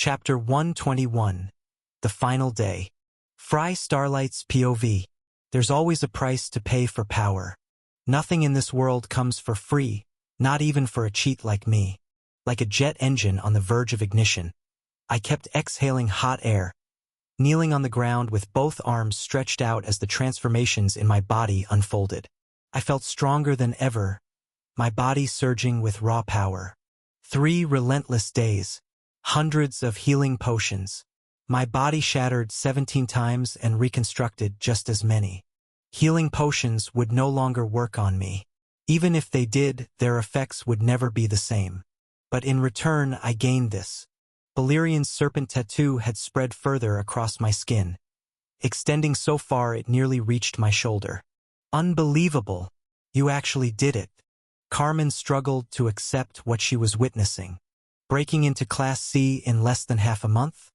Chapter 121. The Final Day. Fry Starlight's POV. There's always a price to pay for power. Nothing in this world comes for free, not even for a cheat like me. Like a jet engine on the verge of ignition, I kept exhaling hot air, kneeling on the ground with both arms stretched out as the transformations in my body unfolded. I felt stronger than ever, my body surging with raw power. 3 relentless days. Hundreds of healing potions. My body shattered 17 times and reconstructed just as many. Healing potions would no longer work on me. Even if they did, their effects would never be the same. But in return, I gained this. Balerian's serpent tattoo had spread further across my skin, extending so far it nearly reached my shoulder. Unbelievable. You actually did it. Carmen struggled to accept what she was witnessing. Breaking into Class C in less than half a month?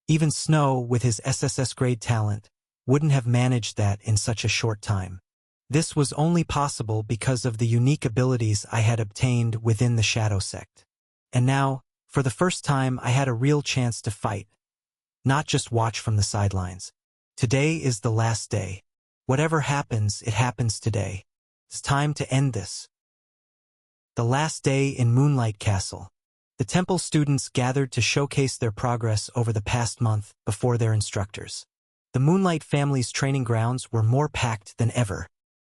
Even Snow, with his SSS grade talent, wouldn't have managed that in such a short time. This was only possible because of the unique abilities I had obtained within the Shadow Sect. And now, for the first time, I had a real chance to fight. Not just watch from the sidelines. Today is the last day. Whatever happens, it happens today. It's time to end this. The last day in Moonlight Castle. The temple students gathered to showcase their progress over the past month before their instructors. The Moonlight family's training grounds were more packed than ever.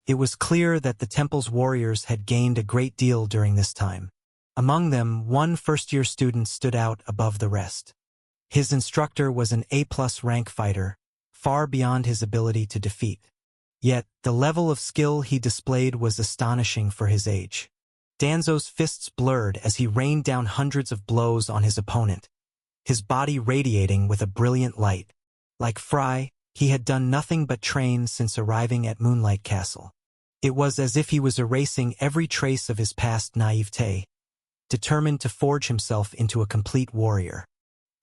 It was clear that the temple's warriors had gained a great deal during this time. Among them, one first-year student stood out above the rest. His instructor was an A+ rank fighter, far beyond his ability to defeat. Yet, the level of skill he displayed was astonishing for his age. Danzo's fists blurred as he rained down hundreds of blows on his opponent, his body radiating with a brilliant light. Like Fry, he had done nothing but train since arriving at Moonlight Castle. It was as if he was erasing every trace of his past naivete, determined to forge himself into a complete warrior.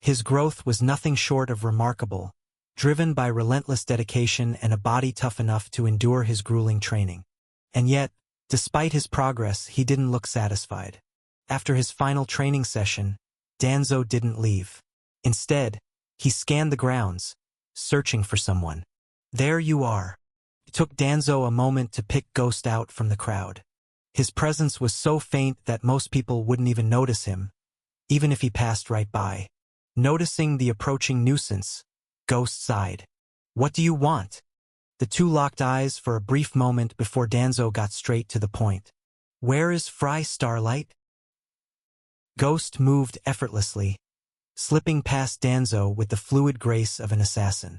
His growth was nothing short of remarkable, driven by relentless dedication and a body tough enough to endure his grueling training. And yet, despite his progress, he didn't look satisfied. After his final training session, Danzo didn't leave. Instead, he scanned the grounds, searching for someone. There you are. It took Danzo a moment to pick Ghost out from the crowd. His presence was so faint that most people wouldn't even notice him, even if he passed right by. Noticing the approaching nuisance, Ghost sighed. "What do you want?" The two locked eyes for a brief moment before Danzo got straight to the point. "Where is Fry Starlight?" Ghost moved effortlessly, slipping past Danzo with the fluid grace of an assassin.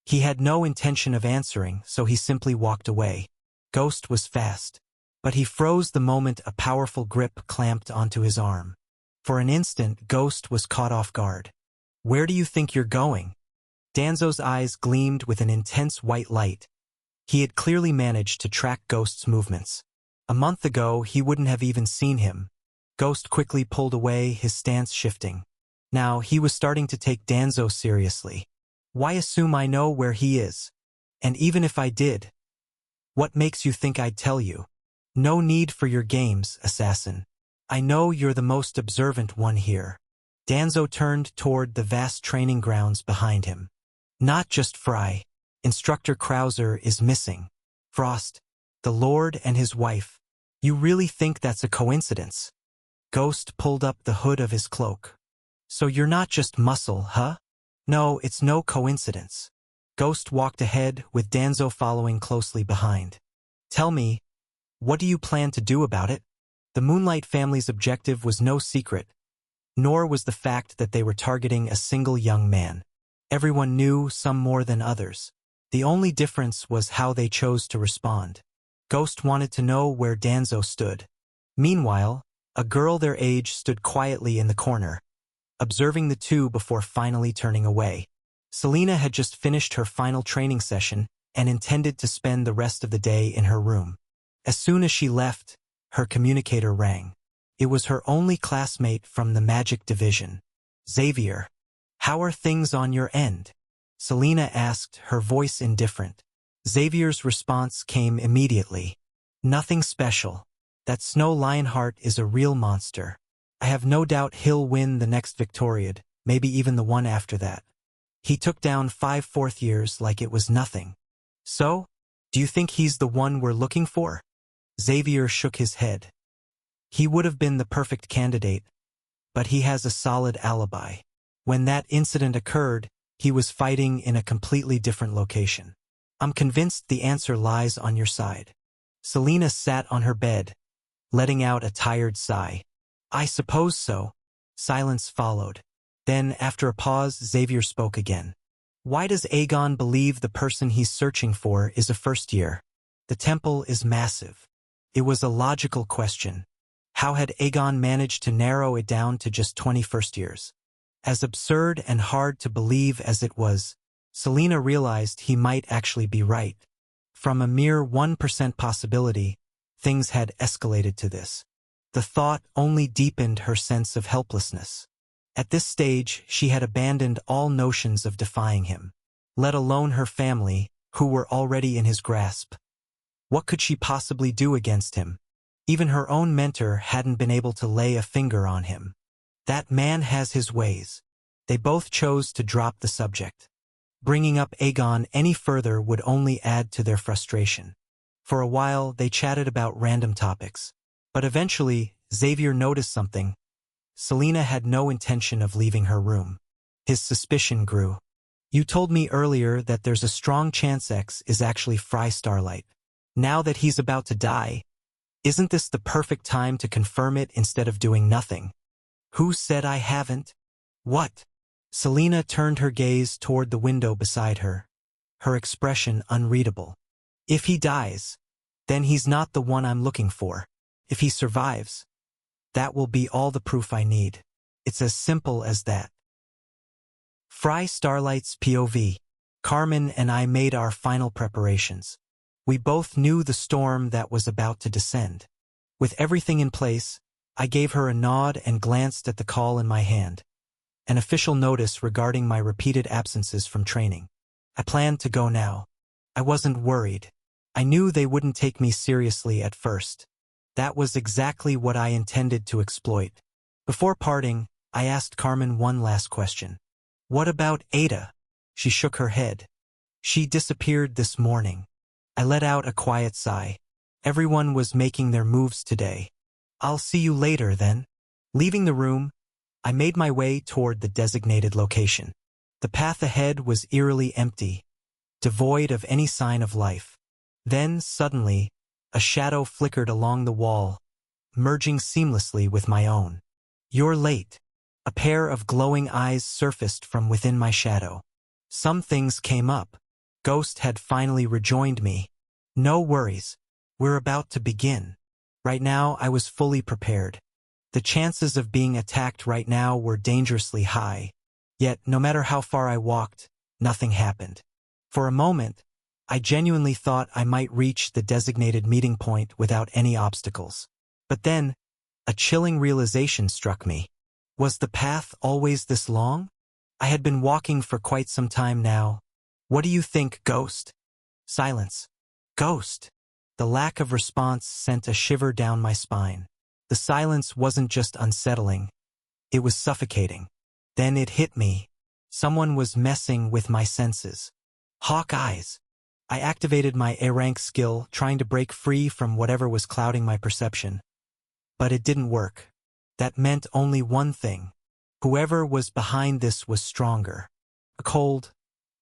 He had no intention of answering, so he simply walked away. Ghost was fast, but he froze the moment a powerful grip clamped onto his arm. For an instant, Ghost was caught off guard. "Where do you think you're going?" Danzo's eyes gleamed with an intense white light. He had clearly managed to track Ghost's movements. A month ago, he wouldn't have even seen him. Ghost quickly pulled away, his stance shifting. Now, he was starting to take Danzo seriously. "Why assume I know where he is? And even if I did, what makes you think I'd tell you? No need for your games, assassin. I know you're the most observant one here." Danzo turned toward the vast training grounds behind him. "Not just Fry. Instructor Krauser is missing. Frost, the Lord and his wife. You really think that's a coincidence?" Ghost pulled up the hood of his cloak. "So you're not just muscle, huh?" "No, it's no coincidence." Ghost walked ahead, with Danzo following closely behind. "Tell me, what do you plan to do about it?" The Moonlight family's objective was no secret, nor was the fact that they were targeting a single young man. Everyone knew, some more than others. The only difference was how they chose to respond. Ghost wanted to know where Danzo stood. Meanwhile, a girl their age stood quietly in the corner, observing the two before finally turning away. Selena had just finished her final training session and intended to spend the rest of the day in her room. As soon as she left, her communicator rang. It was her only classmate from the Magic Division. "Xavier, how are things on your end?" Selena asked, her voice indifferent. Xavier's response came immediately. "Nothing special. That Snow Lionheart is a real monster. I have no doubt he'll win the next Victoriad, maybe even the one after that. He took down 5 fourth years like it was nothing. So, do you think he's the one we're looking for? Xavier shook his head. He would have been the perfect candidate, but he has a solid alibi. When that incident occurred, he was fighting in a completely different location. I'm convinced the answer lies on your side. Selena sat on her bed, letting out a tired sigh. I suppose so. Silence followed. Then, after a pause, Xavier spoke again. Why does Aegon believe the person he's searching for is a first year? The temple is massive. It was a logical question. How had Aegon managed to narrow it down to just 21st years? As absurd and hard to believe as it was, Selena realized he might actually be right. From a mere 1% possibility, things had escalated to this. The thought only deepened her sense of helplessness. At this stage, she had abandoned all notions of defying him, let alone her family, who were already in his grasp. What could she possibly do against him? Even her own mentor hadn't been able to lay a finger on him. That man has his ways. They both chose to drop the subject. Bringing up Aegon any further would only add to their frustration. For a while, they chatted about random topics. But eventually, Xavier noticed something. Selena had no intention of leaving her room. His suspicion grew. You told me earlier that there's a strong chance X is actually Fry Starlight. Now that he's about to die, isn't this the perfect time to confirm it instead of doing nothing? Who said I haven't? What? Selena turned her gaze toward the window beside her, her expression unreadable. If he dies, then he's not the one I'm looking for. If he survives, that will be all the proof I need. It's as simple as that. Fry Starlight's POV. Carmen and I made our final preparations. We both knew the storm that was about to descend. With everything in place, I gave her a nod and glanced at the call in my hand. An official notice regarding my repeated absences from training. I planned to go now. I wasn't worried. I knew they wouldn't take me seriously at first. That was exactly what I intended to exploit. Before parting, I asked Carmen one last question. What about Ada? She shook her head. She disappeared this morning. I let out a quiet sigh. Everyone was making their moves today. I'll see you later then. Leaving the room, I made my way toward the designated location. The path ahead was eerily empty, devoid of any sign of life. Then, suddenly, a shadow flickered along the wall, merging seamlessly with my own. You're late. A pair of glowing eyes surfaced from within my shadow. Some things came up. Ghost had finally rejoined me. No worries. We're about to begin. Right now, I was fully prepared. The chances of being attacked right now were dangerously high. Yet, no matter how far I walked, nothing happened. For a moment, I genuinely thought I might reach the designated meeting point without any obstacles. But then, a chilling realization struck me. Was the path always this long? I had been walking for quite some time now. What do you think, Ghost? Silence. Ghost. The lack of response sent a shiver down my spine. The silence wasn't just unsettling. It was suffocating. Then it hit me. Someone was messing with my senses. Hawk eyes. I activated my A-rank skill, trying to break free from whatever was clouding my perception. But it didn't work. That meant only one thing. Whoever was behind this was stronger. A cold,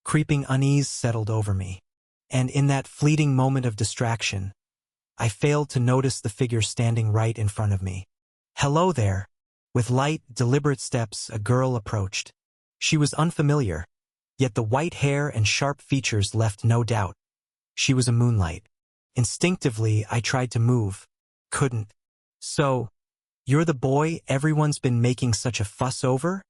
creeping unease settled over me. And in that fleeting moment of distraction, I failed to notice the figure standing right in front of me. Hello there. With light, deliberate steps, a girl approached. She was unfamiliar, yet the white hair and sharp features left no doubt. She was a Moonlight. Instinctively, I tried to move. Couldn't. So, you're the boy everyone's been making such a fuss over?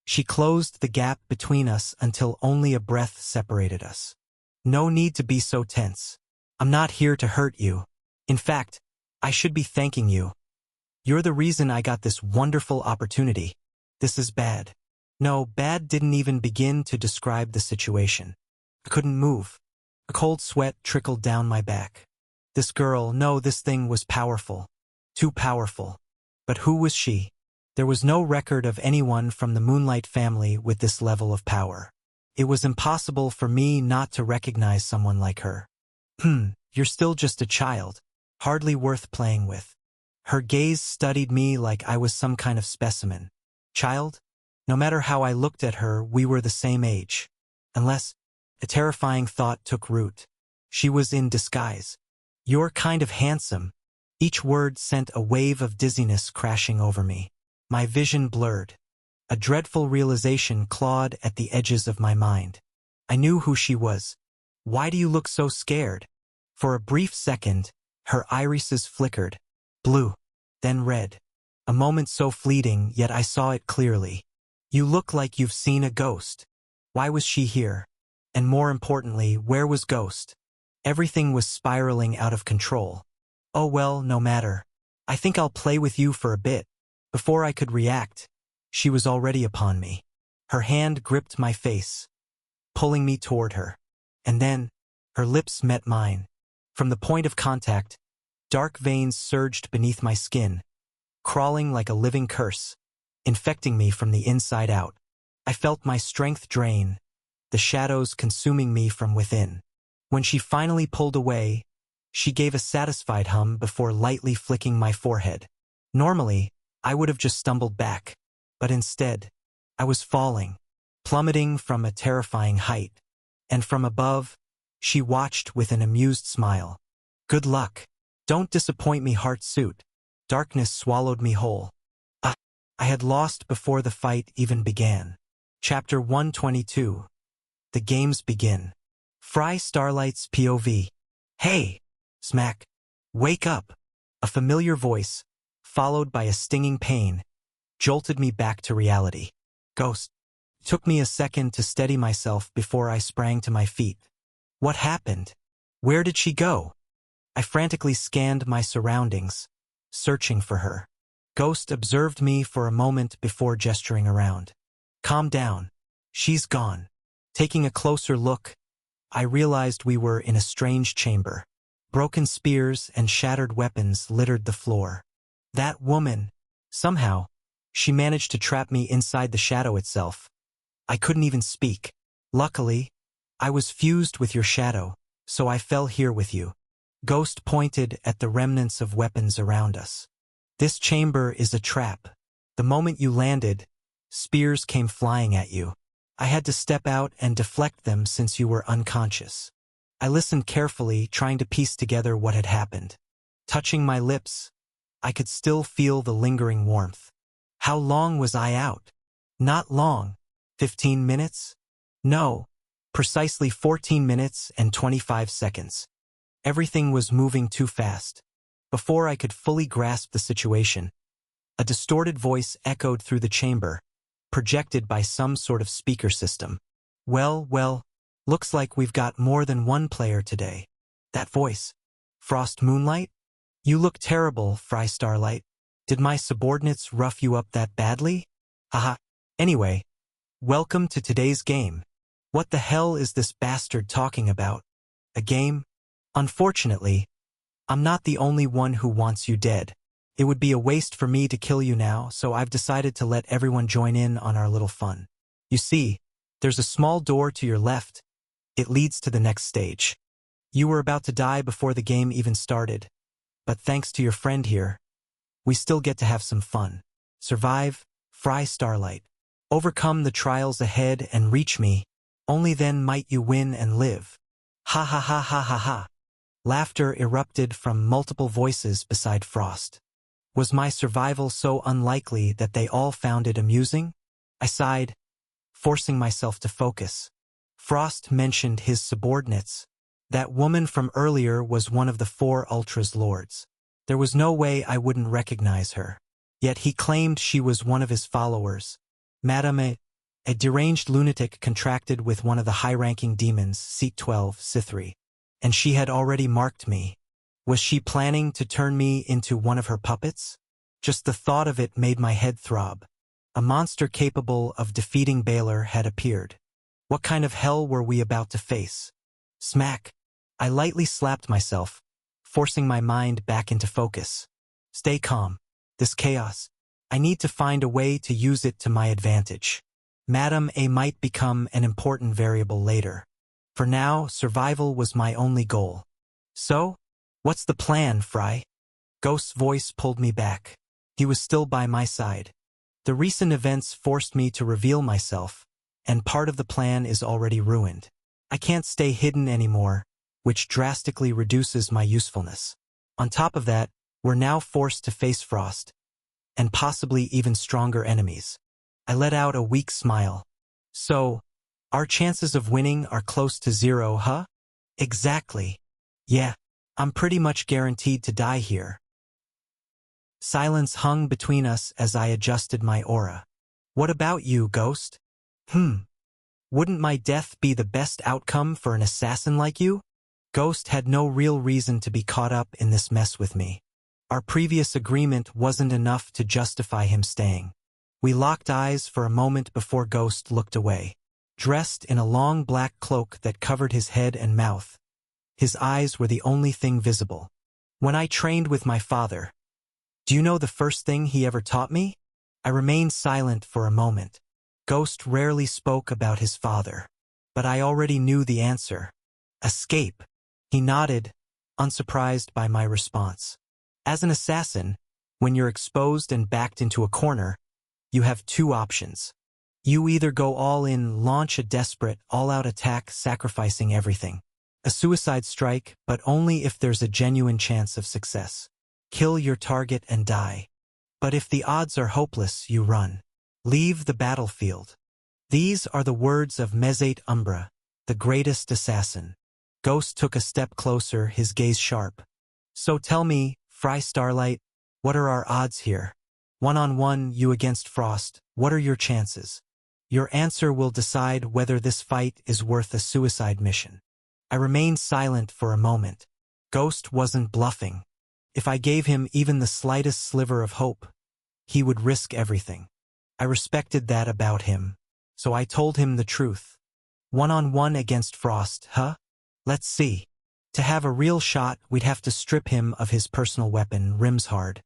She closed the gap between us until only a breath separated us. No need to be so tense. I'm not here to hurt you. In fact, I should be thanking you. You're the reason I got this wonderful opportunity. This is bad. No, bad didn't even begin to describe the situation. I couldn't move. A cold sweat trickled down my back. This girl, no, this thing was powerful. Too powerful. But who was she? There was no record of anyone from the Moonlight family with this level of power. It was impossible for me not to recognize someone like her. You're still just a child, hardly worth playing with. Her gaze studied me like I was some kind of specimen. Child? No matter how I looked at her, we were the same age. Unless a terrifying thought took root. She was in disguise. You're kind of handsome. Each word sent a wave of dizziness crashing over me. My vision blurred. A dreadful realization clawed at the edges of my mind. I knew who she was. Why do you look so scared? For a brief second, her irises flickered. Blue, then red. A moment so fleeting, yet I saw it clearly. You look like you've seen a ghost. Why was she here? And more importantly, where was Ghost? Everything was spiraling out of control. Oh well, no matter. I think I'll play with you for a bit. Before I could react, she was already upon me. Her hand gripped my face, pulling me toward her. And then, her lips met mine. From the point of contact, dark veins surged beneath my skin, crawling like a living curse, infecting me from the inside out. I felt my strength drain, the shadows consuming me from within. When she finally pulled away, she gave a satisfied hum before lightly flicking my forehead. Normally, I would have just stumbled back, but instead, I was falling, plummeting from a terrifying height. And from above, she watched with an amused smile. Good luck. Don't disappoint me, Heartsuit. Darkness swallowed me whole. I had lost before the fight even began. Chapter 122. The games begin. Fry Starlight's POV. Hey! Smack. Wake up! A familiar voice, followed by a stinging pain, jolted me back to reality. Ghost. Took me a second to steady myself before I sprang to my feet. What happened? Where did she go? I frantically scanned my surroundings, searching for her. Ghost observed me for a moment before gesturing around. Calm down. She's gone. Taking a closer look, I realized we were in a strange chamber. Broken spears and shattered weapons littered the floor. That woman, somehow, she managed to trap me inside the shadow itself. I couldn't even speak. Luckily, I was fused with your shadow, so I fell here with you. Ghost pointed at the remnants of weapons around us. This chamber is a trap. The moment you landed, spears came flying at you. I had to step out and deflect them since you were unconscious. I listened carefully, trying to piece together what had happened. Touching my lips, I could still feel the lingering warmth. How long was I out? Not long. 15 minutes? No. Precisely 14 minutes and 25 seconds. Everything was moving too fast. Before I could fully grasp the situation, a distorted voice echoed through the chamber, projected by some sort of speaker system. Well, looks like we've got more than one player today. That voice. Frost Moonlight? You look terrible, Fry Starlight. Did my subordinates rough you up that badly? Haha. Anyway, welcome to today's game. What the hell is this bastard talking about? A game? Unfortunately, I'm not the only one who wants you dead. It would be a waste for me to kill you now, so I've decided to let everyone join in on our little fun. You see, there's a small door to your left. It leads to the next stage. You were about to die before the game even started, but thanks to your friend here, we still get to have some fun. Survive, Fry Starlight. Overcome the trials ahead and reach me. Only then might you win and live. Ha ha ha ha ha ha. Laughter erupted from multiple voices beside Frost. Was my survival so unlikely that they all found it amusing? I sighed, forcing myself to focus. Frost mentioned his subordinates. That woman from earlier was one of the 4 Ultra's lords. There was no way I wouldn't recognize her. Yet he claimed she was one of his followers. Madame, a deranged lunatic contracted with one of the high-ranking demons, Seat 12, Sithri. And she had already marked me. Was she planning to turn me into one of her puppets? Just the thought of it made my head throb. A monster capable of defeating Baylor had appeared. What kind of hell were we about to face? Smack. I lightly slapped myself, forcing my mind back into focus. Stay calm. This chaos. I need to find a way to use it to my advantage. Madam A might become an important variable later. For now, survival was my only goal. So, what's the plan, Fry? Ghost's voice pulled me back. He was still by my side. The recent events forced me to reveal myself, and part of the plan is already ruined. I can't stay hidden anymore, which drastically reduces my usefulness. On top of that, we're now forced to face Frost, and possibly even stronger enemies. I let out a weak smile. So, our chances of winning are close to zero, huh? Exactly. Yeah, I'm pretty much guaranteed to die here. Silence hung between us as I adjusted my aura. What about you, Ghost? Wouldn't my death be the best outcome for an assassin like you? Ghost had no real reason to be caught up in this mess with me. Our previous agreement wasn't enough to justify him staying. We locked eyes for a moment before Ghost looked away. Dressed in a long black cloak that covered his head and mouth, his eyes were the only thing visible. When I trained with my father, do you know the first thing he ever taught me? I remained silent for a moment. Ghost rarely spoke about his father, but I already knew the answer. Escape. He nodded, unsurprised by my response. As an assassin, when you're exposed and backed into a corner, you have two options. You either go all in, launch a desperate, all-out attack, sacrificing everything. A suicide strike, but only if there's a genuine chance of success. Kill your target and die. But if the odds are hopeless, you run. Leave the battlefield. These are the words of Mesate Umbra, the greatest assassin. Ghost took a step closer, his gaze sharp. So tell me, Fry Starlight, what are our odds here? One-on-one, you against Frost, what are your chances? Your answer will decide whether this fight is worth a suicide mission. I remained silent for a moment. Ghost wasn't bluffing. If I gave him even the slightest sliver of hope, he would risk everything. I respected that about him, so I told him the truth. One-on-one against Frost, huh? Let's see. To have a real shot, we'd have to strip him of his personal weapon, Rimshard.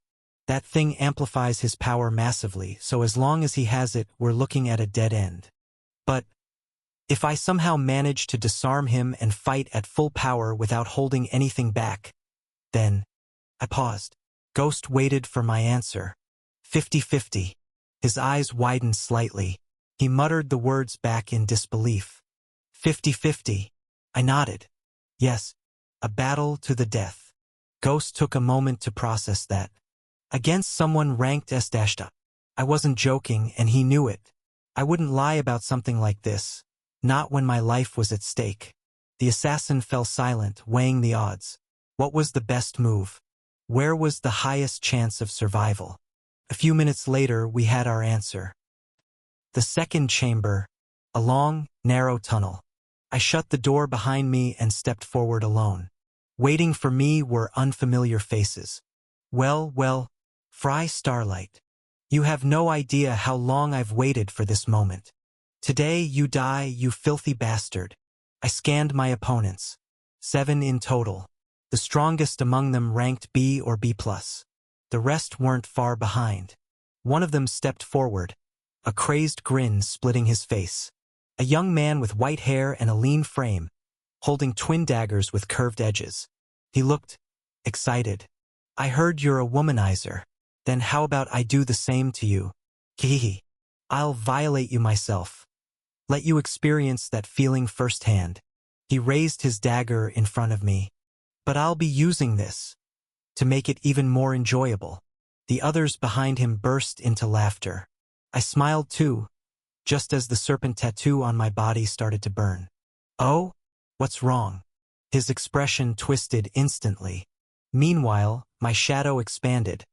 That thing amplifies his power massively, so as long as he has it, we're looking at a dead end. But if I somehow manage to disarm him and fight at full power without holding anything back, then... I paused. Ghost waited for my answer. 50-50. His eyes widened slightly. He muttered the words back in disbelief. 50-50. I nodded. Yes, a battle to the death. Ghost took a moment to process that. Against someone ranked S-up. I wasn't joking, and he knew it. I wouldn't lie about something like this. Not when my life was at stake. The assassin fell silent, weighing the odds. What was the best move? Where was the highest chance of survival? A few minutes later, we had our answer. The second chamber, a long, narrow tunnel. I shut the door behind me and stepped forward alone. Waiting for me were unfamiliar faces. Well, Fry Starlight. You have no idea how long I've waited for this moment. Today you die, you filthy bastard. I scanned my opponents. 7 in total. The strongest among them ranked B or B+. The rest weren't far behind. One of them stepped forward, a crazed grin splitting his face. A young man with white hair and a lean frame, holding twin daggers with curved edges. He looked excited. I heard you're a womanizer. Then how about I do the same to you? Kihihi. I'll violate you myself. Let you experience that feeling firsthand. He raised his dagger in front of me. But I'll be using this to make it even more enjoyable. The others behind him burst into laughter. I smiled too, just as the serpent tattoo on my body started to burn. Oh? What's wrong? His expression twisted instantly. Meanwhile, my shadow expanded,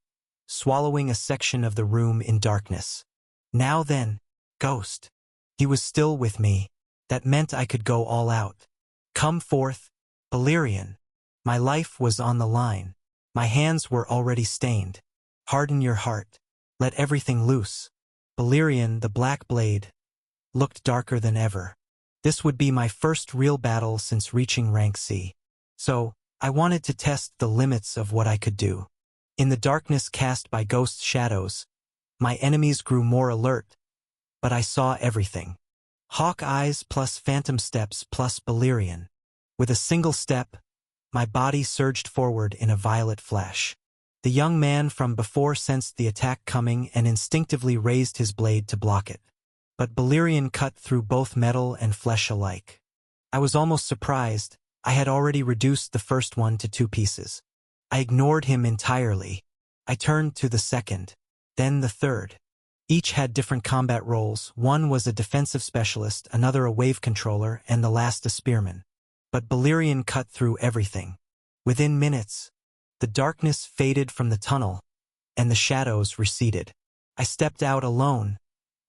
swallowing a section of the room in darkness. Now then, Ghost. He was still with me. That meant I could go all out. Come forth, Valerian. My life was on the line. My hands were already stained. Harden your heart. Let everything loose. Valerian, the Black Blade, looked darker than ever. This would be my first real battle since reaching rank C. So, I wanted to test the limits of what I could do. In the darkness cast by Ghost's shadows, My enemies grew more alert, but I saw everything. Hawk eyes plus phantom steps plus Balerion. With a single step, my body surged forward in a violet flash. The young man from before sensed the attack coming and instinctively raised his blade to block it. But Balerion cut through both metal and flesh alike. I was almost surprised. I had already reduced the first one to 2 pieces. I ignored him entirely. I turned to the second, then the third. Each had different combat roles. One was a defensive specialist, another a wave controller, and the last a spearman. But Balerion cut through everything. Within minutes, the darkness faded from the tunnel, and the shadows receded. I stepped out alone,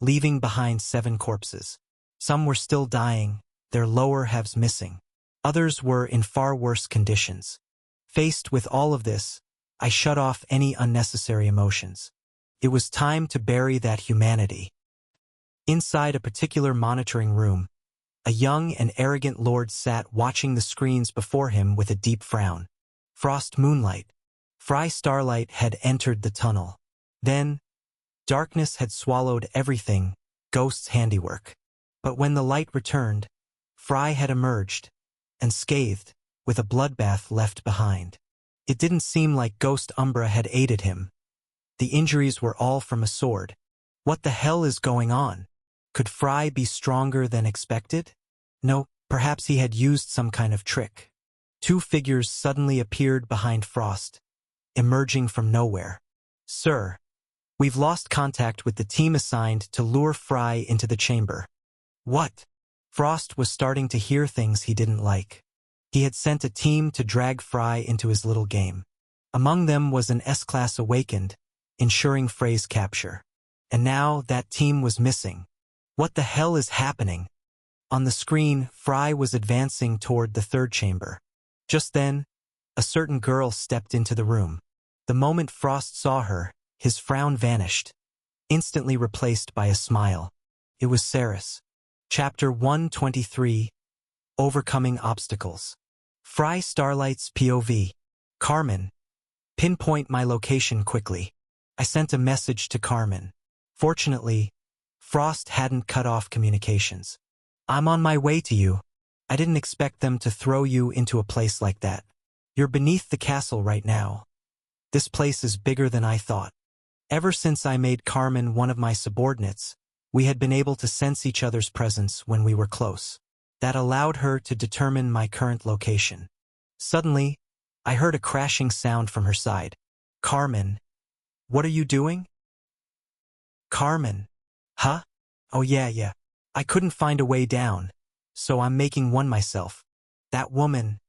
leaving behind 7 corpses. Some were still dying, their lower halves missing. Others were in far worse conditions. Faced with all of this, I shut off any unnecessary emotions. It was time to bury that humanity. Inside a particular monitoring room, a young and arrogant lord sat watching the screens before him with a deep frown. Frost Moonlight. Fry Starlight had entered the tunnel. Then, darkness had swallowed everything, Ghost's handiwork. But when the light returned, Fry had emerged, unscathed, with a bloodbath left behind. It didn't seem like Ghost Umbra had aided him. The injuries were all from a sword. What the hell is going on? Could Fry be stronger than expected? No, perhaps he had used some kind of trick. 2 figures suddenly appeared behind Frost, emerging from nowhere. Sir, we've lost contact with the team assigned to lure Fry into the chamber. What? Frost was starting to hear things he didn't like. He had sent a team to drag Fry into his little game. Among them was an S-Class Awakened, ensuring Frey's capture. And now that team was missing. What the hell is happening? On the screen, Fry was advancing toward the 3rd chamber. Just then, a certain girl stepped into the room. The moment Frost saw her, his frown vanished, instantly replaced by a smile. It was Ceres. Chapter 123, Overcoming Obstacles. Fry Starlight's POV. Carmen. Pinpoint my location quickly. I sent a message to Carmen. Fortunately, Frost hadn't cut off communications. I'm on my way to you. I didn't expect them to throw you into a place like that. You're beneath the castle right now. This place is bigger than I thought. Ever since I made Carmen one of my subordinates, we had been able to sense each other's presence when we were close. That allowed her to determine my current location. Suddenly, I heard a crashing sound from her side. Carmen. What are you doing? Carmen. Huh? Oh yeah. I couldn't find a way down, so I'm making one myself. That woman,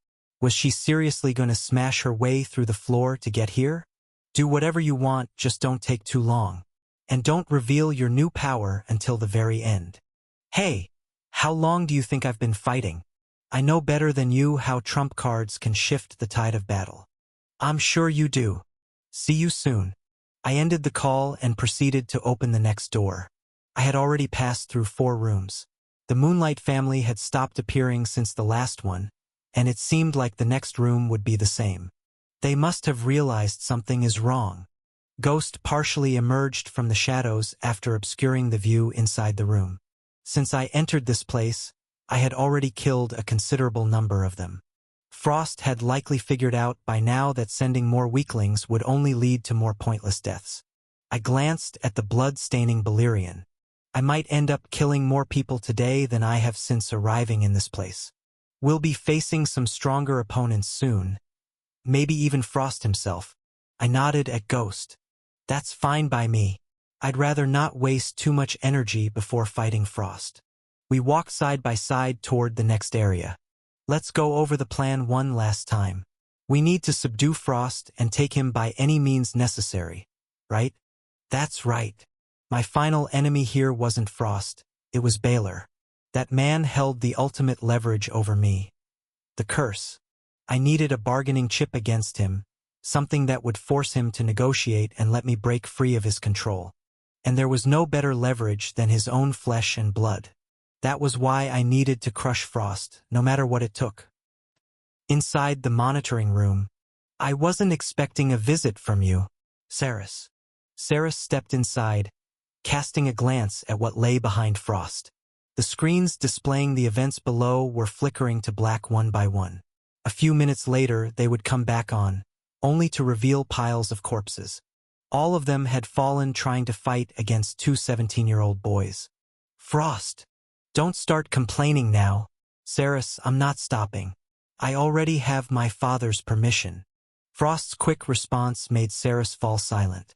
was she seriously going to smash her way through the floor to get here? Do whatever you want, just don't take too long. And don't reveal your new power until the very end. Hey, how long do you think I've been fighting? I know better than you how trump cards can shift the tide of battle. I'm sure you do. See you soon. I ended the call and proceeded to open the next door. I had already passed through 4 rooms. The Moonlight family had stopped appearing since the last one, and it seemed like the next room would be the same. They must have realized something is wrong. Ghost partially emerged from the shadows after obscuring the view inside the room. Since I entered this place, I had already killed a considerable number of them. Frost had likely figured out by now that sending more weaklings would only lead to more pointless deaths. I glanced at the blood-staining Balerion. I might end up killing more people today than I have since arriving in this place. We'll be facing some stronger opponents soon. Maybe even Frost himself. I nodded at Ghost. That's fine by me. I'd rather not waste too much energy before fighting Frost. We walked side by side toward the next area. Let's go over the plan one last time. We need to subdue Frost and take him by any means necessary, right? That's right. My final enemy here wasn't Frost, it was Baylor. That man held the ultimate leverage over me. The curse. I needed a bargaining chip against him, something that would force him to negotiate and let me break free of his control. And there was no better leverage than his own flesh and blood. That was why I needed to crush Frost, no matter what it took. Inside the monitoring room, I wasn't expecting a visit from you, Ceres. Sarah stepped inside, casting a glance at what lay behind Frost. The screens displaying the events below were flickering to black one by one. A few minutes later, they would come back on, only to reveal piles of corpses. All of them had fallen trying to fight against two 17-year-old boys. Frost, don't start complaining now. Saris, I'm not stopping. I already have my father's permission. Frost's quick response made Saris fall silent.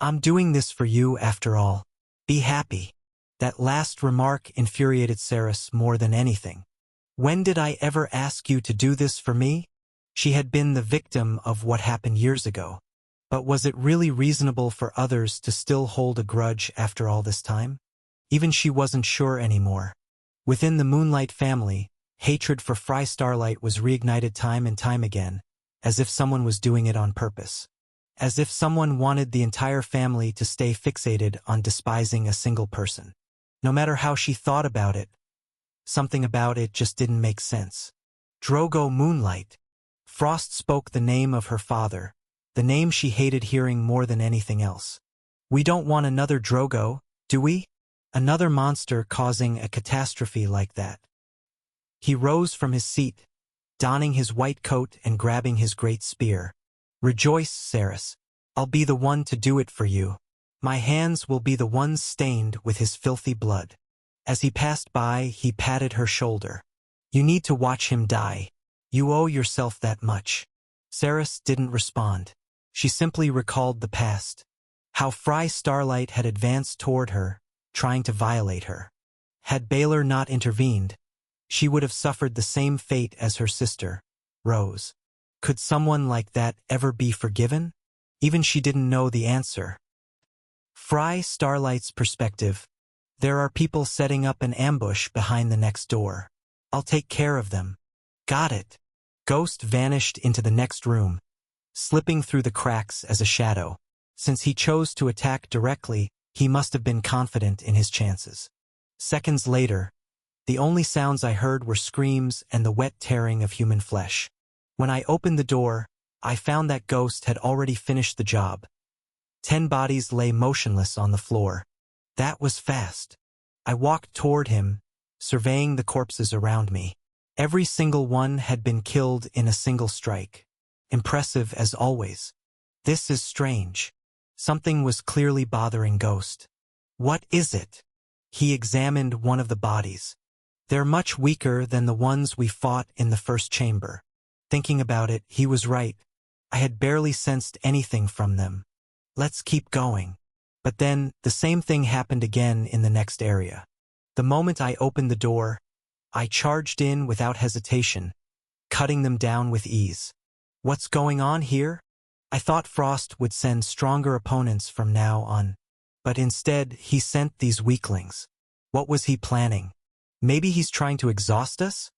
I'm doing this for you after all. Be happy. That last remark infuriated Saris more than anything. When did I ever ask you to do this for me? She had been the victim of what happened years ago. But was it really reasonable for others to still hold a grudge after all this time? Even she wasn't sure anymore. Within the Moonlight family, hatred for Fry Starlight was reignited time and time again, as if someone was doing it on purpose. As if someone wanted the entire family to stay fixated on despising a single person. No matter how she thought about it, something about it just didn't make sense. Drogo Moonlight. Frost spoke the name of her father, the name she hated hearing more than anything else. We don't want another Drogo, do we? Another monster causing a catastrophe like that. He rose from his seat, donning his white coat and grabbing his great spear. Rejoice, Saris. I'll be the one to do it for you. My hands will be the ones stained with his filthy blood. As he passed by, he patted her shoulder. You need to watch him die. You owe yourself that much. Saris didn't respond. She simply recalled the past. How Fry Starlight had advanced toward her, trying to violate her. Had Baylor not intervened, she would have suffered the same fate as her sister, Rose. Could someone like that ever be forgiven? Even she didn't know the answer. Fry Starlight's perspective. There are people setting up an ambush behind the next door. I'll take care of them. Got it. Ghost vanished into the next room, slipping through the cracks as a shadow. Since he chose to attack directly, he must have been confident in his chances. Seconds later, the only sounds I heard were screams and the wet tearing of human flesh. When I opened the door, I found that Ghost had already finished the job. 10 bodies lay motionless on the floor. That was fast. I walked toward him, surveying the corpses around me. Every single one had been killed in a single strike. Impressive as always. This is strange. Something was clearly bothering Ghost. What is it? He examined one of the bodies. They're much weaker than the ones we fought in the first chamber. Thinking about it, he was right. I had barely sensed anything from them. Let's keep going. But then, the same thing happened again in the next area. The moment I opened the door, I charged in without hesitation, cutting them down with ease. What's going on here? I thought Frost would send stronger opponents from now on. But instead, he sent these weaklings. What was he planning? Maybe he's trying to exhaust us?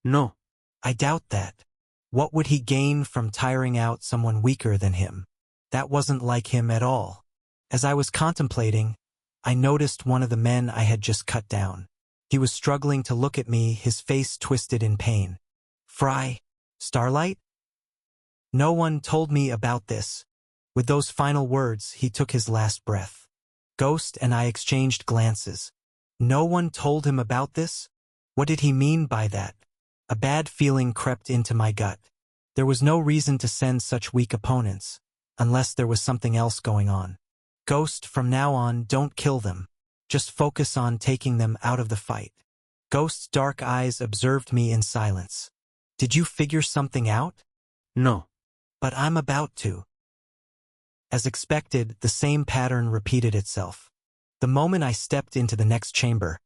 No. I doubt that. What would he gain from tiring out someone weaker than him? That wasn't like him at all. As I was contemplating, I noticed one of the men I had just cut down. He was struggling to look at me, his face twisted in pain. Fry Starlight? No one told me about this. With those final words, he took his last breath. Ghost and I exchanged glances. No one told him about this? What did he mean by that? A bad feeling crept into my gut. There was no reason to send such weak opponents, unless there was something else going on. Ghost, from now on, don't kill them. Just focus on taking them out of the fight. Ghost's dark eyes observed me in silence. Did you figure something out? No. But I'm about to. As expected, the same pattern repeated itself. The moment I stepped into the next chamber,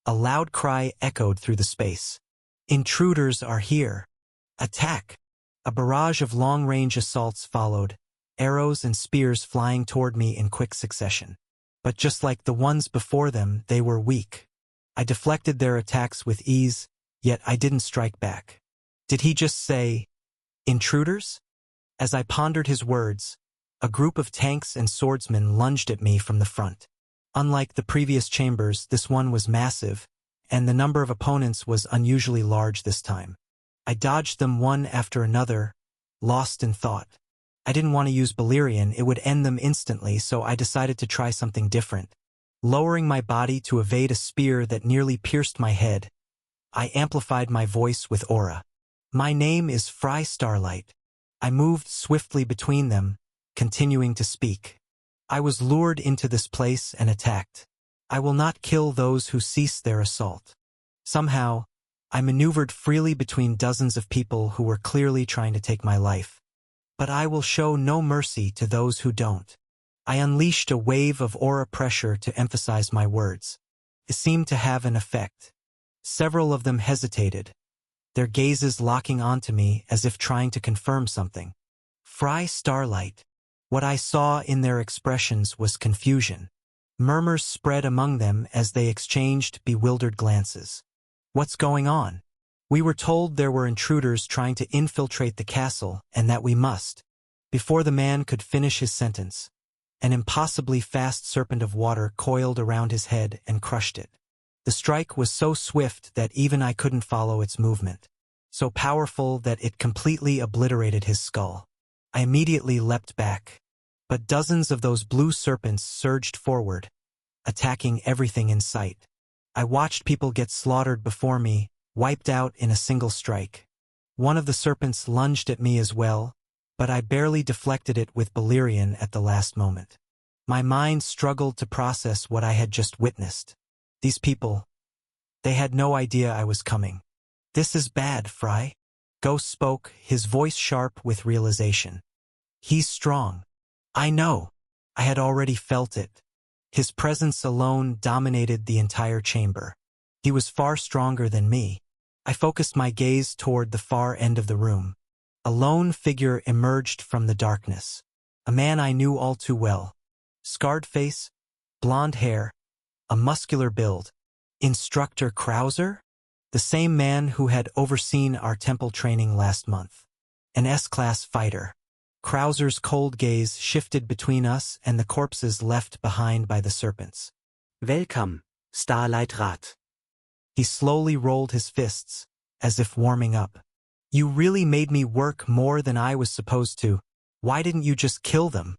a loud cry echoed through the space. Intruders are here. Attack! A barrage of long-range assaults followed, arrows and spears flying toward me in quick succession. But just like the ones before them, they were weak. I deflected their attacks with ease, yet I didn't strike back. Did he just say, intruders? As I pondered his words, a group of tanks and swordsmen lunged at me from the front. Unlike the previous chambers, this one was massive, and the number of opponents was unusually large this time. I dodged them one after another, lost in thought. I didn't want to use Balerion, it would end them instantly, so I decided to try something different. Lowering my body to evade a spear that nearly pierced my head, I amplified my voice with aura. My name is Fry Starlight. I moved swiftly between them, continuing to speak. I was lured into this place and attacked. I will not kill those who cease their assault. Somehow, I maneuvered freely between dozens of people who were clearly trying to take my life. But I will show no mercy to those who don't. I unleashed a wave of aura pressure to emphasize my words. It seemed to have an effect. Several of them hesitated, their gazes locking onto me as if trying to confirm something. Fry Starlight. What I saw in their expressions was confusion. Murmurs spread among them as they exchanged bewildered glances. What's going on? We were told there were intruders trying to infiltrate the castle and that we must. Before the man could finish his sentence, an impossibly fast serpent of water coiled around his head and crushed it. The strike was so swift that even I couldn't follow its movement, so powerful that it completely obliterated his skull. I immediately leapt back, but dozens of those blue serpents surged forward, attacking everything in sight. I watched people get slaughtered before me, wiped out in a single strike. One of the serpents lunged at me as well, but I barely deflected it with Balerion at the last moment. My mind struggled to process what I had just witnessed. These people, they had no idea I was coming. This is bad, Fry. Ghost spoke, his voice sharp with realization. He's strong. I know. I had already felt it. His presence alone dominated the entire chamber. He was far stronger than me. I focused my gaze toward the far end of the room. A lone figure emerged from the darkness. A man I knew all too well. Scarred face, blonde hair, a muscular build. Instructor Krauser? The same man who had overseen our temple training last month. An S-class fighter. Krauser's cold gaze shifted between us and the corpses left behind by the serpents. Welcome, Starlight Rat. He slowly rolled his fists, as if warming up. You really made me work more than I was supposed to. Why didn't you just kill them?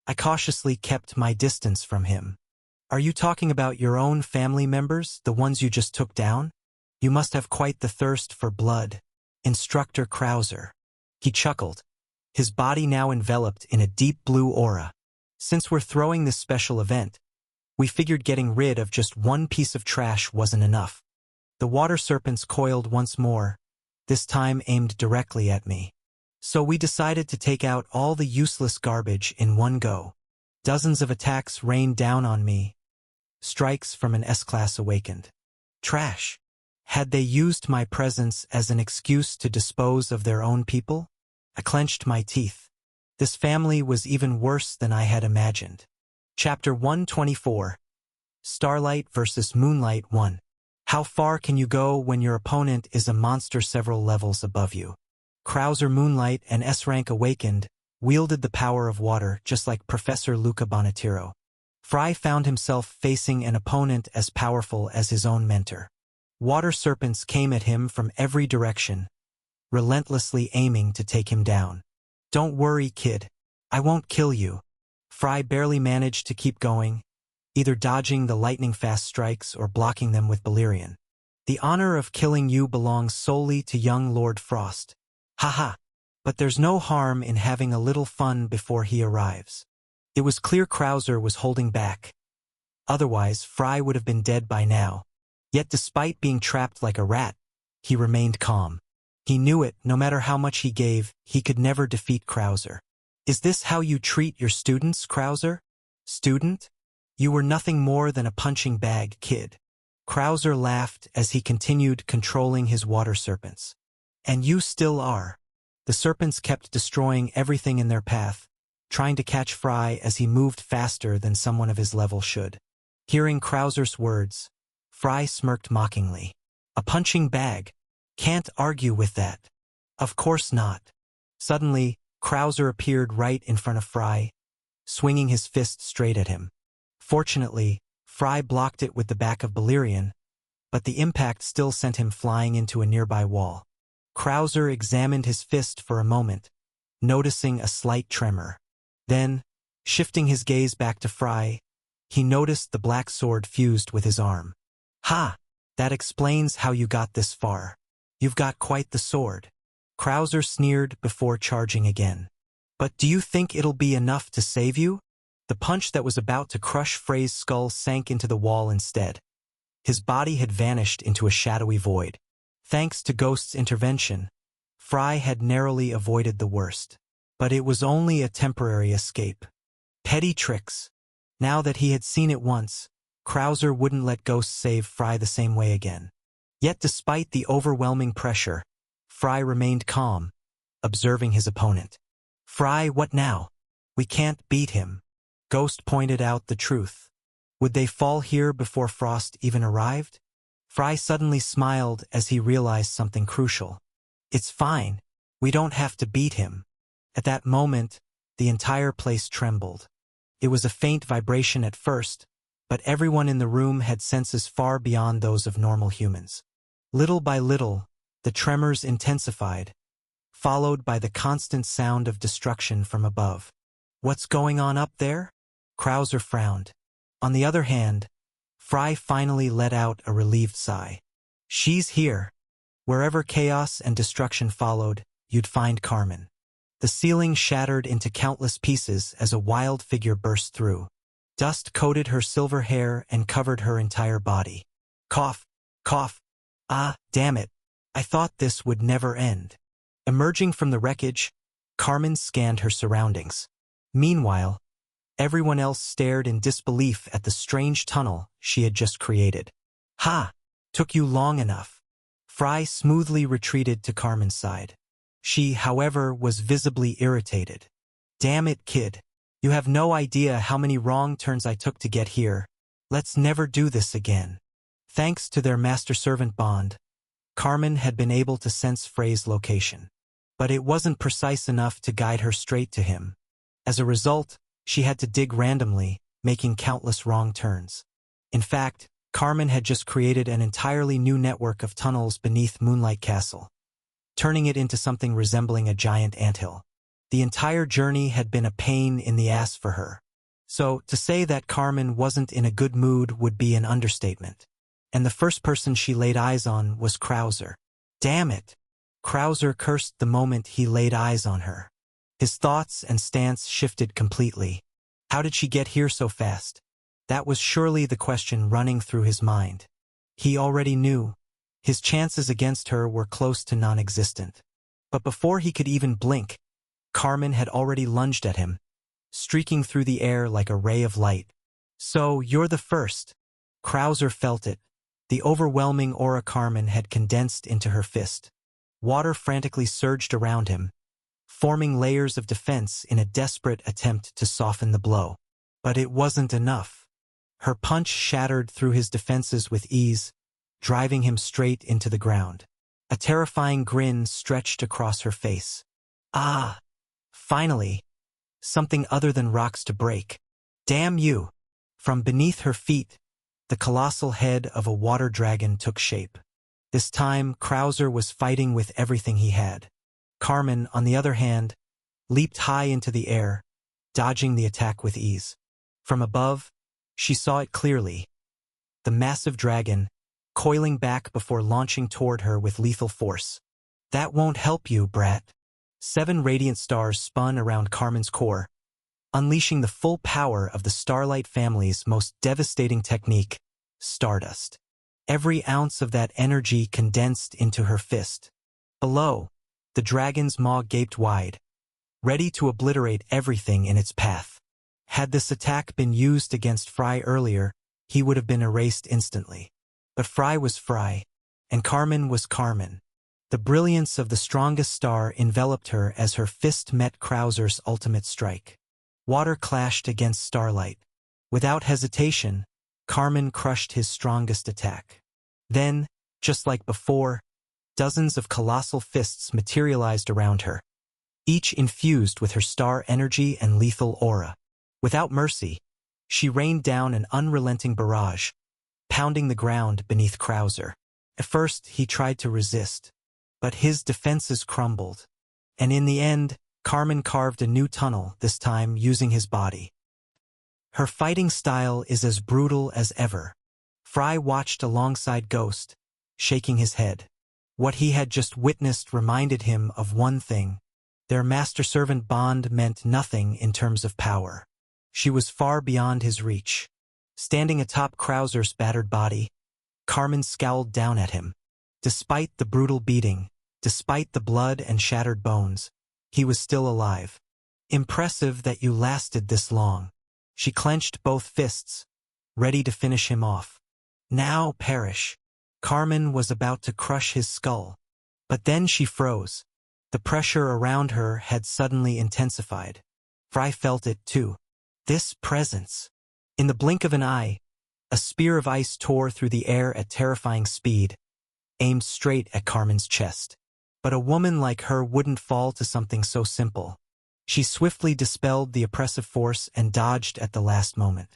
I cautiously kept my distance from him. Are you talking about your own family members, the ones you just took down? You must have quite the thirst for blood. Instructor Krauser. He chuckled, his body now enveloped in a deep blue aura. Since we're throwing this special event, we figured getting rid of just one piece of trash wasn't enough. The water serpents coiled once more, this time aimed directly at me. So we decided to take out all the useless garbage in one go. Dozens of attacks rained down on me. Strikes from an S-class awakened. Trash. Had they used my presence as an excuse to dispose of their own people? I clenched my teeth. This family was even worse than I had imagined. Chapter 124. Starlight vs. Moonlight 1. How far can you go when your opponent is a monster several levels above you? Krauser Moonlight and S-Rank Awakened wielded the power of water just like Professor Luca Bonatiro. Fry found himself facing an opponent as powerful as his own mentor. Water serpents came at him from every direction, relentlessly aiming to take him down. Don't worry, kid. I won't kill you. Fry barely managed to keep going, either dodging the lightning-fast strikes or blocking them with Balerion. The honor of killing you belongs solely to young Lord Frost. Haha. But there's no harm in having a little fun before he arrives. It was clear Krauser was holding back. Otherwise, Fry would have been dead by now. Yet despite being trapped like a rat, he remained calm. He knew it, no matter how much he gave, he could never defeat Krauser. Is this how you treat your students, Krauser? Student? You were nothing more than a punching bag, kid. Krauser laughed as he continued controlling his water serpents. And you still are. The serpents kept destroying everything in their path, trying to catch Fry as he moved faster than someone of his level should. Hearing Krauser's words, Fry smirked mockingly. A punching bag. Can't argue with that. Of course not. Suddenly, Krauser appeared right in front of Fry, swinging his fist straight at him. Fortunately, Fry blocked it with the back of Balerion, but the impact still sent him flying into a nearby wall. Krauser examined his fist for a moment, noticing a slight tremor. Then, shifting his gaze back to Fry, he noticed the black sword fused with his arm. Ha! That explains how you got this far. You've got quite the sword. Krauser sneered before charging again. But do you think it'll be enough to save you? The punch that was about to crush Frey's skull sank into the wall instead. His body had vanished into a shadowy void. Thanks to Ghost's intervention, Fry had narrowly avoided the worst. But it was only a temporary escape. Petty tricks. Now that he had seen it once, Krauser wouldn't let Ghost save Fry the same way again. Yet despite the overwhelming pressure, Fry remained calm, observing his opponent. Fry, what now? We can't beat him. Ghost pointed out the truth. Would they fall here before Frost even arrived? Fry suddenly smiled as he realized something crucial. It's fine. We don't have to beat him. At that moment, the entire place trembled. It was a faint vibration at first, but everyone in the room had senses far beyond those of normal humans. Little by little, the tremors intensified, followed by the constant sound of destruction from above. What's going on up there? Krauser frowned. On the other hand, Fry finally let out a relieved sigh. She's here. Wherever chaos and destruction followed, you'd find Carmen. The ceiling shattered into countless pieces as a wild figure burst through. Dust coated her silver hair and covered her entire body. Cough, cough. Ah, damn it. I thought this would never end. Emerging from the wreckage, Carmen scanned her surroundings. Meanwhile, everyone else stared in disbelief at the strange tunnel she had just created. Ha! Took you long enough. Fry smoothly retreated to Carmen's side. She, however, was visibly irritated. Damn it, kid. You have no idea how many wrong turns I took to get here. Let's never do this again. Thanks to their master-servant bond, Carmen had been able to sense Frey's location. But it wasn't precise enough to guide her straight to him. As a result, she had to dig randomly, making countless wrong turns. In fact, Carmen had just created an entirely new network of tunnels beneath Moonlight Castle, turning it into something resembling a giant anthill. The entire journey had been a pain in the ass for her. So, to say that Carmen wasn't in a good mood would be an understatement. And the first person she laid eyes on was Krauser. Damn it! Krauser cursed the moment he laid eyes on her. His thoughts and stance shifted completely. How did she get here so fast? That was surely the question running through his mind. He already knew. His chances against her were close to non-existent. But before he could even blink, Carmen had already lunged at him, streaking through the air like a ray of light. So, you're the first. Krauser felt it. The overwhelming aura Carmen had condensed into her fist. Water frantically surged around him, forming layers of defense in a desperate attempt to soften the blow. But it wasn't enough. Her punch shattered through his defenses with ease, driving him straight into the ground. A terrifying grin stretched across her face. Ah! Finally! Something other than rocks to break. Damn you! From beneath her feet, the colossal head of a water dragon took shape. This time, Krauser was fighting with everything he had. Carmen, on the other hand, leaped high into the air, dodging the attack with ease. From above, she saw it clearly. The massive dragon, coiling back before launching toward her with lethal force. That won't help you, brat. 7 radiant stars spun around Carmen's core, unleashing the full power of the Starlight family's most devastating technique, Stardust. Every ounce of that energy condensed into her fist. Below, the dragon's maw gaped wide, ready to obliterate everything in its path. Had this attack been used against Fry earlier, he would have been erased instantly. But Fry was Fry, and Carmen was Carmen. The brilliance of the strongest star enveloped her as her fist met Krauser's ultimate strike. Water clashed against Starlight. Without hesitation, Carmen crushed his strongest attack. Then, just like before, dozens of colossal fists materialized around her, each infused with her star energy and lethal aura. Without mercy, she rained down an unrelenting barrage, pounding the ground beneath Krauser. At first, he tried to resist, but his defenses crumbled, and in the end, Carmen carved a new tunnel, this time using his body. Her fighting style is as brutal as ever. Fry watched alongside Ghost, shaking his head. What he had just witnessed reminded him of one thing. Their master-servant bond meant nothing in terms of power. She was far beyond his reach. Standing atop Krauser's battered body, Carmen scowled down at him. Despite the brutal beating, despite the blood and shattered bones, he was still alive. Impressive that you lasted this long. She clenched both fists, ready to finish him off. Now perish. Carmen was about to crush his skull. But then she froze. The pressure around her had suddenly intensified. Fry felt it too. This presence. In the blink of an eye, a spear of ice tore through the air at terrifying speed, aimed straight at Carmen's chest. But a woman like her wouldn't fall to something so simple. She swiftly dispelled the oppressive force and dodged at the last moment.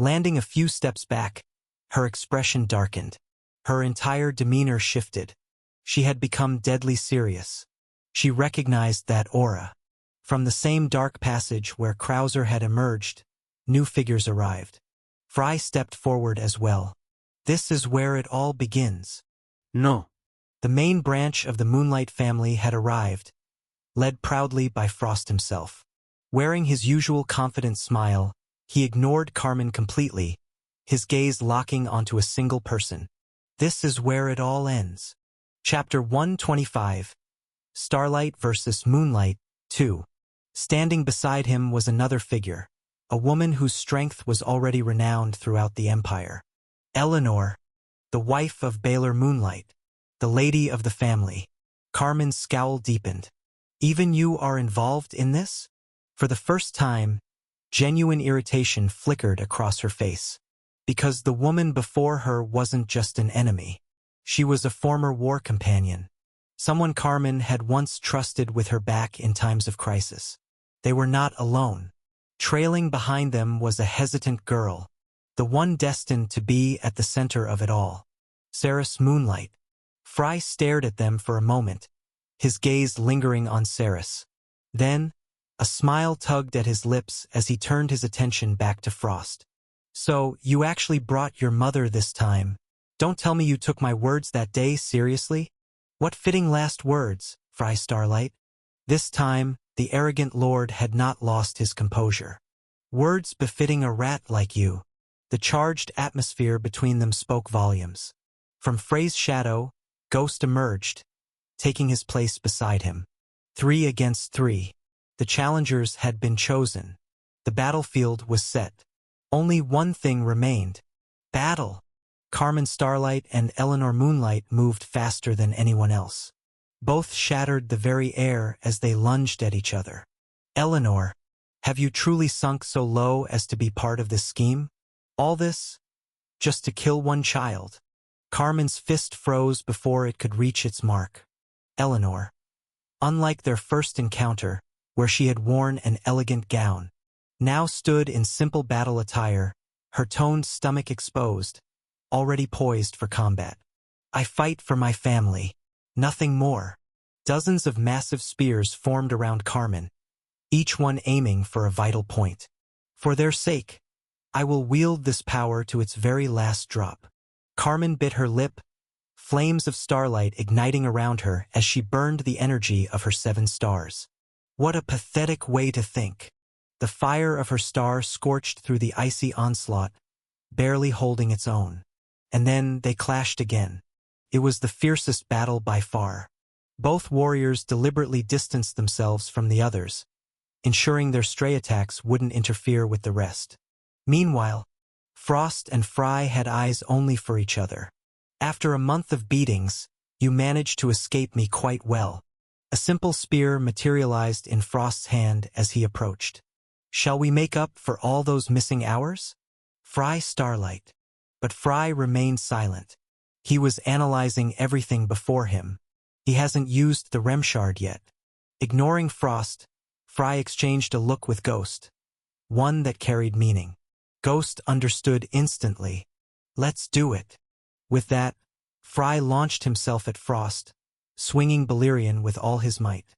Landing a few steps back, her expression darkened. Her entire demeanor shifted. She had become deadly serious. She recognized that aura. From the same dark passage where Krauser had emerged, new figures arrived. Fry stepped forward as well. This is where it all begins. No. The main branch of the Moonlight family had arrived, led proudly by Frost himself. Wearing his usual confident smile, he ignored Carmen completely, his gaze locking onto a single person. This is where it all ends. Chapter 125. Starlight versus Moonlight 2. Standing beside him was another figure, a woman whose strength was already renowned throughout the Empire. Eleanor, the wife of Baylor Moonlight, the lady of the family. Carmen's scowl deepened. Even you are involved in this? For the first time, genuine irritation flickered across her face. Because the woman before her wasn't just an enemy. She was a former war companion. Someone Carmen had once trusted with her back in times of crisis. They were not alone. Trailing behind them was a hesitant girl, the one destined to be at the center of it all. Ceres Moonlight. Fry stared at them for a moment, his gaze lingering on Ceres. Then, a smile tugged at his lips as he turned his attention back to Frost. So, you actually brought your mother this time. Don't tell me you took my words that day seriously? What fitting last words, Fry Starlight. This time, the arrogant lord had not lost his composure. Words befitting a rat like you. The charged atmosphere between them spoke volumes. From Frey's shadow, Ghost emerged, taking his place beside him. 3 against 3. The challengers had been chosen. The battlefield was set. Only one thing remained. Battle. Carmen Starlight and Eleanor Moonlight moved faster than anyone else. Both shattered the very air as they lunged at each other. Eleanor, have you truly sunk so low as to be part of this scheme? All this? Just to kill one child? Carmen's fist froze before it could reach its mark. Eleanor. Unlike their first encounter, where she had worn an elegant gown, now stood in simple battle attire, her toned stomach exposed, already poised for combat. I fight for my family. Nothing more. Dozens of massive spears formed around Carmen, each one aiming for a vital point. For their sake, I will wield this power to its very last drop. Carmen bit her lip, flames of starlight igniting around her as she burned the energy of her 7 stars. What a pathetic way to think. The fire of her star scorched through the icy onslaught, barely holding its own. And then they clashed again. It was the fiercest battle by far. Both warriors deliberately distanced themselves from the others, ensuring their stray attacks wouldn't interfere with the rest. Meanwhile, Frost and Fry had eyes only for each other. After a month of beatings, you managed to escape me quite well. A simple spear materialized in Frost's hand as he approached. Shall we make up for all those missing hours? Fry Starlight. But Fry remained silent. He was analyzing everything before him. He hasn't used the REM shard yet. Ignoring Frost, Fry exchanged a look with Ghost. One that carried meaning. Ghost understood instantly. Let's do it. With that, Fry launched himself at Frost, swinging Balerion with all his might.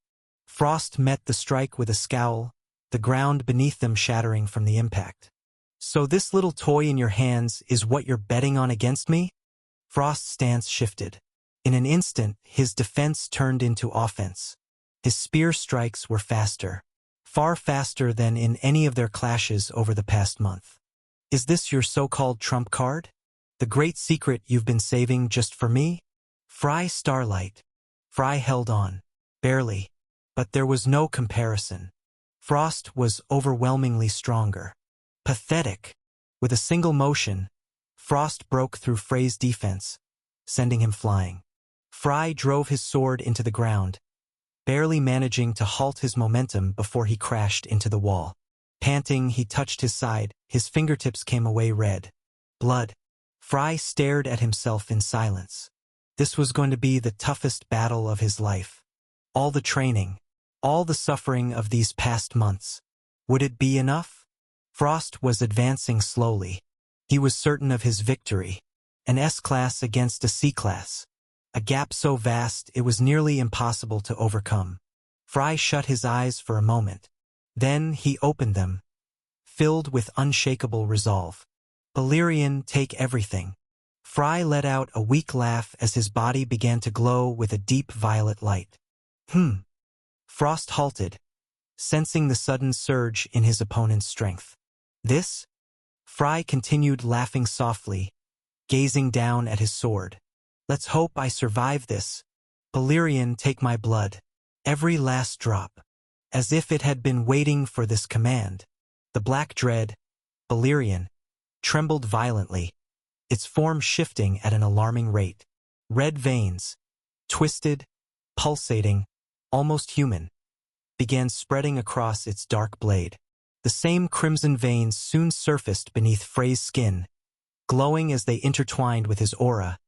Frost met the strike with a scowl, the ground beneath them shattering from the impact. "So this little toy in your hands is what you're betting on against me?" Frost's stance shifted. In an instant, his defense turned into offense. His spear strikes were faster. Far faster than in any of their clashes over the past month. "Is this your so-called trump card? The great secret you've been saving just for me?" Fry Starlight. Fry held on. Barely. But there was no comparison. Frost was overwhelmingly stronger. Pathetic. With a single motion, Frost broke through Frey's defense, sending him flying. Fry drove his sword into the ground, barely managing to halt his momentum before he crashed into the wall. Panting, he touched his side, his fingertips came away red. Blood. Fry stared at himself in silence. This was going to be the toughest battle of his life. All the training, all the suffering of these past months. Would it be enough? Frost was advancing slowly. He was certain of his victory. An S-class against a C-class. A gap so vast it was nearly impossible to overcome. Fry shut his eyes for a moment. Then he opened them, filled with unshakable resolve. "Valyrian, take everything." Fry let out a weak laugh as his body began to glow with a deep violet light. Frost halted, sensing the sudden surge in his opponent's strength. "This?" Fry continued laughing softly, gazing down at his sword. "Let's hope I survive this. Valyrian, take my blood. Every last drop." As if it had been waiting for this command, the black dread, Valyrian, trembled violently, its form shifting at an alarming rate. Red veins, twisted, pulsating, almost human, began spreading across its dark blade. The same crimson veins soon surfaced beneath Frey's skin, glowing as they intertwined with his aura,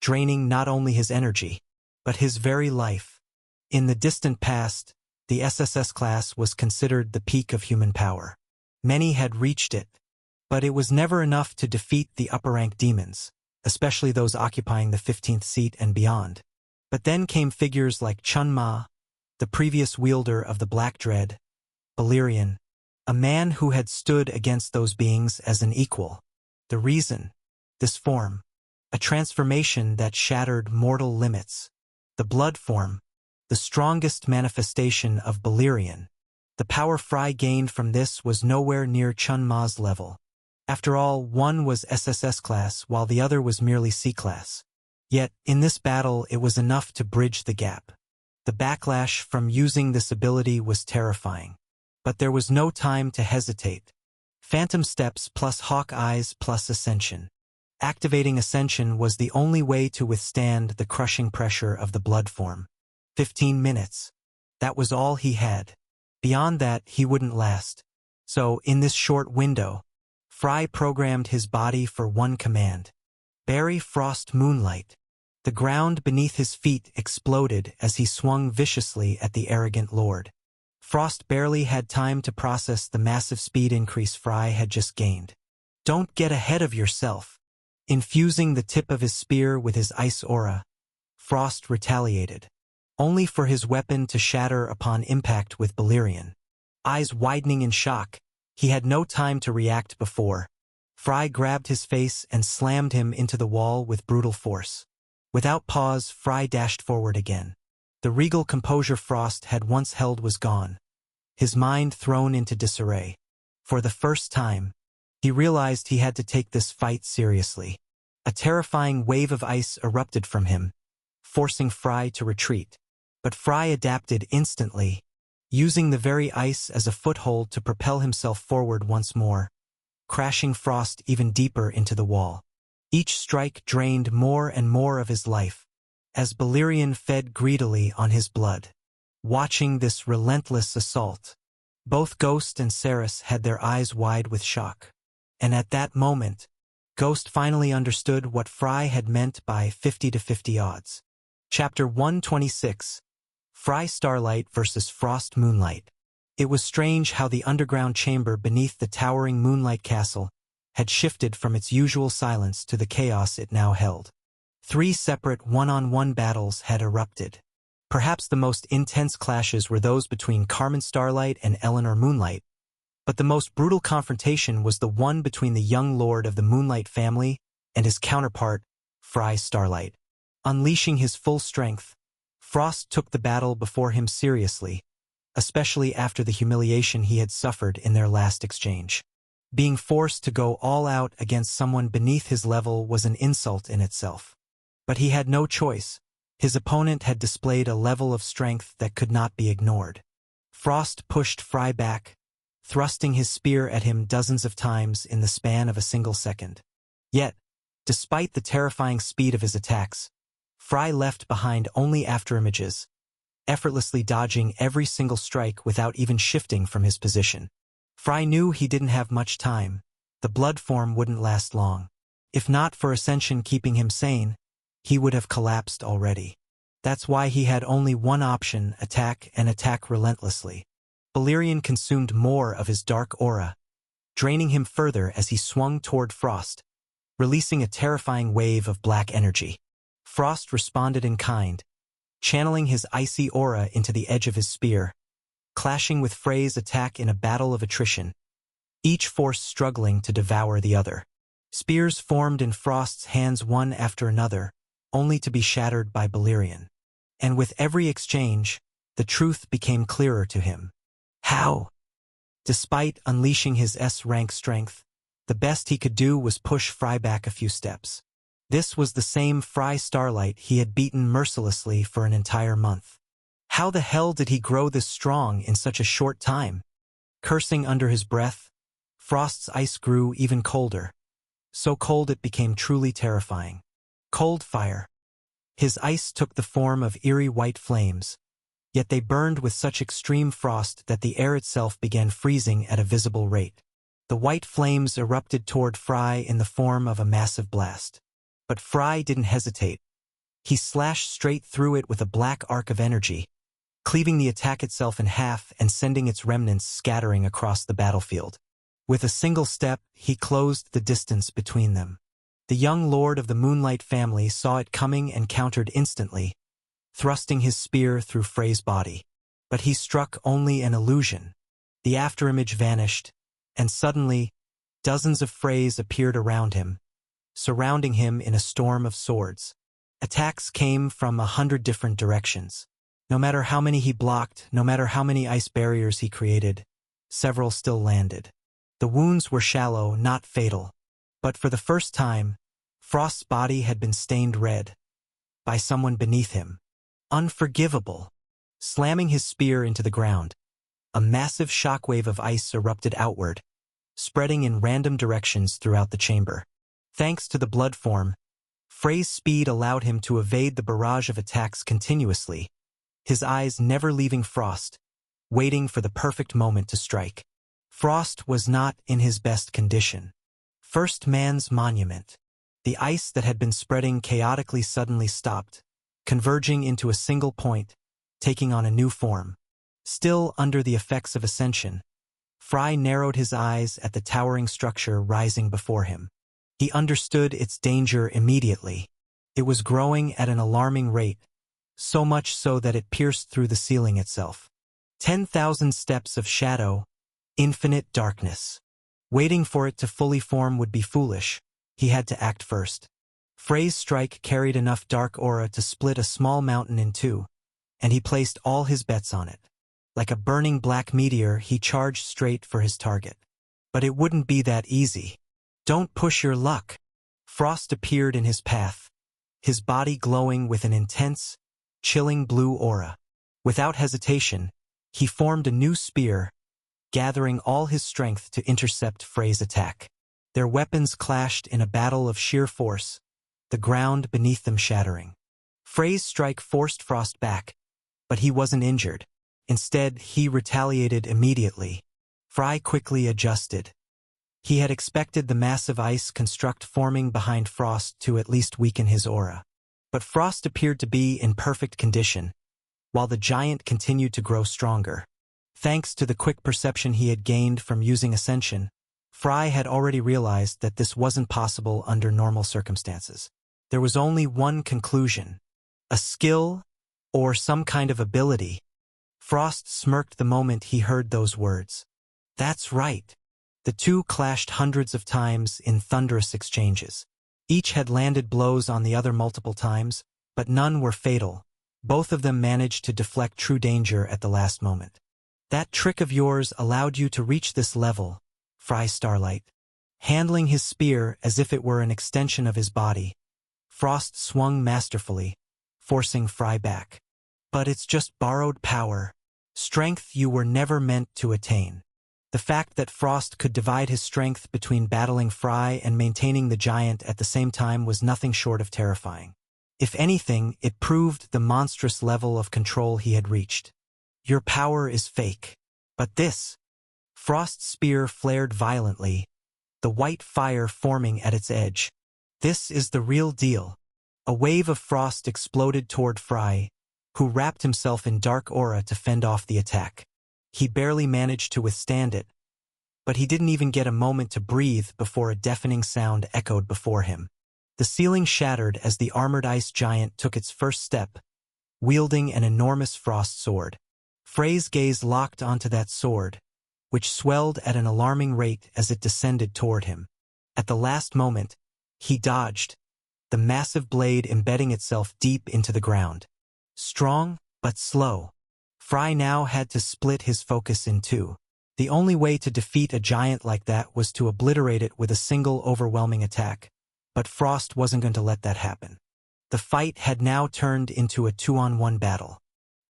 draining not only his energy, but his very life. In the distant past, the SSS class was considered the peak of human power. Many had reached it, but it was never enough to defeat the upper-rank demons, especially those occupying the 15th seat and beyond. But then came figures like Chun-Ma, the previous wielder of the Black Dread, Valyrian, a man who had stood against those beings as an equal. The reason, this form, a transformation that shattered mortal limits. The blood form, the strongest manifestation of Valyrian. The power Fry gained from this was nowhere near Chun-Ma's level. After all, one was SSS class while the other was merely C class. Yet, in this battle it was enough to bridge the gap. The backlash from using this ability was terrifying. But there was no time to hesitate. Phantom Steps plus Hawk Eyes plus Ascension. Activating Ascension was the only way to withstand the crushing pressure of the blood form. 15 minutes. That was all he had. Beyond that, he wouldn't last. So, in this short window, Fry programmed his body for one command. Bury Frost Moonlight. The ground beneath his feet exploded as he swung viciously at the arrogant lord. Frost barely had time to process the massive speed increase Fry had just gained. "Don't get ahead of yourself." Infusing the tip of his spear with his ice aura, Frost retaliated, only for his weapon to shatter upon impact with Valyrian. Eyes widening in shock, he had no time to react before. Fry grabbed his face and slammed him into the wall with brutal force. Without pause, Fry dashed forward again. The regal composure Frost had once held was gone, his mind thrown into disarray. For the first time, he realized he had to take this fight seriously. A terrifying wave of ice erupted from him, forcing Fry to retreat. But Fry adapted instantly, using the very ice as a foothold to propel himself forward once more, crashing Frost even deeper into the wall. Each strike drained more and more of his life, as Valyrian fed greedily on his blood. Watching this relentless assault, both Ghost and Saris had their eyes wide with shock. And at that moment, Ghost finally understood what Fry had meant by 50-50 odds. Chapter 126. Fry Starlight versus Frost Moonlight. It was strange how the underground chamber beneath the towering Moonlight Castle had shifted from its usual silence to the chaos it now held. 3 separate one-on-one battles had erupted. Perhaps the most intense clashes were those between Carmen Starlight and Eleanor Moonlight, but the most brutal confrontation was the one between the young lord of the Moonlight family and his counterpart, Fry Starlight. Unleashing his full strength, Frost took the battle before him seriously, especially after the humiliation he had suffered in their last exchange. Being forced to go all out against someone beneath his level was an insult in itself. But he had no choice. His opponent had displayed a level of strength that could not be ignored. Frost pushed Fry back, thrusting his spear at him dozens of times in the span of a single second. Yet, despite the terrifying speed of his attacks, Fry left behind only afterimages, effortlessly dodging every single strike without even shifting from his position. Fry knew he didn't have much time. The blood form wouldn't last long. If not for Ascension keeping him sane, he would have collapsed already. That's why he had only one option: attack, and attack relentlessly. Valerian consumed more of his dark aura, draining him further as he swung toward Frost, releasing a terrifying wave of black energy. Frost responded in kind, channeling his icy aura into the edge of his spear, clashing with Frey's attack in a battle of attrition, each force struggling to devour the other. Spears formed in Frost's hands one after another, only to be shattered by Valerian. And with every exchange, the truth became clearer to him. How? Despite unleashing his S-rank strength, the best he could do was push Fry back a few steps. This was the same Fry Starlight he had beaten mercilessly for an entire month. How the hell did he grow this strong in such a short time? Cursing under his breath, Frost's ice grew even colder. So cold it became truly terrifying. Cold fire. His ice took the form of eerie white flames, yet they burned with such extreme frost that the air itself began freezing at a visible rate. The white flames erupted toward Fry in the form of a massive blast. But Fry didn't hesitate. He slashed straight through it with a black arc of energy, cleaving the attack itself in half and sending its remnants scattering across the battlefield. With a single step, he closed the distance between them. The young lord of the Moonlight family saw it coming and countered instantly, thrusting his spear through Frey's body. But he struck only an illusion. The afterimage vanished, and suddenly, dozens of Freys appeared around him, surrounding him in a storm of swords. Attacks came from 100 different directions. No matter how many he blocked, no matter how many ice barriers he created, several still landed. The wounds were shallow, not fatal. But for the first time, Frost's body had been stained red by someone beneath him. Unforgivable. Slamming his spear into the ground, a massive shockwave of ice erupted outward, spreading in random directions throughout the chamber. Thanks to the blood form, Frey's speed allowed him to evade the barrage of attacks continuously, his eyes never leaving Frost, waiting for the perfect moment to strike. Frost was not in his best condition. First man's monument. The ice that had been spreading chaotically suddenly stopped, converging into a single point, taking on a new form. Still under the effects of ascension, Fry narrowed his eyes at the towering structure rising before him. He understood its danger immediately. It was growing at an alarming rate, so much so that it pierced through the ceiling itself. 10,000 steps of shadow, infinite darkness. Waiting for it to fully form would be foolish. He had to act first. Frey's strike carried enough dark aura to split a small mountain in two, and he placed all his bets on it. Like a burning black meteor, he charged straight for his target. But it wouldn't be that easy. Don't push your luck. Frost appeared in his path, his body glowing with an intense, chilling blue aura. Without hesitation, he formed a new spear, gathering all his strength to intercept Frey's attack. Their weapons clashed in a battle of sheer force, the ground beneath them shattering. Frey's strike forced Frost back, but he wasn't injured. Instead, he retaliated immediately. Fry quickly adjusted. He had expected the massive ice construct forming behind Frost to at least weaken his aura. But Frost appeared to be in perfect condition, while the giant continued to grow stronger. Thanks to the quick perception he had gained from using Ascension, Fry had already realized that this wasn't possible under normal circumstances. There was only one conclusion. A skill Or some kind of ability. Frost smirked the moment he heard those words. That's right. The two clashed hundreds of times in thunderous exchanges. Each had landed blows on the other multiple times, but none were fatal. Both of them managed to deflect true danger at the last moment. That trick of yours allowed you to reach this level, Fry Starlight. Handling his spear as if it were an extension of his body, Frost swung masterfully, forcing Fry back. But it's just borrowed power, strength you were never meant to attain. The fact that Frost could divide his strength between battling Fry and maintaining the giant at the same time was nothing short of terrifying. If anything, it proved the monstrous level of control he had reached. Your power is fake. But this... Frost's spear flared violently, the white fire forming at its edge. This is the real deal. A wave of frost exploded toward Fry, who wrapped himself in dark aura to fend off the attack. He barely managed to withstand it, but he didn't even get a moment to breathe before a deafening sound echoed before him. The ceiling shattered as the armored ice giant took its first step, wielding an enormous frost sword. Frey's gaze locked onto that sword, which swelled at an alarming rate as it descended toward him. At the last moment, he dodged, the massive blade embedding itself deep into the ground. Strong, but slow. Fry now had to split his focus in two. The only way to defeat a giant like that was to obliterate it with a single overwhelming attack, but Frost wasn't going to let that happen. The fight had now turned into a 2-on-1 battle,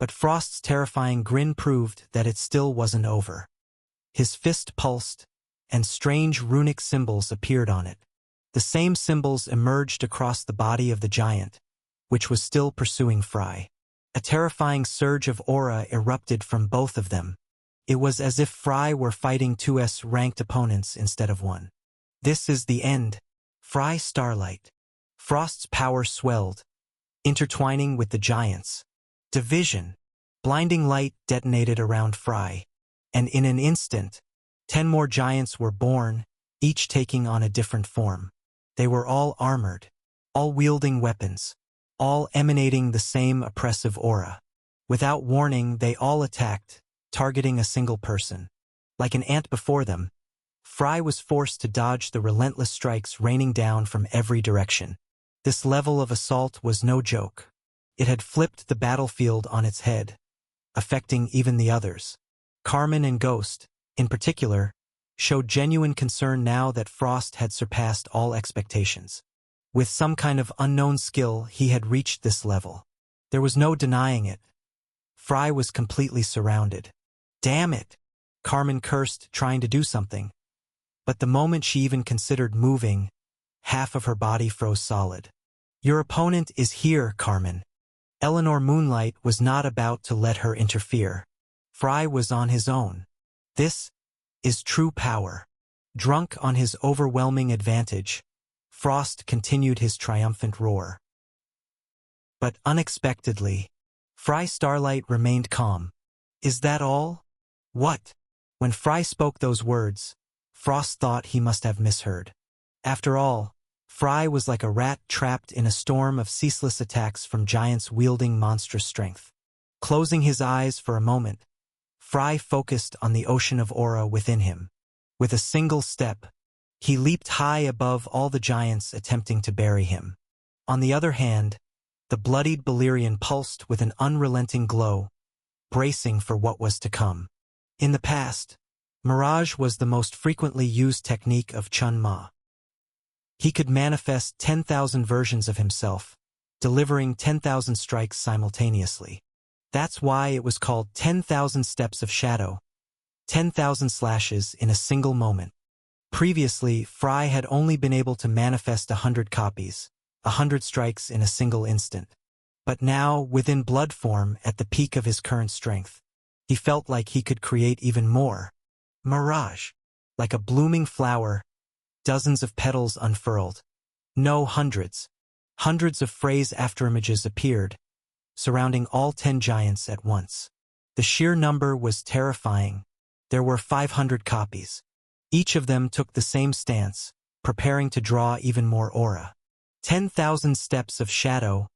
but Frost's terrifying grin proved that it still wasn't over. His fist pulsed, and strange runic symbols appeared on it. The same symbols emerged across the body of the giant, which was still pursuing Fry. A terrifying surge of aura erupted from both of them. It was as if Fry were fighting two S-ranked opponents instead of one. This is the end. Fry Starlight. Frost's power swelled, intertwining with the giant's. Division. Blinding light detonated around Fry, and in an instant, 10 more giants were born, each taking on a different form. They were all armored, all wielding weapons, all emanating the same oppressive aura. Without warning, they all attacked, targeting a single person. Like an ant before them, Fry was forced to dodge the relentless strikes raining down from every direction. This level of assault was no joke. It had flipped the battlefield on its head, affecting even the others. Carmen and Ghost, in particular, showed genuine concern now that Frost had surpassed all expectations. With some kind of unknown skill, he had reached this level. There was no denying it. Fry was completely surrounded. Damn it! Carmen cursed, trying to do something. But the moment she even considered moving, half of her body froze solid. Your opponent is here, Carmen. Eleanor Moonlight was not about to let her interfere. Fry was on his own. This is true power. Drunk on his overwhelming advantage, Frost continued his triumphant roar. But unexpectedly, Fry Starlight remained calm. Is that all? What? When Fry spoke those words, Frost thought he must have misheard. After all, Fry was like a rat trapped in a storm of ceaseless attacks from giants wielding monstrous strength. Closing his eyes for a moment, Fry focused on the ocean of aura within him. With a single step, he leaped high above all the giants attempting to bury him. On the other hand, the bloodied Balerion pulsed with an unrelenting glow, bracing for what was to come. In the past, Mirage was the most frequently used technique of Chun Ma. He could manifest 10,000 versions of himself, delivering 10,000 strikes simultaneously. That's why it was called 10,000 Steps of Shadow, 10,000 slashes in a single moment. Previously, Fry had only been able to manifest 100 copies, 100 strikes in a single instant. But now, within blood form at the peak of his current strength, he felt like he could create even more. Mirage. Like a blooming flower, dozens of petals unfurled. No, hundreds. Hundreds of Frey's afterimages appeared, surrounding all 10 giants at once. The sheer number was terrifying. There were 500 copies. Each of them took the same stance, preparing to draw even more aura. 10,000 steps of shadow,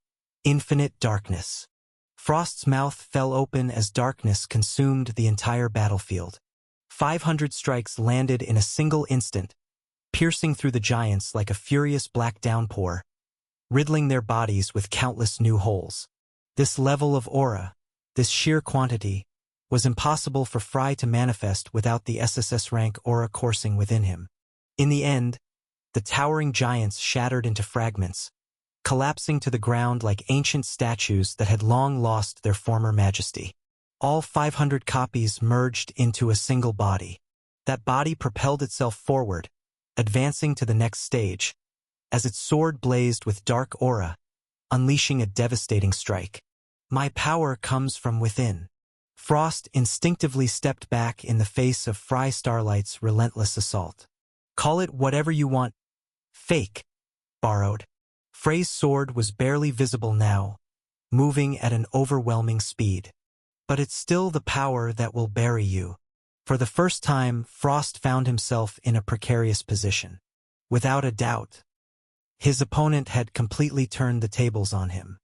infinite darkness. Frost's mouth fell open as darkness consumed the entire battlefield. 500 strikes landed in a single instant, piercing through the giants like a furious black downpour, riddling their bodies with countless new holes. This level of aura, this sheer quantity, was impossible for Fry to manifest without the SSS rank aura coursing within him. In the end, the towering giants shattered into fragments, collapsing to the ground like ancient statues that had long lost their former majesty. All 500 copies merged into a single body. That body propelled itself forward, advancing to the next stage, as its sword blazed with dark aura, unleashing a devastating strike. My power comes from within. Frost instinctively stepped back in the face of Fry Starlight's relentless assault. Call it whatever you want. Fake. Borrowed. Frey's sword was barely visible now, moving at an overwhelming speed. But it's still the power that will bury you. For the first time, Frost found himself in a precarious position. Without a doubt, his opponent had completely turned the tables on him.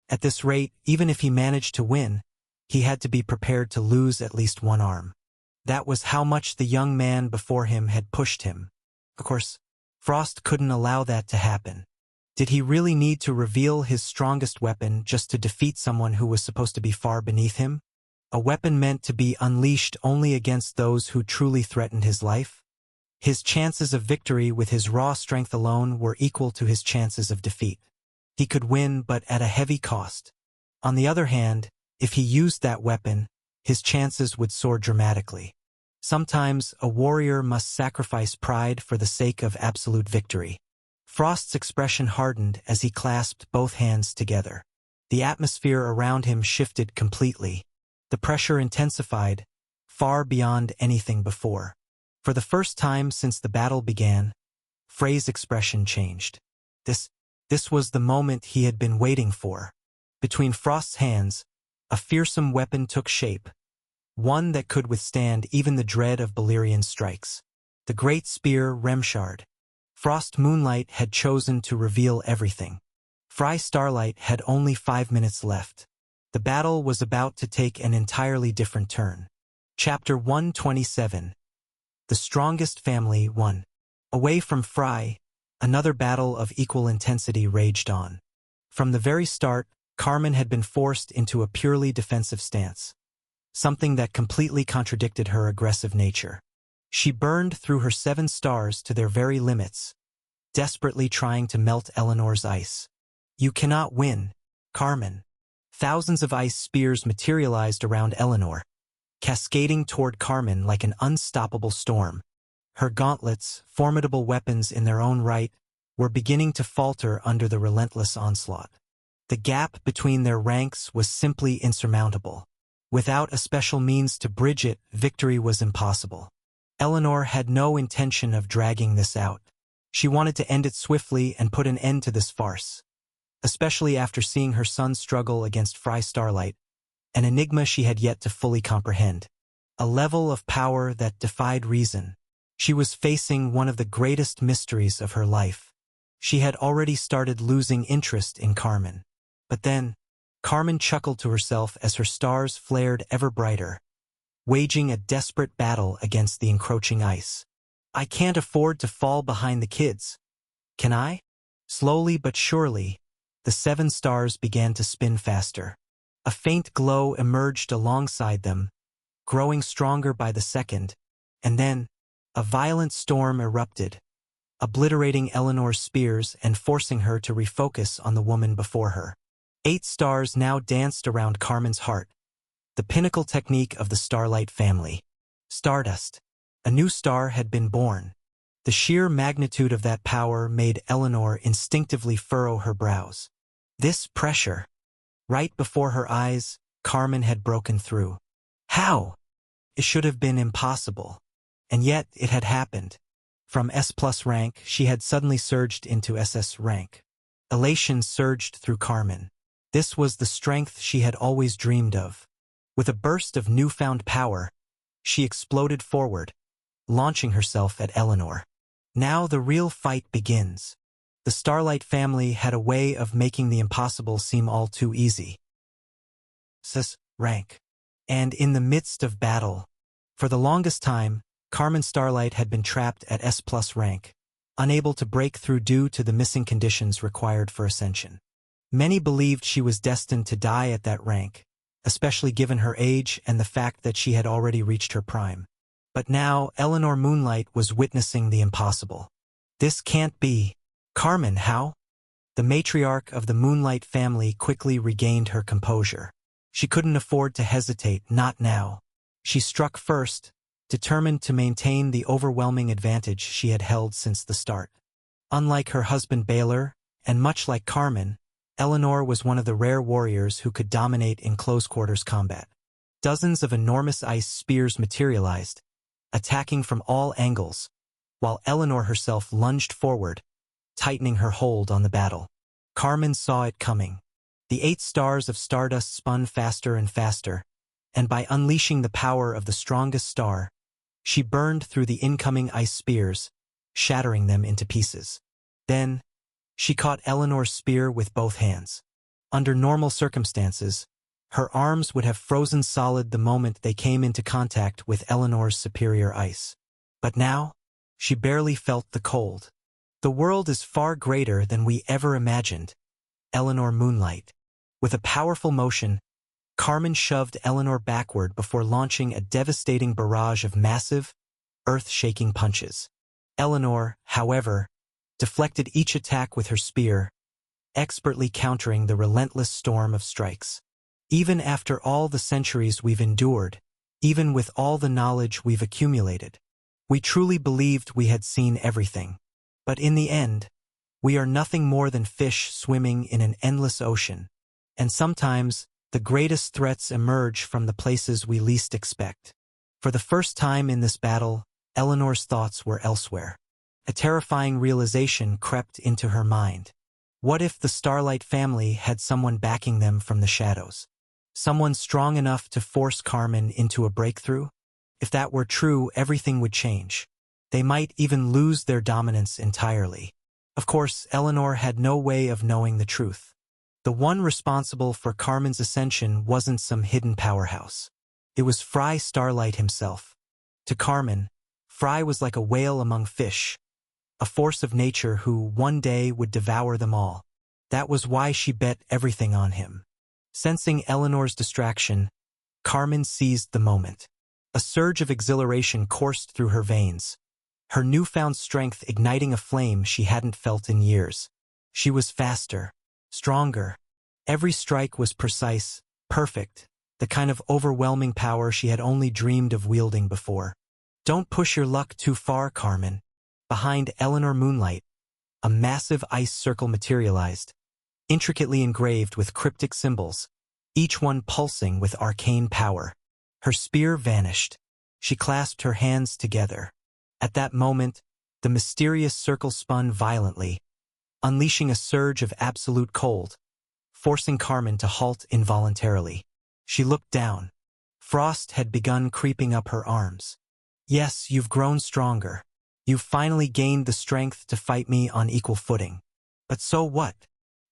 At this rate, even if he managed to win, he had to be prepared to lose at least one arm. That was how much the young man before him had pushed him. Of course, Frost couldn't allow that to happen. Did he really need to reveal his strongest weapon just to defeat someone who was supposed to be far beneath him? A weapon meant to be unleashed only against those who truly threatened his life? His chances of victory with his raw strength alone were equal to his chances of defeat. He could win, but at a heavy cost. On the other hand, if he used that weapon, his chances would soar dramatically. Sometimes a warrior must sacrifice pride for the sake of absolute victory. Frost's expression hardened as he clasped both hands together. The atmosphere around him shifted completely. The pressure intensified, far beyond anything before. For the first time since the battle began, Frey's expression changed. This was the moment he had been waiting for. Between Frost's hands, a fearsome weapon took shape, one that could withstand even the dread of Balerian strikes. The great spear Remshard. Frost Moonlight had chosen to reveal everything. Fry Starlight had only 5 minutes left. The battle was about to take an entirely different turn. Chapter 127. The Strongest Family won. Away from Fry, another battle of equal intensity raged on. From the very start, Carmen had been forced into a purely defensive stance, something that completely contradicted her aggressive nature. She burned through her 7 stars to their very limits, desperately trying to melt Eleanor's ice. You cannot win, Carmen. Thousands of ice spears materialized around Eleanor, cascading toward Carmen like an unstoppable storm. Her gauntlets, formidable weapons in their own right, were beginning to falter under the relentless onslaught. The gap between their ranks was simply insurmountable. Without a special means to bridge it, victory was impossible. Eleanor had no intention of dragging this out. She wanted to end it swiftly and put an end to this farce, especially after seeing her son struggle against Fry Starlight, an enigma she had yet to fully comprehend. A level of power that defied reason. She was facing one of the greatest mysteries of her life. She had already started losing interest in Carmen. But then, Carmen chuckled to herself as her stars flared ever brighter, waging a desperate battle against the encroaching ice. I can't afford to fall behind the kids. Can I? Slowly but surely, the 7 stars began to spin faster. A faint glow emerged alongside them, growing stronger by the second, and then, a violent storm erupted, obliterating Eleanor's spears and forcing her to refocus on the woman before her. 8 stars now danced around Carmen's heart, the pinnacle technique of the Starlight family. Stardust. A new star had been born. The sheer magnitude of that power made Eleanor instinctively furrow her brows. This pressure. Right before her eyes, Carmen had broken through. How? It should have been impossible. And yet it had happened. From S+ rank, she had suddenly surged into SS rank. Elation surged through Carmen. This was the strength she had always dreamed of. With a burst of newfound power, she exploded forward, launching herself at Eleanor. Now the real fight begins. The Starlight family had a way of making the impossible seem all too easy. rank. And in the midst of battle, for the longest time, Carmen Starlight had been trapped at S+ rank, unable to break through due to the missing conditions required for ascension. Many believed she was destined to die at that rank, especially given her age and the fact that she had already reached her prime. But now, Eleanor Moonlight was witnessing the impossible. This can't be. Carmen, how? The matriarch of the Moonlight family quickly regained her composure. She couldn't afford to hesitate, not now. She struck first, determined to maintain the overwhelming advantage she had held since the start. Unlike her husband Baylor, and much like Carmen, Eleanor was one of the rare warriors who could dominate in close-quarters combat. Dozens of enormous ice spears materialized, attacking from all angles, while Eleanor herself lunged forward, tightening her hold on the battle. Carmen saw it coming. The 8 stars of stardust spun faster and faster, and by unleashing the power of the strongest star, she burned through the incoming ice spears, shattering them into pieces. Then, she caught Eleanor's spear with both hands. Under normal circumstances, her arms would have frozen solid the moment they came into contact with Eleanor's superior ice. But now, she barely felt the cold. The world is far greater than we ever imagined. Eleanor Moonlight. With a powerful motion, Carmen shoved Eleanor backward before launching a devastating barrage of massive, earth-shaking punches. Eleanor, however, deflected each attack with her spear, expertly countering the relentless storm of strikes. Even after all the centuries we've endured, even with all the knowledge we've accumulated, we truly believed we had seen everything. But in the end, we are nothing more than fish swimming in an endless ocean, and sometimes the greatest threats emerge from the places we least expect. For the first time in this battle, Eleanor's thoughts were elsewhere. A terrifying realization crept into her mind. What if the Starlight family had someone backing them from the shadows? Someone strong enough to force Carmen into a breakthrough? If that were true, everything would change. They might even lose their dominance entirely. Of course, Eleanor had no way of knowing the truth. The one responsible for Carmen's ascension wasn't some hidden powerhouse. It was Fry Starlight himself. To Carmen, Fry was like a whale among fish, a force of nature who one day would devour them all. That was why she bet everything on him. Sensing Eleanor's distraction, Carmen seized the moment. A surge of exhilaration coursed through her veins, her newfound strength igniting a flame she hadn't felt in years. She was faster, stronger. Every strike was precise, perfect, the kind of overwhelming power she had only dreamed of wielding before. Don't push your luck too far, Carmen. Behind Eleanor Moonlight, a massive ice circle materialized, intricately engraved with cryptic symbols, each one pulsing with arcane power. Her spear vanished. She clasped her hands together. At that moment, the mysterious circle spun violently, unleashing a surge of absolute cold, forcing Carmen to halt involuntarily. She looked down. Frost had begun creeping up her arms. Yes, you've grown stronger. You've finally gained the strength to fight me on equal footing. But so what?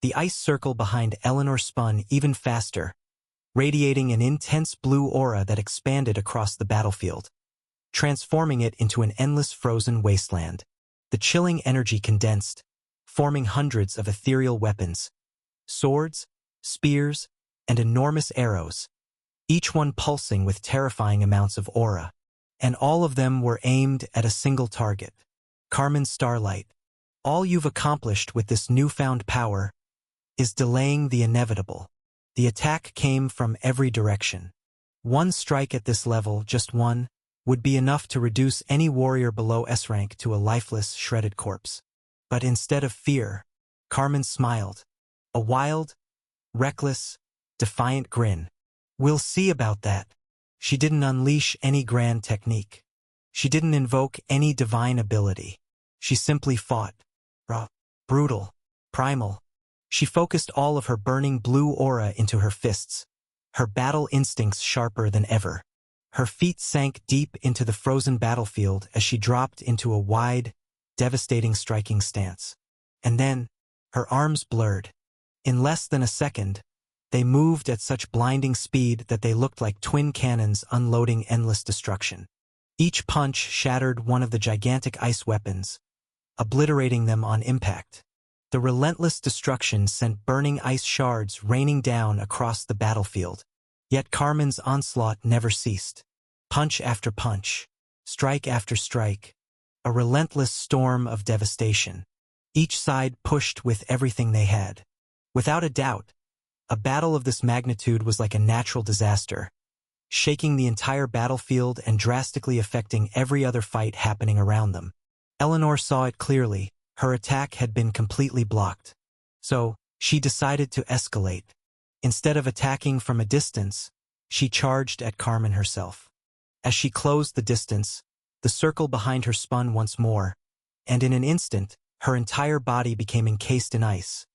The ice circle behind Eleanor spun even faster, radiating an intense blue aura that expanded across the battlefield, transforming it into an endless frozen wasteland. The chilling energy condensed, forming hundreds of ethereal weapons, swords, spears, and enormous arrows, each one pulsing with terrifying amounts of aura. And all of them were aimed at a single target. Carmen Starlight, all you've accomplished with this newfound power is delaying the inevitable. The attack came from every direction. One strike at this level, just one, would be enough to reduce any warrior below S rank to a lifeless, shredded corpse. But instead of fear, Carmen smiled. A wild, reckless, defiant grin. We'll see about that. She didn't unleash any grand technique. She didn't invoke any divine ability. She simply fought. Raw, brutal, primal. She focused all of her burning blue aura into her fists, her battle instincts sharper than ever. Her feet sank deep into the frozen battlefield as she dropped into a wide, devastating striking stance. And then, her arms blurred. In less than a second, They moved at such blinding speed that they looked like twin cannons unloading endless destruction. Each punch shattered one of the gigantic ice weapons, obliterating them on impact. The relentless destruction sent burning ice shards raining down across the battlefield. Yet Carmen's onslaught never ceased. Punch after punch, strike after strike, a relentless storm of devastation. Each side pushed with everything they had. Without a doubt, a battle of this magnitude was like a natural disaster, shaking the entire battlefield and drastically affecting every other fight happening around them. Eleanor saw it clearly. Her attack had been completely blocked. So, she decided to escalate. Instead of attacking from a distance, she charged at Carmen herself. As she closed the distance, the circle behind her spun once more, and in an instant, her entire body became encased in ice,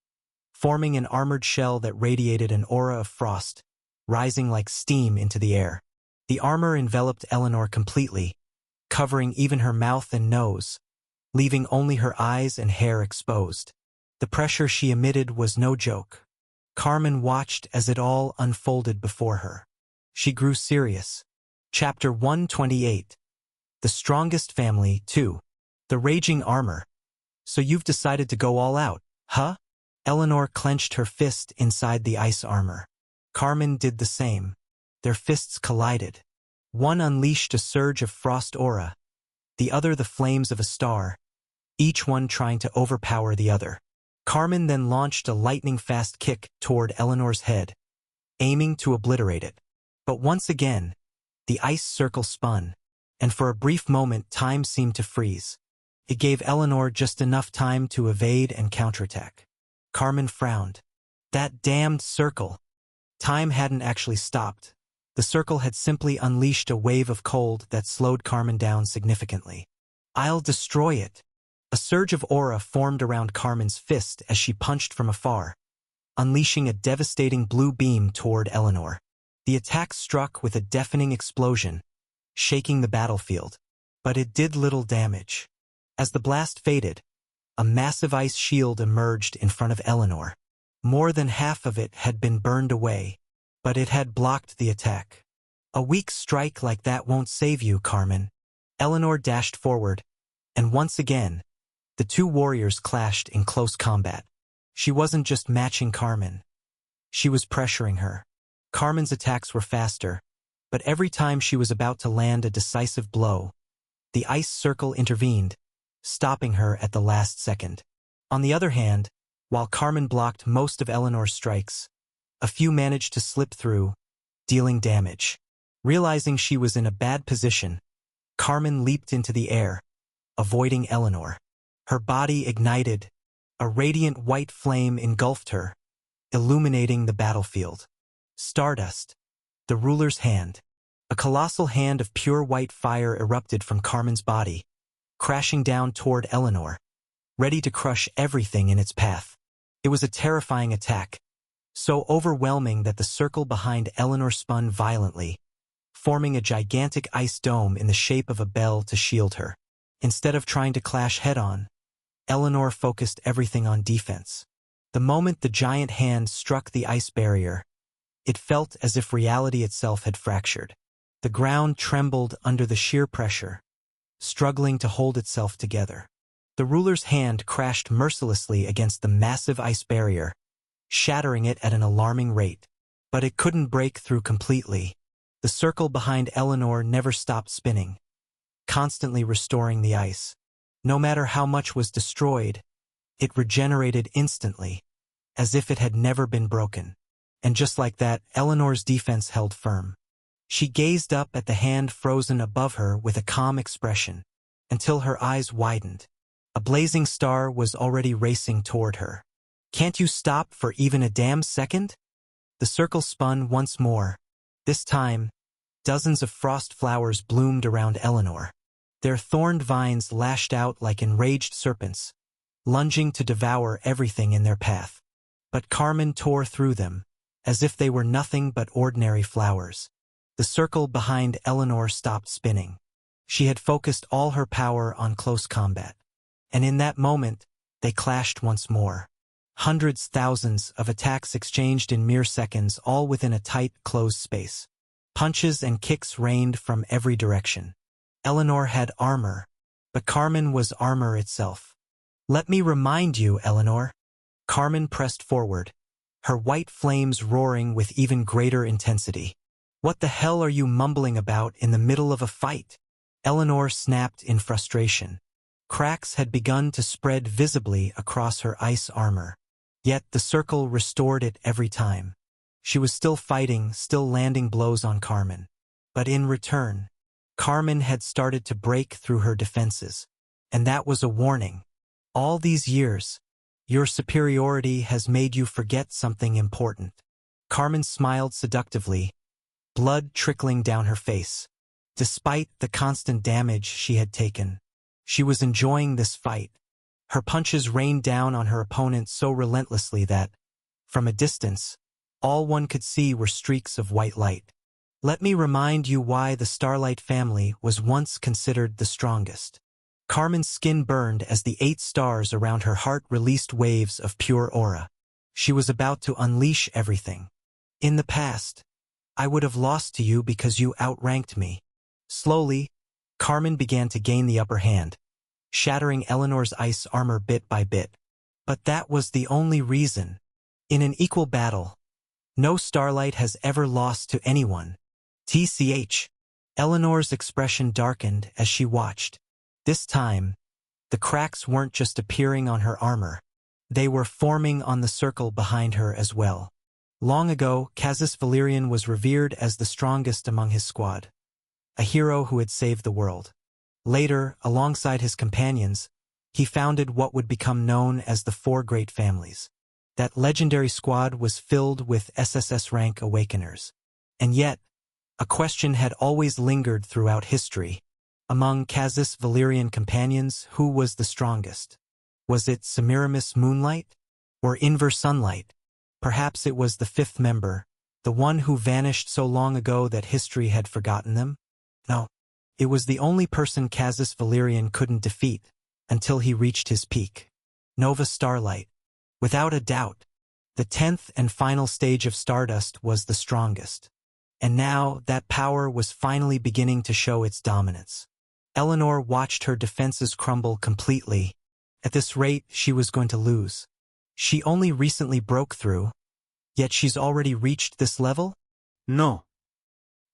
forming an armored shell that radiated an aura of frost, rising like steam into the air. The armor enveloped Eleanor completely, covering even her mouth and nose, leaving only her eyes and hair exposed. The pressure she emitted was no joke. Carmen watched as it all unfolded before her. She grew serious. Chapter 128. The Strongest Family 2. The Raging Armor. So you've decided to go all out, huh? Eleanor clenched her fist inside the ice armor. Carmen did the same. Their fists collided. One unleashed a surge of frost aura, the other the flames of a star, each one trying to overpower the other. Carmen then launched a lightning-fast kick toward Eleanor's head, aiming to obliterate it. But once again, the ice circle spun, and for a brief moment time seemed to freeze. It gave Eleanor just enough time to evade and counterattack. Carmen frowned. That damned circle! Time hadn't actually stopped. The circle had simply unleashed a wave of cold that slowed Carmen down significantly. I'll destroy it! A surge of aura formed around Carmen's fist as she punched from afar, unleashing a devastating blue beam toward Eleanor. The attack struck with a deafening explosion, shaking the battlefield. But it did little damage. As the blast faded, a massive ice shield emerged in front of Eleanor. More than half of it had been burned away, but it had blocked the attack. A weak strike like that won't save you, Carmen. Eleanor dashed forward, and once again, the two warriors clashed in close combat. She wasn't just matching Carmen. She was pressuring her. Carmen's attacks were faster, but every time she was about to land a decisive blow, the ice circle intervened, stopping her at the last second. On the other hand, while Carmen blocked most of Eleanor's strikes, a few managed to slip through, dealing damage. Realizing she was in a bad position, Carmen leaped into the air, avoiding Eleanor. Her body ignited. A radiant white flame engulfed her, illuminating the battlefield. Stardust, the ruler's hand. A colossal hand of pure white fire erupted from Carmen's body, crashing down toward Eleanor, ready to crush everything in its path. It was a terrifying attack, so overwhelming that the circle behind Eleanor spun violently, forming a gigantic ice dome in the shape of a bell to shield her. Instead of trying to clash head-on, Eleanor focused everything on defense. The moment the giant hand struck the ice barrier, it felt as if reality itself had fractured. The ground trembled under the sheer pressure, struggling to hold itself together. The ruler's hand crashed mercilessly against the massive ice barrier, shattering it at an alarming rate. But it couldn't break through completely. The circle behind Eleanor never stopped spinning, constantly restoring the ice. No matter how much was destroyed, it regenerated instantly, as if it had never been broken. And just like that, Eleanor's defense held firm. She gazed up at the hand frozen above her with a calm expression, until her eyes widened. A blazing star was already racing toward her. Can't you stop for even a damn second? The circle spun once more. This time, dozens of frost flowers bloomed around Eleanor. Their thorned vines lashed out like enraged serpents, lunging to devour everything in their path. But Carmen tore through them, as if they were nothing but ordinary flowers. The circle behind Eleanor stopped spinning. She had focused all her power on close combat. And in that moment, they clashed once more. Hundreds, thousands of attacks exchanged in mere seconds, all within a tight, closed space. Punches and kicks rained from every direction. Eleanor had armor, but Carmen was armor itself. "Let me remind you, Eleanor." Carmen pressed forward, her white flames roaring with even greater intensity. "What the hell are you mumbling about in the middle of a fight?" Eleanor snapped in frustration. Cracks had begun to spread visibly across her ice armor. Yet the circle restored it every time. She was still fighting, still landing blows on Carmen. But in return, Carmen had started to break through her defenses. And that was a warning. All these years, your superiority has made you forget something important. Carmen smiled seductively, blood trickling down her face. Despite the constant damage she had taken, she was enjoying this fight. Her punches rained down on her opponent so relentlessly that, from a distance, all one could see were streaks of white light. "Let me remind you why the Starlight family was once considered the strongest." Carmen's skin burned as the 8 stars around her heart released waves of pure aura. She was about to unleash everything. "In the past, I would have lost to you because you outranked me." Slowly, Carmen began to gain the upper hand, shattering Eleanor's ice armor bit by bit. But that was the only reason. In an equal battle, no Starlight has ever lost to anyone. TCH. Eleanor's expression darkened as she watched. This time, the cracks weren't just appearing on her armor. They were forming on the circle behind her as well. Long ago, Casus Valerian was revered as the strongest among his squad, a hero who had saved the world. Later, alongside his companions, he founded what would become known as the Four Great Families. That legendary squad was filled with SSS rank awakeners. And yet, a question had always lingered throughout history. Among Casus Valerian companions, who was the strongest? Was it Semiramis Moonlight? Or Inver Sunlight? Perhaps it was the 5th member, the one who vanished so long ago that history had forgotten them? No. It was the only person Casus Valerian couldn't defeat, until he reached his peak. Nova Starlight. Without a doubt, the 10th and final stage of Stardust was the strongest. And now, that power was finally beginning to show its dominance. Eleanor watched her defenses crumble completely. At this rate, she was going to lose. She only recently broke through, yet she's already reached this level? No.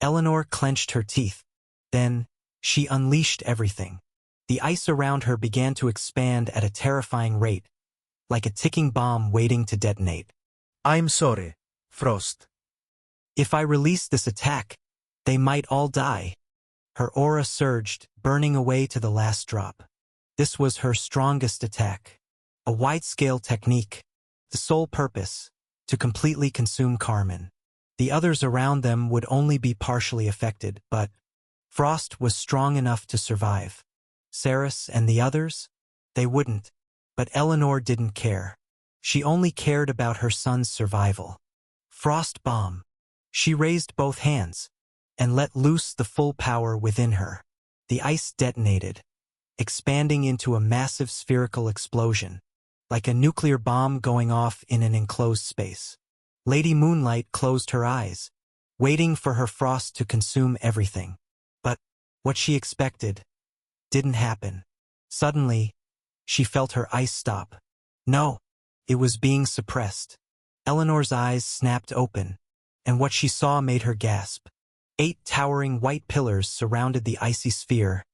Eleanor clenched her teeth. Then, she unleashed everything. The ice around her began to expand at a terrifying rate, like a ticking bomb waiting to detonate. "I'm sorry, Frost." "If I release this attack, they might all die." Her aura surged, burning away to the last drop. This was her strongest attack. A wide-scale technique, the sole purpose, to completely consume Carmen. The others around them would only be partially affected, but Frost was strong enough to survive. Ceres and the others? They wouldn't. But Eleanor didn't care. She only cared about her son's survival. Frost Bomb. She raised both hands and let loose the full power within her. The ice detonated, expanding into a massive spherical explosion, like a nuclear bomb going off in an enclosed space. Lady Moonlight closed her eyes, waiting for her frost to consume everything. But what she expected didn't happen. Suddenly, she felt her ice stop. No, it was being suppressed. Eleanor's eyes snapped open, and what she saw made her gasp. 8 towering white pillars surrounded the icy sphere,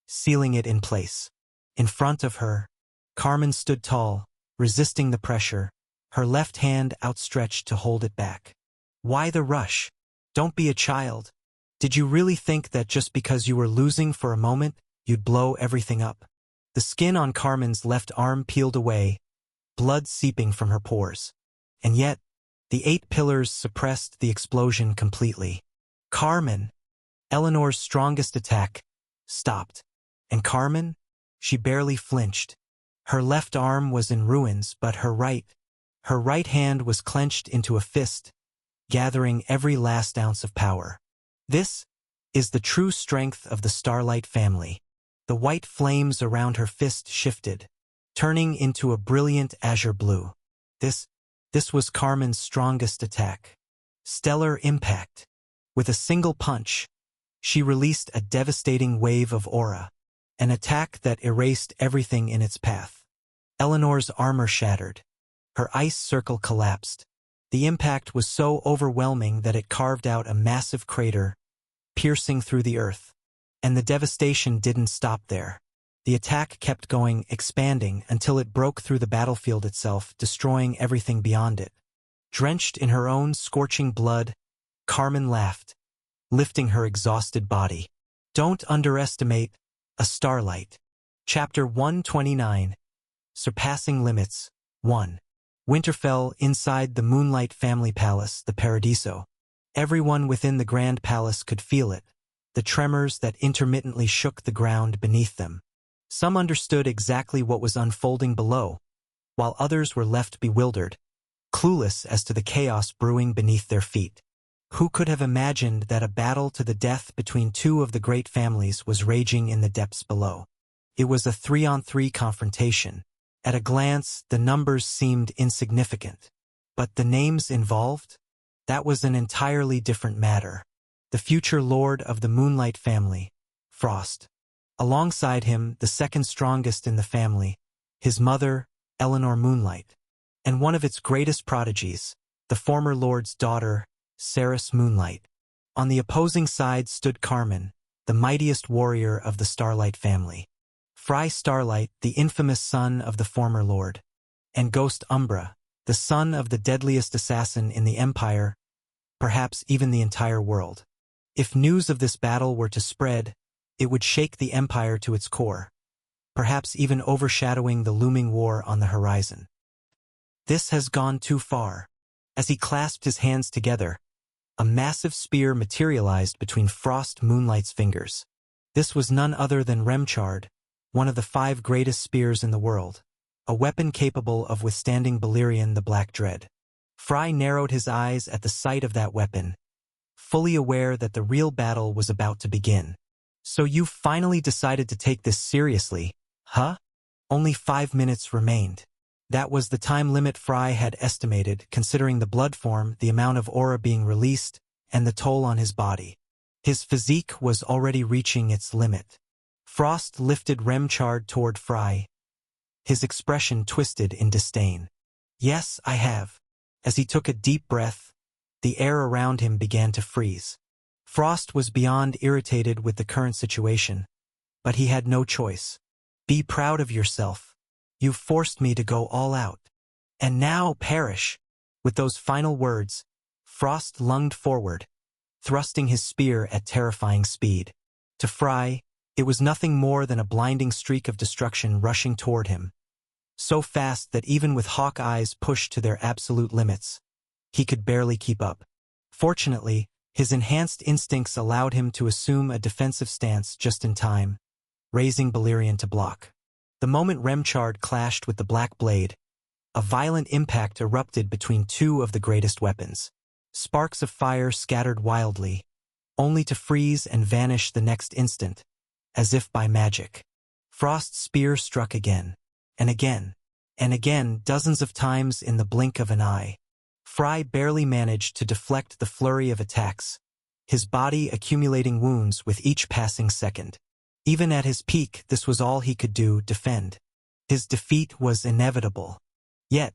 sealing it in place. In front of her, Carmen stood tall, resisting the pressure, her left hand outstretched to hold it back. Why the rush? Don't be a child. Did you really think that just because you were losing for a moment, you'd blow everything up? The skin on Carmen's left arm peeled away, blood seeping from her pores. And yet, the 8 pillars suppressed the explosion completely. Carmen, Eleanor's strongest attack, stopped. And Carmen? She barely flinched. Her left arm was in ruins, but her right hand was clenched into a fist, gathering every last ounce of power. This is the true strength of the Starlight family. The white flames around her fist shifted, turning into a brilliant azure blue. This was Carmen's strongest attack. Stellar Impact. With a single punch, she released a devastating wave of aura, an attack that erased everything in its path. Eleanor's armor shattered. Her ice circle collapsed. The impact was so overwhelming that it carved out a massive crater, piercing through the earth. And the devastation didn't stop there. The attack kept going, expanding, until it broke through the battlefield itself, destroying everything beyond it. Drenched in her own scorching blood, Carmen laughed, lifting her exhausted body. Don't underestimate a starlight. Chapter 129. Surpassing Limits. 1. Winterfell. Inside the Moonlight family palace, the Paradiso. Everyone within the Grand Palace could feel it, the tremors that intermittently shook the ground beneath them. Some understood exactly what was unfolding below, while others were left bewildered, clueless as to the chaos brewing beneath their feet. Who could have imagined that a battle to the death between two of the great families was raging in the depths below? It was a 3-on-3 confrontation. At a glance, the numbers seemed insignificant. But the names involved? That was an entirely different matter. The future lord of the Moonlight family, Frost. Alongside him, the second strongest in the family, his mother, Eleanor Moonlight. And one of its greatest prodigies, the former lord's daughter, Cerys Moonlight. On the opposing side stood Carmen, the mightiest warrior of the Starlight family. Fry Starlight, the infamous son of the former lord. And Ghost Umbra, the son of the deadliest assassin in the Empire, perhaps even the entire world. If news of this battle were to spread, it would shake the Empire to its core, perhaps even overshadowing the looming war on the horizon. This has gone too far. As he clasped his hands together, a massive spear materialized between Frost Moonlight's fingers. This was none other than Remchard, one of the 5 greatest spears in the world, a weapon capable of withstanding Balerion the Black Dread. Fry narrowed his eyes at the sight of that weapon, fully aware that the real battle was about to begin. So you finally decided to take this seriously, huh? Only 5 minutes remained. That was the time limit Fry had estimated, considering the blood form, the amount of aura being released, and the toll on his body. His physique was already reaching its limit. Frost lifted Remchard toward Fry, his expression twisted in disdain. Yes, I have. As he took a deep breath, the air around him began to freeze. Frost was beyond irritated with the current situation, but he had no choice. Be proud of yourself. You've forced me to go all out. And now perish. With those final words, Frost lunged forward, thrusting his spear at terrifying speed. To Fry, it was nothing more than a blinding streak of destruction rushing toward him, so fast that even with hawk eyes pushed to their absolute limits, he could barely keep up. Fortunately, his enhanced instincts allowed him to assume a defensive stance just in time, raising Balerion to block. The moment Remchard clashed with the Black Blade, a violent impact erupted between 2 of the greatest weapons. Sparks of fire scattered wildly, only to freeze and vanish the next instant, as if by magic. Frost's spear struck again, and again, and again, dozens of times in the blink of an eye. Fry barely managed to deflect the flurry of attacks, his body accumulating wounds with each passing second. Even at his peak, this was all he could do, defend. His defeat was inevitable. Yet,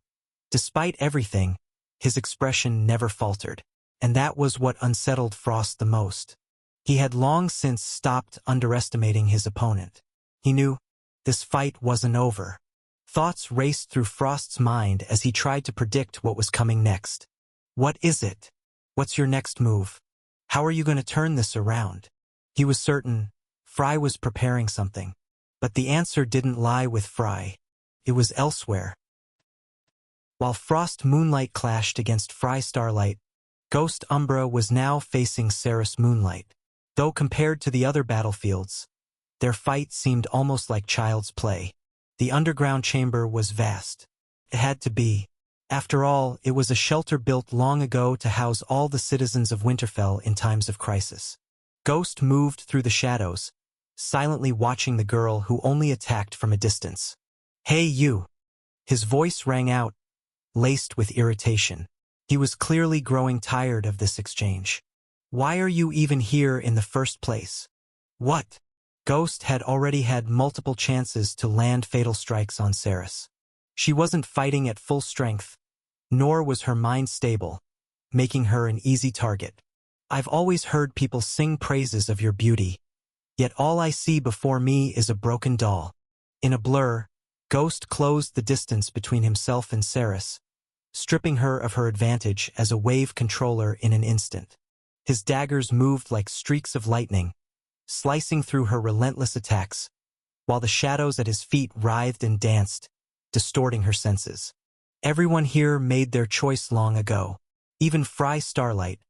despite everything, his expression never faltered, and that was what unsettled Frost the most. He had long since stopped underestimating his opponent. He knew this fight wasn't over. Thoughts raced through Frost's mind as he tried to predict what was coming next. What is it? What's your next move? How are you going to turn this around? He was certain Fry was preparing something, but the answer didn't lie with Fry. It was elsewhere. While Frost Moonlight clashed against Fry Starlight, Ghost Umbra was now facing Cerys Moonlight. Though compared to the other battlefields, their fight seemed almost like child's play. The underground chamber was vast. It had to be. After all, it was a shelter built long ago to house all the citizens of Winterfell in times of crisis. Ghost moved through the shadows, silently watching the girl who only attacked from a distance. Hey you! His voice rang out, laced with irritation. He was clearly growing tired of this exchange. Why are you even here in the first place? What? Ghost had already had multiple chances to land fatal strikes on Ceres. She wasn't fighting at full strength, nor was her mind stable, making her an easy target. I've always heard people sing praises of your beauty, yet all I see before me is a broken doll. In a blur, Ghost closed the distance between himself and Ceres, stripping her of her advantage as a wave controller in an instant. His daggers moved like streaks of lightning, slicing through her relentless attacks, while the shadows at his feet writhed and danced, distorting her senses. Everyone here made their choice long ago, even Fry Starlight.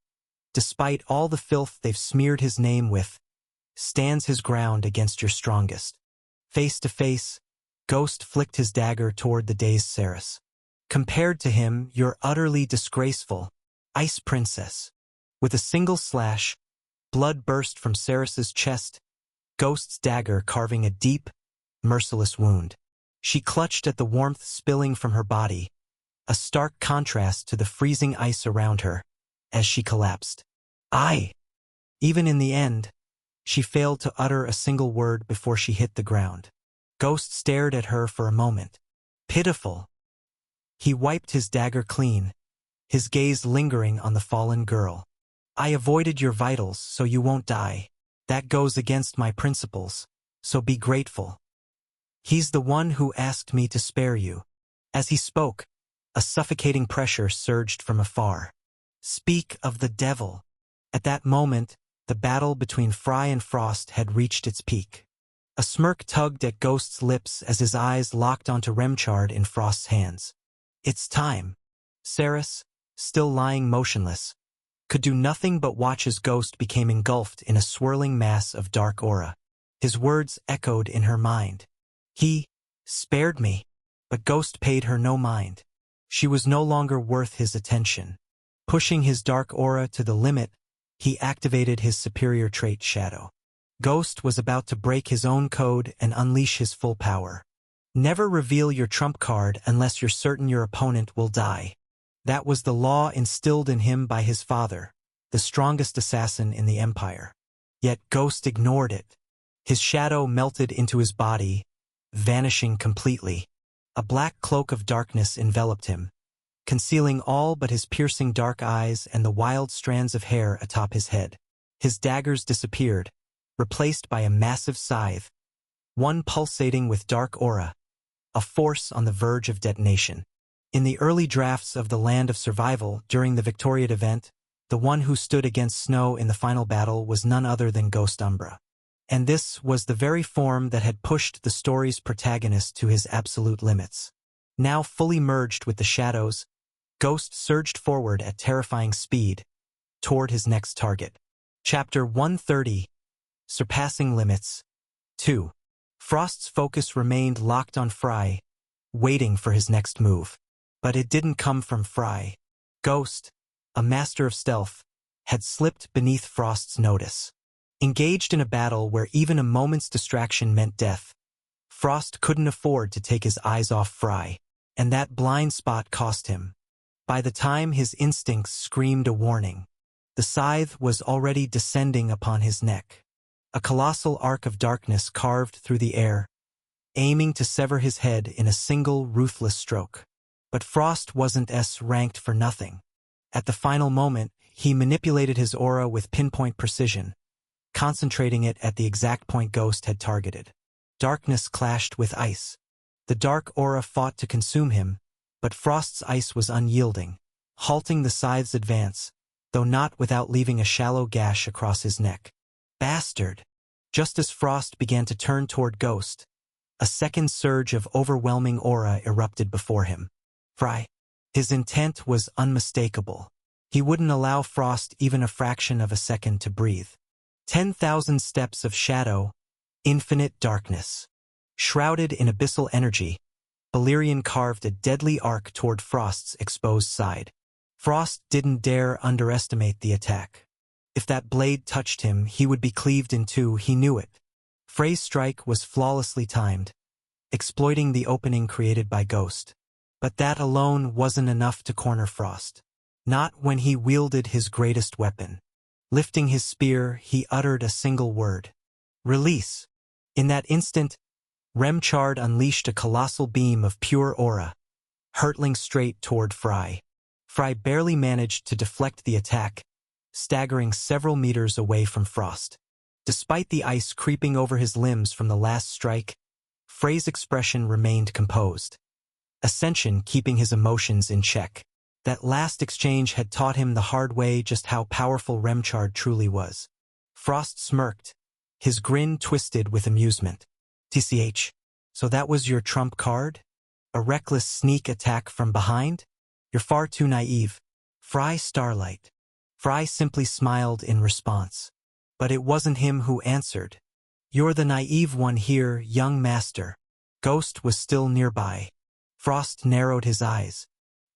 Despite all the filth they've smeared his name with, stands his ground against your strongest. Face to face, Ghost flicked his dagger toward the dazed Ceres. Compared to him, you're utterly disgraceful, Ice Princess. With a single slash, blood burst from Ceres's chest, Ghost's dagger carving a deep, merciless wound. She clutched at the warmth spilling from her body, a stark contrast to the freezing ice around her, as she collapsed. Even in the end, she failed to utter a single word before she hit the ground. Ghost stared at her for a moment. Pitiful. He wiped his dagger clean, his gaze lingering on the fallen girl. I avoided your vitals so you won't die. That goes against my principles, so be grateful. He's the one who asked me to spare you. As he spoke, a suffocating pressure surged from afar. Speak of the devil. At that moment, the battle between Fry and Frost had reached its peak. A smirk tugged at Ghost's lips as his eyes locked onto Remchard in Frost's hands. It's time. Ceres, still lying motionless, could do nothing but watch as Ghost became engulfed in a swirling mass of dark aura. His words echoed in her mind. He spared me, but Ghost paid her no mind. She was no longer worth his attention. Pushing his dark aura to the limit, he activated his superior trait Shadow. Ghost was about to break his own code and unleash his full power. Never reveal your trump card unless you're certain your opponent will die. That was the law instilled in him by his father, the strongest assassin in the Empire. Yet Ghost ignored it. His shadow melted into his body, vanishing completely. A black cloak of darkness enveloped him, concealing all but his piercing dark eyes and the wild strands of hair atop his head. His daggers disappeared, replaced by a massive scythe, one pulsating with dark aura, a force on the verge of detonation. In the early drafts of the Land of Survival during the Victoriad event, the one who stood against Snow in the final battle was none other than Ghost Umbra. And this was the very form that had pushed the story's protagonist to his absolute limits. Now fully merged with the shadows, Ghost surged forward at terrifying speed, toward his next target. Chapter 130, Surpassing Limits. 2. Frost's focus remained locked on Fry, waiting for his next move. But it didn't come from Fry. Ghost, a master of stealth, had slipped beneath Frost's notice. Engaged in a battle where even a moment's distraction meant death, Frost couldn't afford to take his eyes off Fry, and that blind spot cost him. By the time his instincts screamed a warning, the scythe was already descending upon his neck. A colossal arc of darkness carved through the air, aiming to sever his head in a single ruthless stroke. But Frost wasn't S-ranked for nothing. At the final moment, he manipulated his aura with pinpoint precision, concentrating it at the exact point Ghost had targeted. Darkness clashed with ice. The dark aura fought to consume him, but Frost's ice was unyielding, halting the scythe's advance, though not without leaving a shallow gash across his neck. Bastard! Just as Frost began to turn toward Ghost, a second surge of overwhelming aura erupted before him. Fry. His intent was unmistakable. He wouldn't allow Frost even a fraction of a second to breathe. 10,000 steps of shadow, infinite darkness. Shrouded in abyssal energy, Balerion carved a deadly arc toward Frost's exposed side. Frost didn't dare underestimate the attack. If that blade touched him, he would be cleaved in two, he knew it. Frey's strike was flawlessly timed, exploiting the opening created by Ghost. But that alone wasn't enough to corner Frost. Not when he wielded his greatest weapon. Lifting his spear, he uttered a single word. Release. In that instant, Remchard unleashed a colossal beam of pure aura, hurtling straight toward Fry. Fry barely managed to deflect the attack, staggering several meters away from Frost. Despite the ice creeping over his limbs from the last strike, Frey's expression remained composed. Ascension keeping his emotions in check. That last exchange had taught him the hard way just how powerful Remchard truly was. Frost smirked, his grin twisted with amusement. TCH, so that was your trump card? A reckless sneak attack from behind? You're far too naive. Fry Starlight. Fry simply smiled in response. But it wasn't him who answered. You're the naive one here, young master. Ghost was still nearby. Frost narrowed his eyes.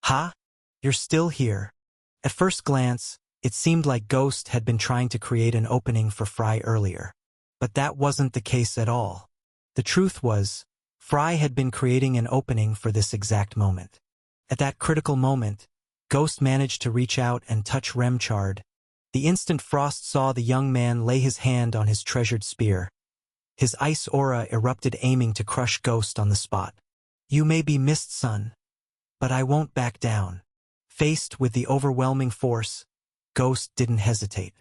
Ha? You're still here. At first glance, it seemed like Ghost had been trying to create an opening for Fry earlier. But that wasn't the case at all. The truth was, Fry had been creating an opening for this exact moment. At that critical moment, Ghost managed to reach out and touch Remchard. The instant Frost saw the young man lay his hand on his treasured spear, his ice aura erupted, aiming to crush Ghost on the spot. You may be missed, son, but I won't back down. Faced with the overwhelming force, Ghost didn't hesitate.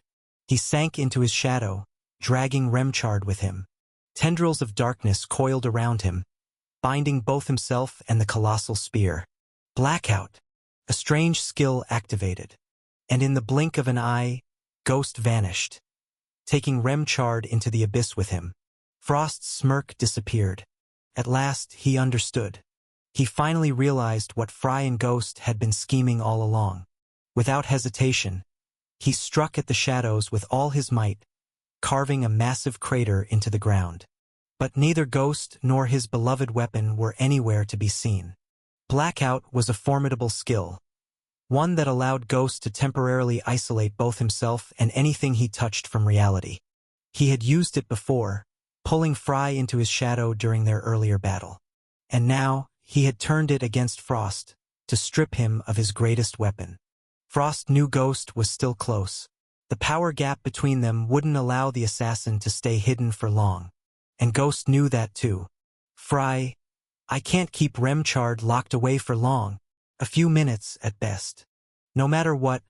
He sank into his shadow, dragging Remchard with him. Tendrils of darkness coiled around him, binding both himself and the colossal spear. Blackout. A strange skill activated. And in the blink of an eye, Ghost vanished, taking Remchard into the abyss with him. Frost's smirk disappeared. At last, he understood. He finally realized what Fry and Ghost had been scheming all along. Without hesitation, he struck at the shadows with all his might, carving a massive crater into the ground. But neither Ghost nor his beloved weapon were anywhere to be seen. Blackout was a formidable skill, one that allowed Ghost to temporarily isolate both himself and anything he touched from reality. He had used it before, pulling Fry into his shadow during their earlier battle. And now, he had turned it against Frost, to strip him of his greatest weapon. Frost knew Ghost was still close. The power gap between them wouldn't allow the assassin to stay hidden for long. And Ghost knew that too. Fry, I can't keep Remchard locked away for long. A few minutes at best. No matter what,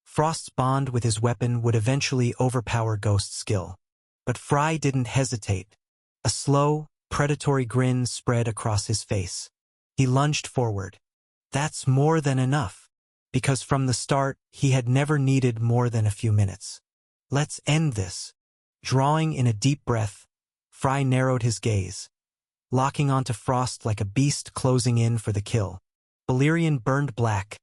Frost's bond with his weapon would eventually overpower Ghost's skill. But Fry didn't hesitate. A slow, predatory grin spread across his face. He lunged forward. That's more than enough. Because from the start, he had never needed more than a few minutes. Let's end this. Drawing in a deep breath, Fry narrowed his gaze, locking onto Frost like a beast closing in for the kill. Valyrian burned black,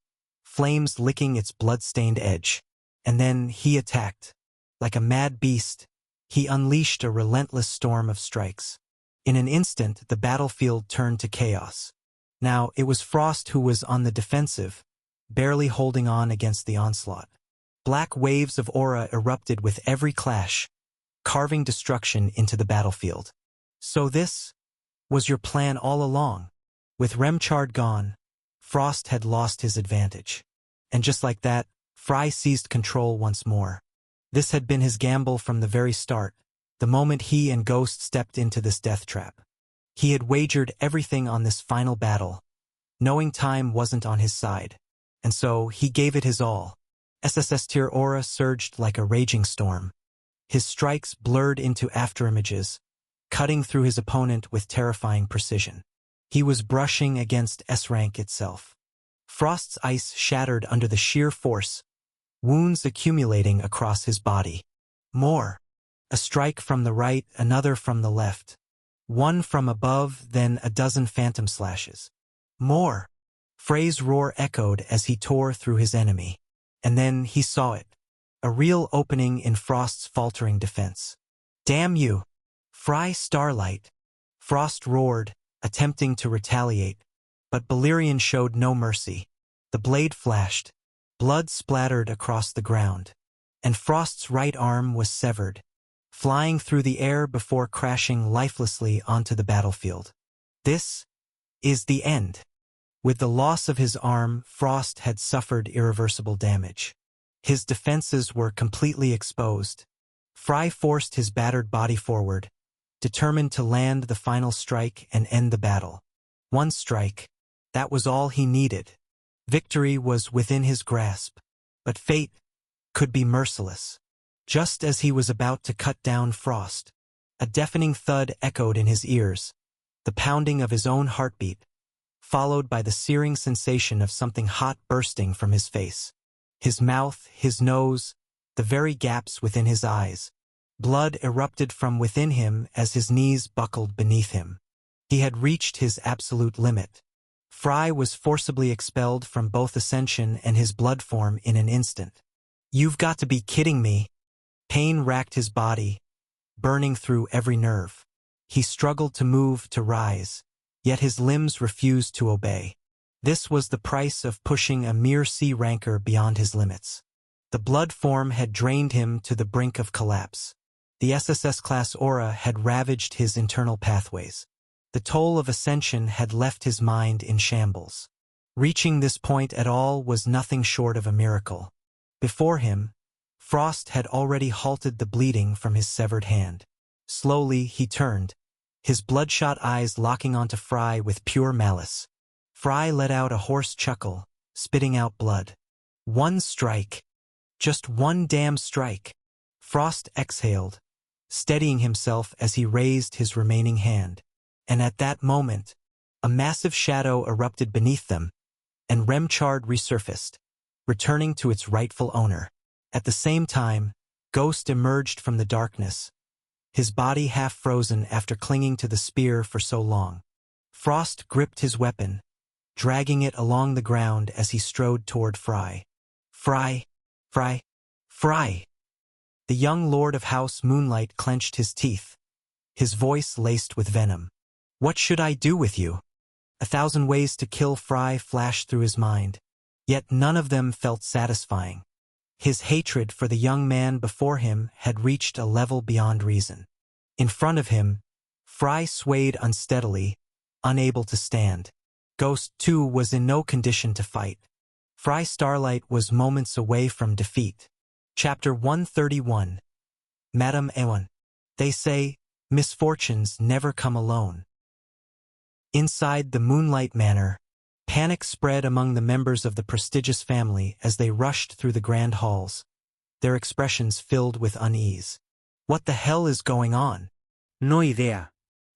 flames licking its blood-stained edge. And then he attacked. Like a mad beast, he unleashed a relentless storm of strikes. In an instant, the battlefield turned to chaos. Now, it was Frost who was on the defensive, barely holding on against the onslaught. Black waves of aura erupted with every clash, carving destruction into the battlefield. So this was your plan all along. With Remchard gone, Frost had lost his advantage. And just like that, Fry seized control once more. This had been his gamble from the very start, the moment he and Ghost stepped into this death trap. He had wagered everything on this final battle, knowing time wasn't on his side. And so he gave it his all. SSS tier aura surged like a raging storm. His strikes blurred into afterimages, cutting through his opponent with terrifying precision. He was brushing against S-rank itself. Frost's ice shattered under the sheer force, wounds accumulating across his body. More. A strike from the right, another from the left. One from above, then a dozen phantom slashes. More. Frey's roar echoed as he tore through his enemy. And then he saw it. A real opening in Frost's faltering defense. Damn you! Fry Starlight! Frost roared, attempting to retaliate. But Valyrian showed no mercy. The blade flashed. Blood splattered across the ground. And Frost's right arm was severed, flying through the air before crashing lifelessly onto the battlefield. This is the end. With the loss of his arm, Frost had suffered irreversible damage. His defenses were completely exposed. Fry forced his battered body forward, determined to land the final strike and end the battle. One strike. That was all he needed. Victory was within his grasp. But fate could be merciless. Just as he was about to cut down Frost, a deafening thud echoed in his ears, the pounding of his own heartbeat, followed by the searing sensation of something hot bursting from his face. His mouth, his nose, the very gaps within his eyes. Blood erupted from within him as his knees buckled beneath him. He had reached his absolute limit. Fry was forcibly expelled from both Ascension and his blood form in an instant. "You've got to be kidding me." Pain racked his body, burning through every nerve. He struggled to move, to rise, yet his limbs refused to obey. This was the price of pushing a mere C ranker beyond his limits. The blood form had drained him to the brink of collapse. The SSS-class aura had ravaged his internal pathways. The toll of ascension had left his mind in shambles. Reaching this point at all was nothing short of a miracle. Before him, Frost had already halted the bleeding from his severed hand. Slowly he turned, his bloodshot eyes locking onto Fry with pure malice. Fry let out a hoarse chuckle, spitting out blood. One strike. Just one damn strike. Frost exhaled, steadying himself as he raised his remaining hand. And at that moment, a massive shadow erupted beneath them, and Remchard resurfaced, returning to its rightful owner. At the same time, Ghost emerged from the darkness, his body half frozen after clinging to the spear for so long. Frost gripped his weapon, dragging it along the ground as he strode toward Fry. "Fry! Fry! Fry!" The young lord of House Moonlight clenched his teeth, his voice laced with venom. "What should I do with you?" 1,000 ways to kill Fry flashed through his mind, yet none of them felt satisfying. His hatred for the young man before him had reached a level beyond reason. In front of him, Fry swayed unsteadily, unable to stand. Ghost, too, was in no condition to fight. Fry Starlight was moments away from defeat. Chapter 131. Madame Ewan. They say, misfortunes never come alone. Inside the Moonlight Manor, panic spread among the members of the prestigious family as they rushed through the grand halls, their expressions filled with unease. What the hell is going on? No idea.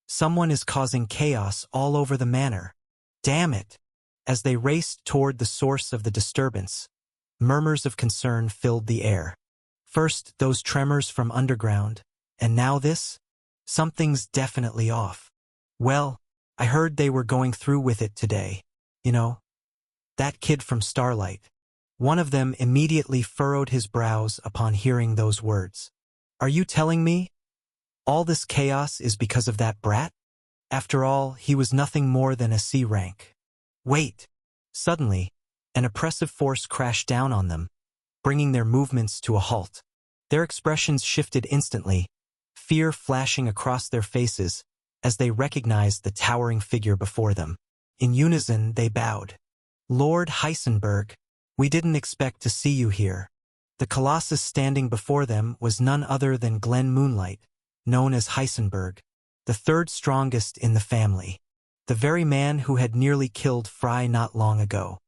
Someone is causing chaos all over the manor. Damn it! As they raced toward the source of the disturbance, murmurs of concern filled the air. First, those tremors from underground, and now this? Something's definitely off. Well, I heard they were going through with it today. You know, that kid from Starlight. One of them immediately furrowed his brows upon hearing those words. Are you telling me all this chaos is because of that brat? After all, he was nothing more than a C rank. Wait! Suddenly, an oppressive force crashed down on them, bringing their movements to a halt. Their expressions shifted instantly, fear flashing across their faces as they recognized the towering figure before them. In unison, they bowed. "Lord Heisenberg, we didn't expect to see you here." The colossus standing before them was none other than Glenn Moonlight, known as Heisenberg, the third strongest in the family, the very man who had nearly killed Fry not long ago.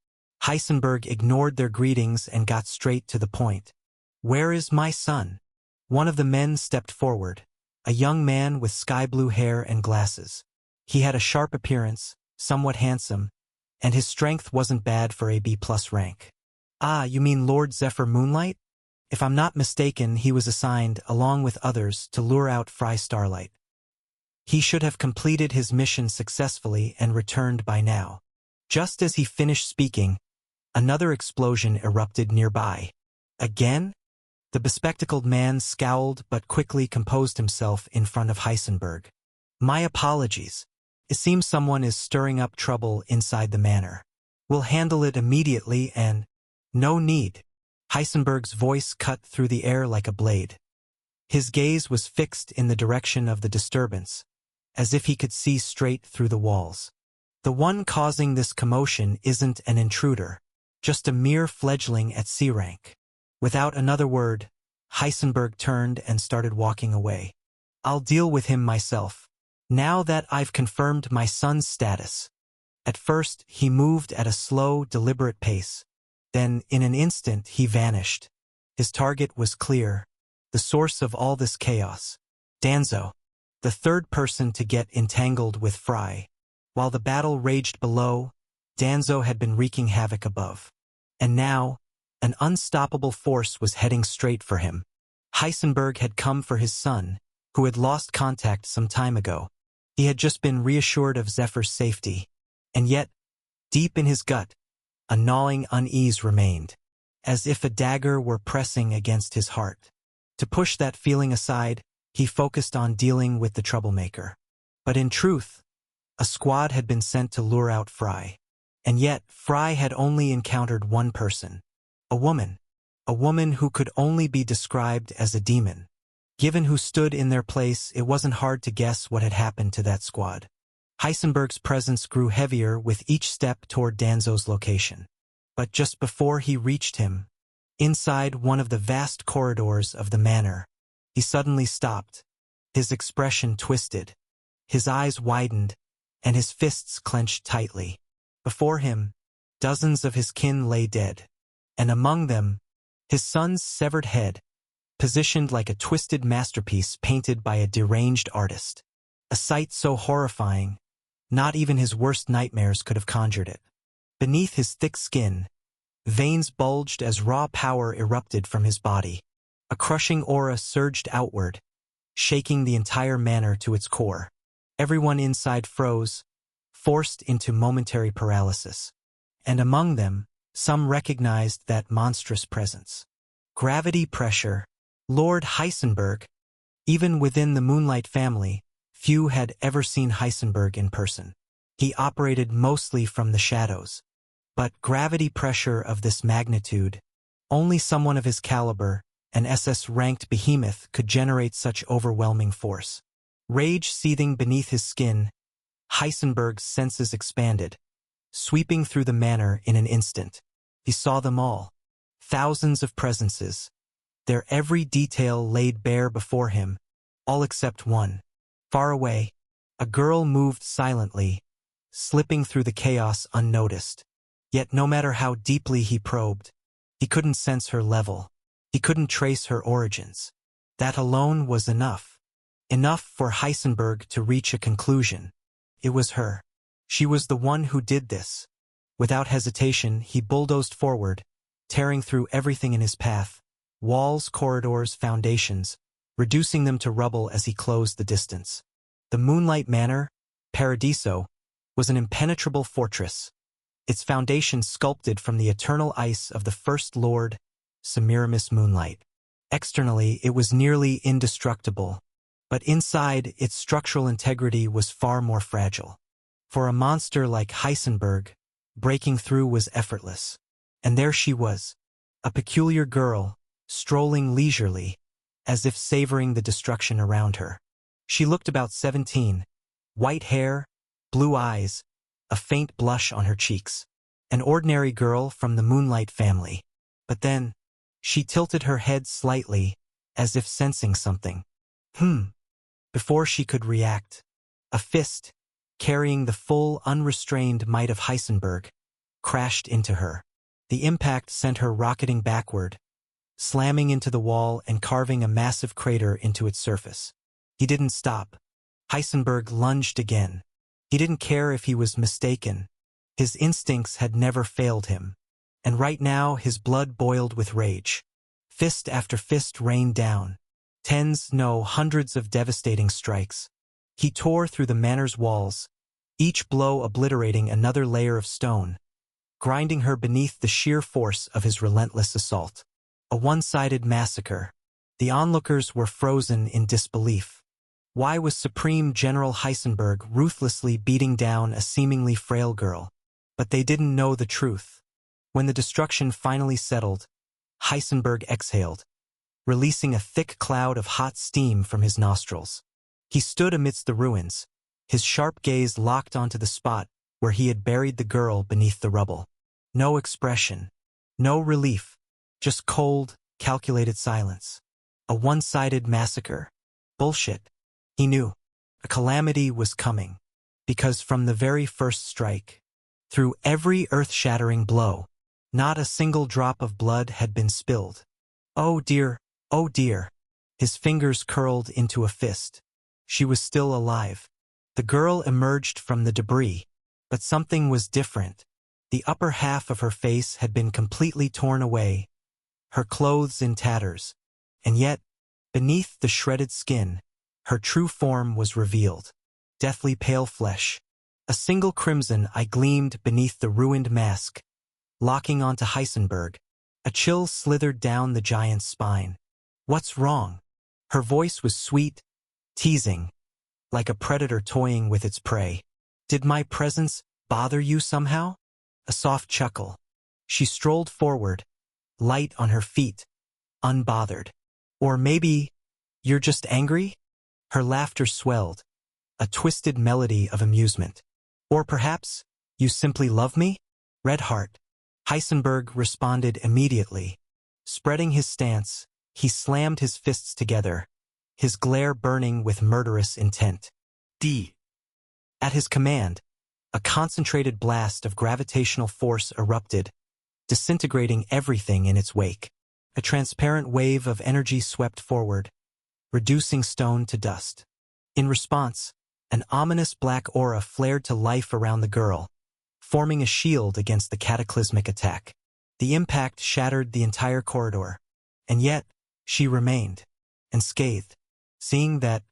Heisenberg ignored their greetings and got straight to the point. "Where is my son?" One of the men stepped forward, a young man with sky-blue hair and glasses. He had a sharp appearance, somewhat handsome, and his strength wasn't bad for a B+ rank. "Ah, you mean Lord Zephyr Moonlight? If I'm not mistaken, he was assigned, along with others, to lure out Fry Starlight. He should have completed his mission successfully and returned by now." Just as he finished speaking, another explosion erupted nearby. Again? The bespectacled man scowled but quickly composed himself in front of Heisenberg. "My apologies. It seems someone is stirring up trouble inside the manor. We'll handle it immediately and—" "No need." Heisenberg's voice cut through the air like a blade. His gaze was fixed in the direction of the disturbance, as if he could see straight through the walls. The one causing this commotion isn't an intruder, just a mere fledgling at C rank. Without another word, Heisenberg turned and started walking away. I'll deal with him myself, now that I've confirmed my son's status. At first, he moved at a slow, deliberate pace. Then, in an instant, he vanished. His target was clear, the source of all this chaos. Danzo, the third person to get entangled with Fry. While the battle raged below, Danzo had been wreaking havoc above. And now, an unstoppable force was heading straight for him. Heisenberg had come for his son, who had lost contact some time ago. He had just been reassured of Zephyr's safety. And yet, deep in his gut, a gnawing unease remained, as if a dagger were pressing against his heart. To push that feeling aside, he focused on dealing with the troublemaker. But in truth, a squad had been sent to lure out Fry. And yet, Fry had only encountered one person. A woman who could only be described as a demon. Given who stood in their place, it wasn't hard to guess what had happened to that squad. Heisenberg's presence grew heavier with each step toward Danzo's location. But just before he reached him, inside one of the vast corridors of the manor, he suddenly stopped. His expression twisted, his eyes widened, and his fists clenched tightly. Before him, dozens of his kin lay dead, and among them, his son's severed head, positioned like a twisted masterpiece painted by a deranged artist. A sight so horrifying, not even his worst nightmares could have conjured it. Beneath his thick skin, veins bulged as raw power erupted from his body. A crushing aura surged outward, shaking the entire manor to its core. Everyone inside froze, forced into momentary paralysis. And among them, some recognized that monstrous presence. Gravity pressure. Lord Heisenberg. Even within the Moonlight family, few had ever seen Heisenberg in person. He operated mostly from the shadows. But gravity pressure of this magnitude, only someone of his caliber, an SS-ranked behemoth, could generate such overwhelming force. Rage seething beneath his skin, Heisenberg's senses expanded, sweeping through the manor in an instant. He saw them all. Thousands of presences, their every detail laid bare before him, all except one. Far away, a girl moved silently, slipping through the chaos unnoticed. Yet no matter how deeply he probed, he couldn't sense her level. He couldn't trace her origins. That alone was enough. Enough for Heisenberg to reach a conclusion. It was her. She was the one who did this. Without hesitation, he bulldozed forward, tearing through everything in his path, walls, corridors, foundations, reducing them to rubble as he closed the distance. The Moonlight Manor, Paradiso, was an impenetrable fortress, its foundation sculpted from the eternal ice of the First Lord, Semiramis Moonlight. Externally, it was nearly indestructible, but inside, its structural integrity was far more fragile. For a monster like Heisenberg, breaking through was effortless. And there she was, a peculiar girl, strolling leisurely, as if savoring the destruction around her. She looked about 17, white hair, blue eyes, a faint blush on her cheeks. An ordinary girl from the Moonlight family. But then, she tilted her head slightly, as if sensing something. Before she could react, a fist, carrying the full, unrestrained might of Heisenberg, crashed into her. The impact sent her rocketing backward, slamming into the wall and carving a massive crater into its surface. He didn't stop. Heisenberg lunged again. He didn't care if he was mistaken. His instincts had never failed him. And right now his blood boiled with rage. Fist after fist rained down. Tens, no, hundreds of devastating strikes. He tore through the manor's walls, each blow obliterating another layer of stone, grinding her beneath the sheer force of his relentless assault. A one-sided massacre. The onlookers were frozen in disbelief. Why was Supreme General Heisenberg ruthlessly beating down a seemingly frail girl? But they didn't know the truth. When the destruction finally settled, Heisenberg exhaled, releasing a thick cloud of hot steam from his nostrils. He stood amidst the ruins, his sharp gaze locked onto the spot where he had buried the girl beneath the rubble. No expression, no relief, just cold, calculated silence. A one-sided massacre. Bullshit. He knew. A calamity was coming. Because from the very first strike, through every earth-shattering blow, not a single drop of blood had been spilled. Oh dear, oh dear. His fingers curled into a fist. She was still alive. The girl emerged from the debris, but something was different. The upper half of her face had been completely torn away, her clothes in tatters, and yet, beneath the shredded skin, her true form was revealed. Deathly pale flesh. A single crimson eye gleamed beneath the ruined mask. Locking onto Heisenberg, a chill slithered down the giant's spine. What's wrong? Her voice was sweet, teasing, like a predator toying with its prey. Did my presence bother you somehow? A soft chuckle. She strolled forward, light on her feet, unbothered. Or maybe you're just angry? Her laughter swelled, a twisted melody of amusement. Or perhaps you simply love me? Red heart. Heisenberg responded immediately. Spreading his stance, he slammed his fists together, his glare burning with murderous intent. D. At his command, a concentrated blast of gravitational force erupted, disintegrating everything in its wake. A transparent wave of energy swept forward, reducing stone to dust. In response, an ominous black aura flared to life around the girl, forming a shield against the cataclysmic attack. The impact shattered the entire corridor, and yet she remained, unscathed. Seeing that,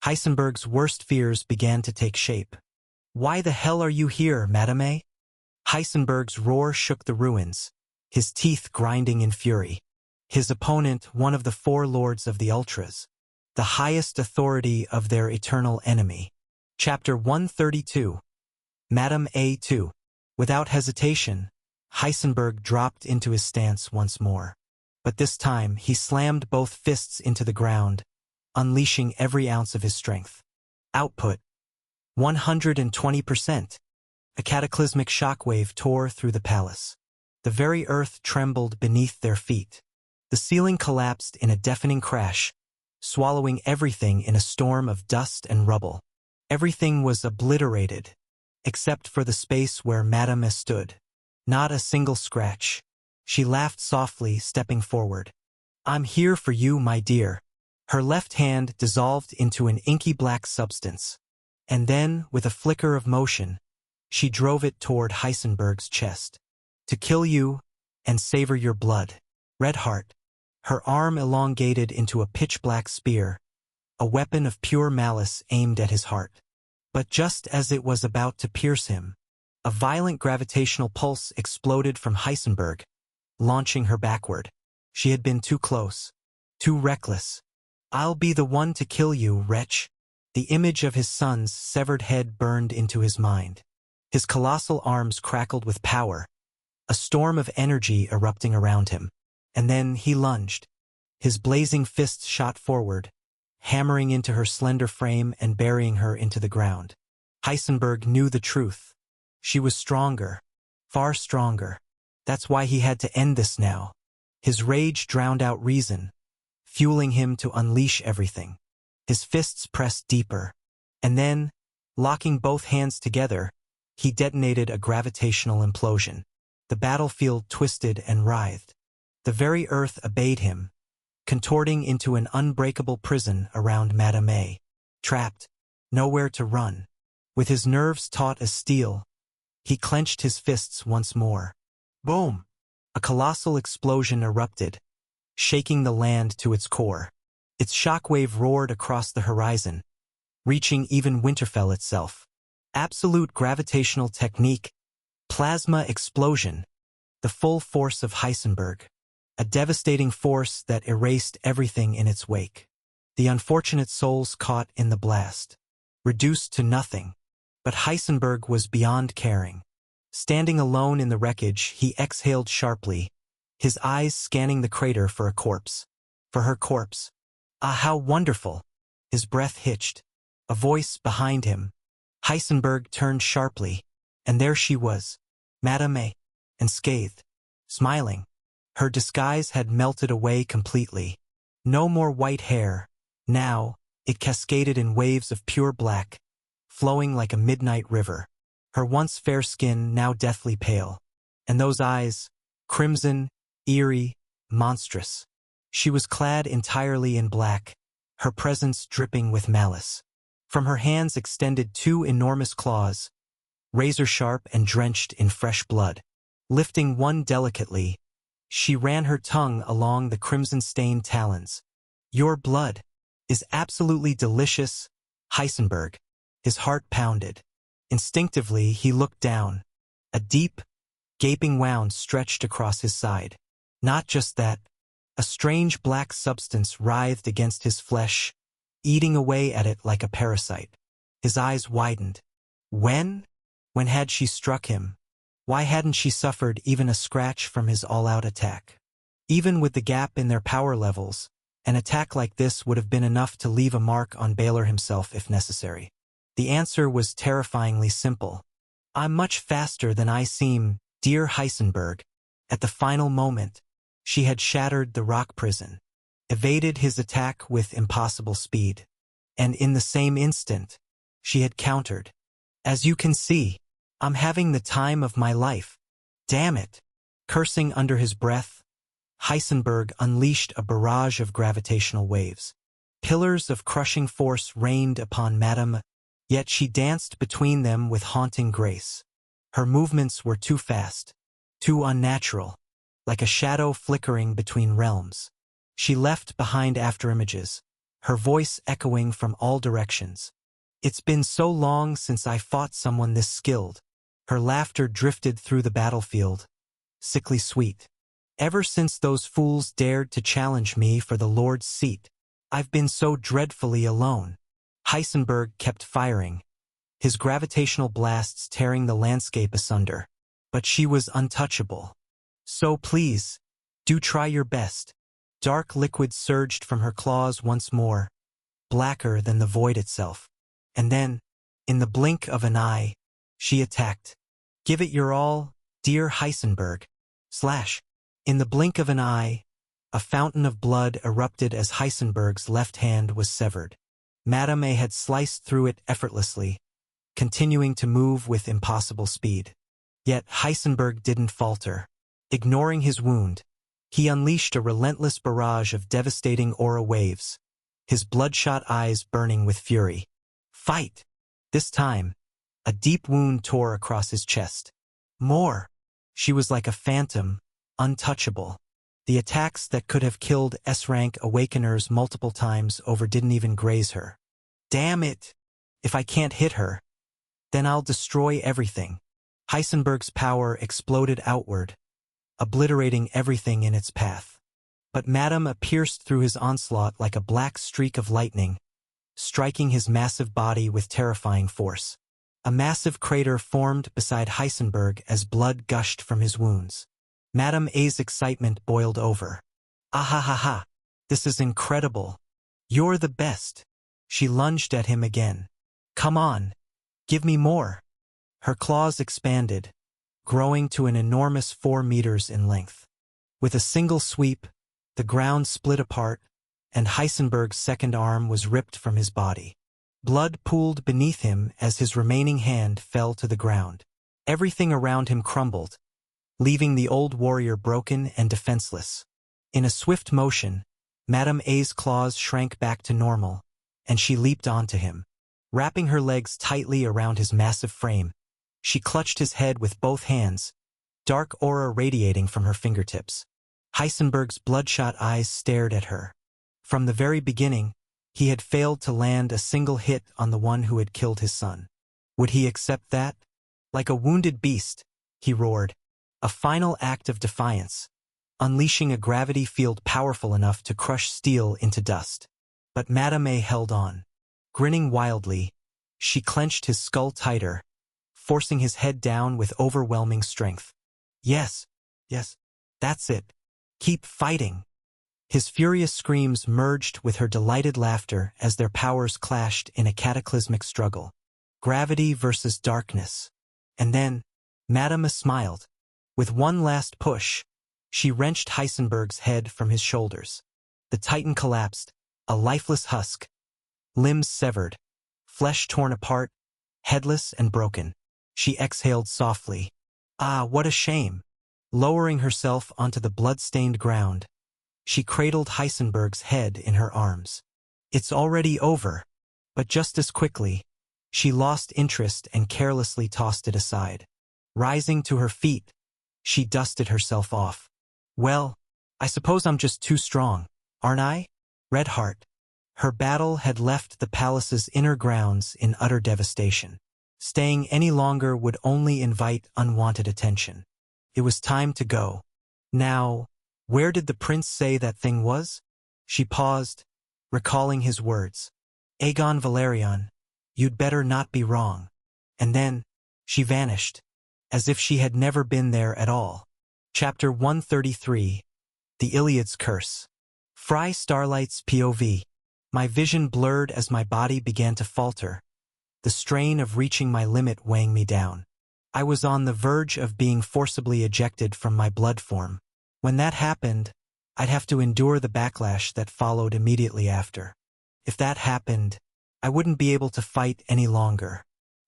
Heisenberg's worst fears began to take shape. Why the hell are you here, Madame? Heisenberg's roar shook the ruins, his teeth grinding in fury. His opponent, one of the four lords of the Ultras, the highest authority of their eternal enemy. Chapter 132. Madame A2. Without hesitation, Heisenberg dropped into his stance once more. But this time, he slammed both fists into the ground, unleashing every ounce of his strength. Output: 120%. A cataclysmic shockwave tore through the palace. The very earth trembled beneath their feet. The ceiling collapsed in a deafening crash, swallowing everything in a storm of dust and rubble. Everything was obliterated, except for the space where Madame stood. Not a single scratch. She laughed softly, stepping forward. I'm here for you, my dear. Her left hand dissolved into an inky black substance. And then, with a flicker of motion, she drove it toward Heisenberg's chest. To kill you and savor your blood. Red heart. Her arm elongated into a pitch-black spear, a weapon of pure malice aimed at his heart. But just as it was about to pierce him, a violent gravitational pulse exploded from Heisenberg, launching her backward. She had been too close, too reckless. I'll be the one to kill you, wretch. The image of his son's severed head burned into his mind. His colossal arms crackled with power, a storm of energy erupting around him. And then he lunged. His blazing fists shot forward, hammering into her slender frame and burying her into the ground. Heisenberg knew the truth. She was stronger, far stronger. That's why he had to end this now. His rage drowned out reason, fueling him to unleash everything. His fists pressed deeper, and then, locking both hands together, he detonated a gravitational implosion. The battlefield twisted and writhed. The very earth obeyed him, contorting into an unbreakable prison around Madame A. Trapped, nowhere to run. With his nerves taut as steel, he clenched his fists once more. Boom! A colossal explosion erupted, shaking the land to its core. Its shockwave roared across the horizon, reaching even Winterfell itself. Absolute gravitational technique, plasma explosion, the full force of Heisenberg. A devastating force that erased everything in its wake. The unfortunate souls caught in the blast, reduced to nothing. But Heisenberg was beyond caring. Standing alone in the wreckage, he exhaled sharply, his eyes scanning the crater for a corpse. For her corpse. Ah, how wonderful! His breath hitched. A voice behind him. Heisenberg turned sharply, And there she was, Madame A, unscathed, smiling. Her disguise had melted away completely. No more white hair. Now, it cascaded in waves of pure black, flowing like a midnight river. Her once fair skin now deathly pale. And those eyes, crimson, eerie, monstrous. She was clad entirely in black, her presence dripping with malice. From her hands extended two enormous claws, razor-sharp and drenched in fresh blood. Lifting one delicately, she ran her tongue along the crimson-stained talons. "Your blood is absolutely delicious, Heisenberg." His heart pounded. Instinctively, he looked down. A deep, gaping wound stretched across his side. Not just that, a strange black substance writhed against his flesh, eating away at it like a parasite. His eyes widened. When had she struck him? Why hadn't she suffered even a scratch from his all-out attack? Even with the gap in their power levels, an attack like this would have been enough to leave a mark on Baylor himself if necessary. The answer was terrifyingly simple. "I'm much faster than I seem, dear Heisenberg." At the final moment, she had shattered the rock prison, evaded his attack with impossible speed. And in the same instant, she had countered. "As you can see, I'm having the time of my life. Damn it." Cursing under his breath, Heisenberg unleashed a barrage of gravitational waves. Pillars of crushing force rained upon Madame, yet she danced between them with haunting grace. Her movements were too fast, too unnatural, like a shadow flickering between realms. She left behind afterimages, her voice echoing from all directions. "It's been so long since I fought someone this skilled." Her laughter drifted through the battlefield, sickly sweet. "Ever since those fools dared to challenge me for the Lord's seat, I've been so dreadfully alone." Heisenberg kept firing, his gravitational blasts tearing the landscape asunder. But she was untouchable. "So please, do try your best." Dark liquid surged from her claws once more, blacker than the void itself. And then, in the blink of an eye, she attacked. "Give it your all, dear Heisenberg." Slash. In the blink of an eye, a fountain of blood erupted as Heisenberg's left hand was severed. Madame A had sliced through it effortlessly, continuing to move with impossible speed. Yet Heisenberg didn't falter. Ignoring his wound, he unleashed a relentless barrage of devastating aura waves, his bloodshot eyes burning with fury. "Fight!" This time, a deep wound tore across his chest. More. She was like a phantom, untouchable. The attacks that could have killed S-rank awakeners multiple times over didn't even graze her. "Damn it! If I can't hit her, then I'll destroy everything." Heisenberg's power exploded outward, obliterating everything in its path. But Madame pierced through his onslaught like a black streak of lightning, striking his massive body with terrifying force. A massive crater formed beside Heisenberg as blood gushed from his wounds. Madame A's excitement boiled over. "Ah-ha-ha-ha! This is incredible! You're the best!" She lunged at him again. "Come on! Give me more!" Her claws expanded, growing to an enormous 4 meters in length. With a single sweep, the ground split apart, and Heisenberg's second arm was ripped from his body. Blood pooled beneath him as his remaining hand fell to the ground. Everything around him crumbled, leaving the old warrior broken and defenseless. In a swift motion, Madame A's claws shrank back to normal, and she leaped onto him. Wrapping her legs tightly around his massive frame, she clutched his head with both hands, dark aura radiating from her fingertips. Heisenberg's bloodshot eyes stared at her. From the very beginning, he had failed to land a single hit on the one who had killed his son. Would he accept that? Like a wounded beast, he roared, a final act of defiance, unleashing a gravity field powerful enough to crush steel into dust. But Madame A held on. Grinning wildly, she clenched his skull tighter, forcing his head down with overwhelming strength. Yes, that's it. Keep fighting." His furious screams merged with her delighted laughter as their powers clashed in a cataclysmic struggle. Gravity versus darkness. And then, Madame smiled. With one last push, she wrenched Heisenberg's head from his shoulders. The Titan collapsed, a lifeless husk, limbs severed, flesh torn apart, headless and broken. She exhaled softly. Ah, what a shame! Lowering herself onto the blood-stained ground, she cradled Heisenberg's head in her arms. It's already over. But just as quickly, she lost interest and carelessly tossed it aside. Rising to her feet, she dusted herself off. Well, I suppose I'm just too strong, aren't I? Red Heart. Her battle had left the palace's inner grounds in utter devastation. Staying any longer would only invite unwanted attention. It was time to go. Now, where did the prince say that thing was? She paused, recalling his words. Aegon Valerian, you'd better not be wrong. And then, she vanished, as if she had never been there at all. Chapter 133. The Iliad's Curse. Fry Starlight's POV. My vision blurred as my body began to falter, the strain of reaching my limit weighing me down. I was on the verge of being forcibly ejected from my blood form. When that happened, I'd have to endure the backlash that followed immediately after. If that happened, I wouldn't be able to fight any longer.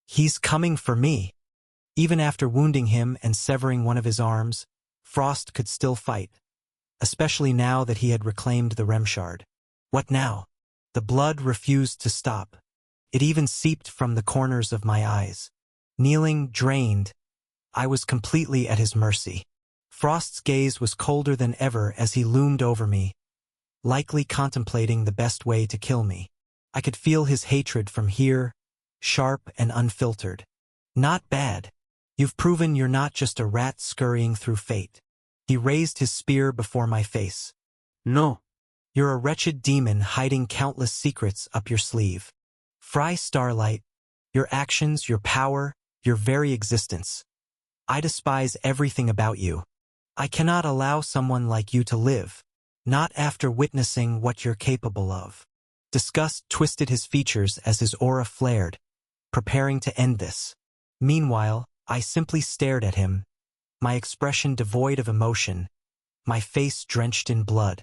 He's coming for me. Even after wounding him and severing one of his arms, Frost could still fight, especially now that he had reclaimed the Remshard. What now? The blood refused to stop. It even seeped from the corners of my eyes. Kneeling, drained, I was completely at his mercy. Frost's gaze was colder than ever as he loomed over me, likely contemplating the best way to kill me. I could feel his hatred from here, sharp and unfiltered. Not bad. You've proven you're not just a rat scurrying through fate. He raised his spear before my face. No. You're a wretched demon hiding countless secrets up your sleeve. Fry Starlight, your actions, your power, your very existence. I despise everything about you. I cannot allow someone like you to live, not after witnessing what you're capable of. Disgust twisted his features as his aura flared, preparing to end this. Meanwhile, I simply stared at him, my expression devoid of emotion, my face drenched in blood.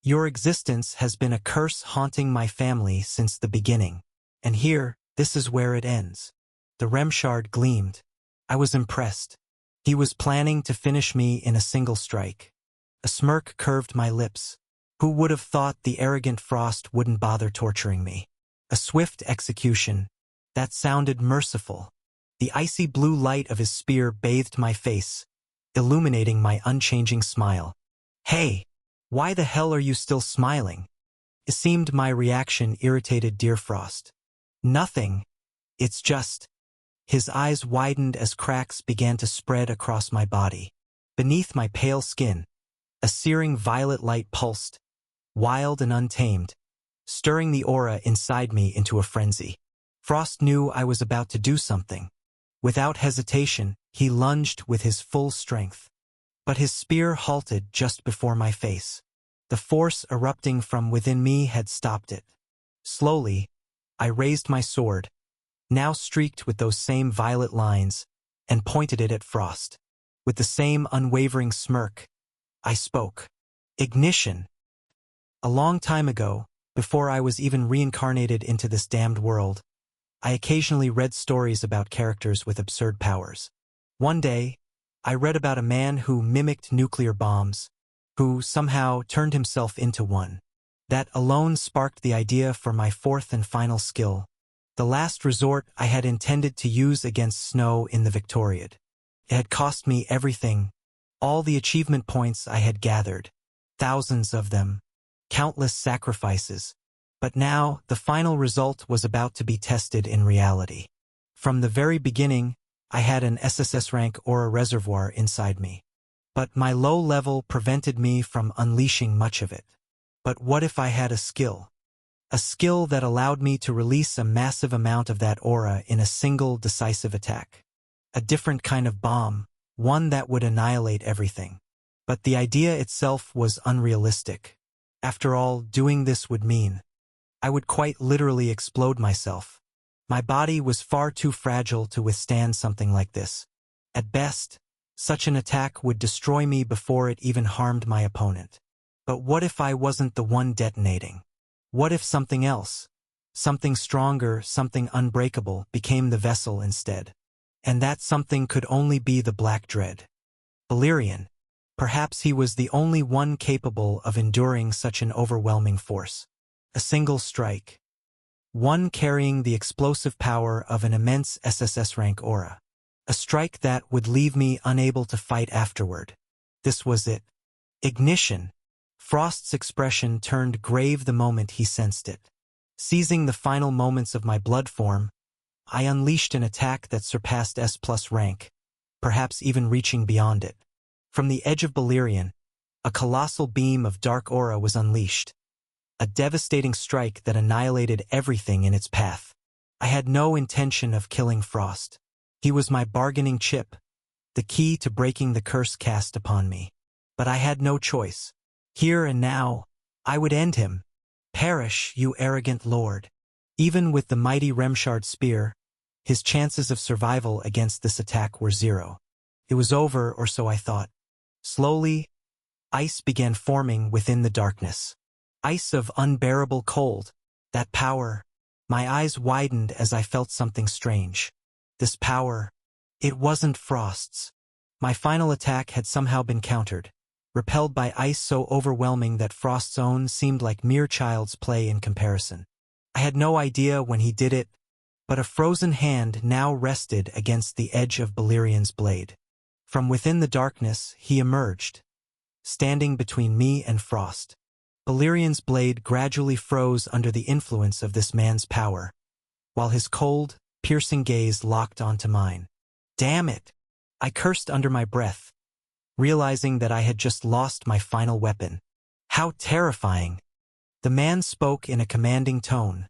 Your existence has been a curse haunting my family since the beginning. And here, this is where it ends. The Remshard gleamed. I was impressed. He was planning to finish me in a single strike. A smirk curved my lips. Who would have thought the arrogant Frost wouldn't bother torturing me? A swift execution. That sounded merciful. The icy blue light of his spear bathed my face, illuminating my unchanging smile. Hey, why the hell are you still smiling? It seemed my reaction irritated dear Frost. Nothing. It's just... His eyes widened as cracks began to spread across my body. Beneath my pale skin, a searing violet light pulsed, wild and untamed, stirring the aura inside me into a frenzy. Frost knew I was about to do something. Without hesitation, he lunged with his full strength. But his spear halted just before my face. The force erupting from within me had stopped it. Slowly, I raised my sword, now streaked with those same violet lines, and pointed it at Frost. With the same unwavering smirk, I spoke. Ignition. A long time ago, before I was even reincarnated into this damned world, I occasionally read stories about characters with absurd powers. One day, I read about a man who mimicked nuclear bombs, who somehow turned himself into one. That alone sparked the idea for my fourth and final skill, the last resort I had intended to use against Snow in the Victoriad. It had cost me everything, all the achievement points I had gathered, thousands of them, countless sacrifices. But now, the final result was about to be tested in reality. From the very beginning, I had an SSS rank aura reservoir inside me. But my low level prevented me from unleashing much of it. But what if I had a skill? A skill that allowed me to release a massive amount of that aura in a single decisive attack. A different kind of bomb, one that would annihilate everything. But the idea itself was unrealistic. After all, doing this would mean I would quite literally explode myself. My body was far too fragile to withstand something like this. At best, such an attack would destroy me before it even harmed my opponent. But what if I wasn't the one detonating? What if something else, something stronger, something unbreakable, became the vessel instead? And that something could only be the Black Dread. Valyrian. Perhaps he was the only one capable of enduring such an overwhelming force. A single strike. One carrying the explosive power of an immense SSS rank aura. A strike that would leave me unable to fight afterward. This was it. Ignition. Frost's expression turned grave the moment he sensed it. Seizing the final moments of my blood form, I unleashed an attack that surpassed S+ rank, perhaps even reaching beyond it. From the edge of Valyrian, a colossal beam of dark aura was unleashed. A devastating strike that annihilated everything in its path. I had no intention of killing Frost. He was my bargaining chip, the key to breaking the curse cast upon me. But I had no choice. Here and now, I would end him. Perish, you arrogant lord. Even with the mighty Remshard spear, his chances of survival against this attack were 0. It was over, or so I thought. Slowly, ice began forming within the darkness. Ice of unbearable cold. That power. My eyes widened as I felt something strange. This power. It wasn't Frost's. My final attack had somehow been countered, repelled by ice so overwhelming that Frost's own seemed like mere child's play in comparison. I had no idea when he did it, but a frozen hand now rested against the edge of Valyrian's blade. From within the darkness, he emerged, standing between me and Frost. Valyrian's blade gradually froze under the influence of this man's power, while his cold, piercing gaze locked onto mine. Damn it! I cursed under my breath, realizing that I had just lost my final weapon. How terrifying! The man spoke in a commanding tone,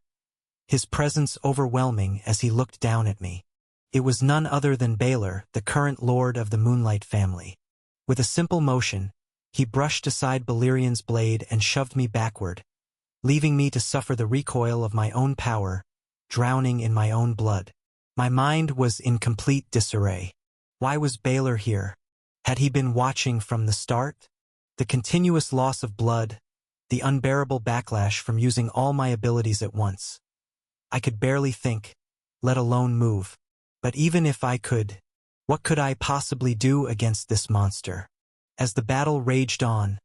his presence overwhelming as he looked down at me. It was none other than Baelor, the current lord of the Moonlight family. With a simple motion, he brushed aside Valyrian's blade and shoved me backward, leaving me to suffer the recoil of my own power, drowning in my own blood. My mind was in complete disarray. Why was Baelor here? Had he been watching from the start? The continuous loss of blood, the unbearable backlash from using all my abilities at once. I could barely think, let alone move. But even if I could, what could I possibly do against this monster? As the battle raged on,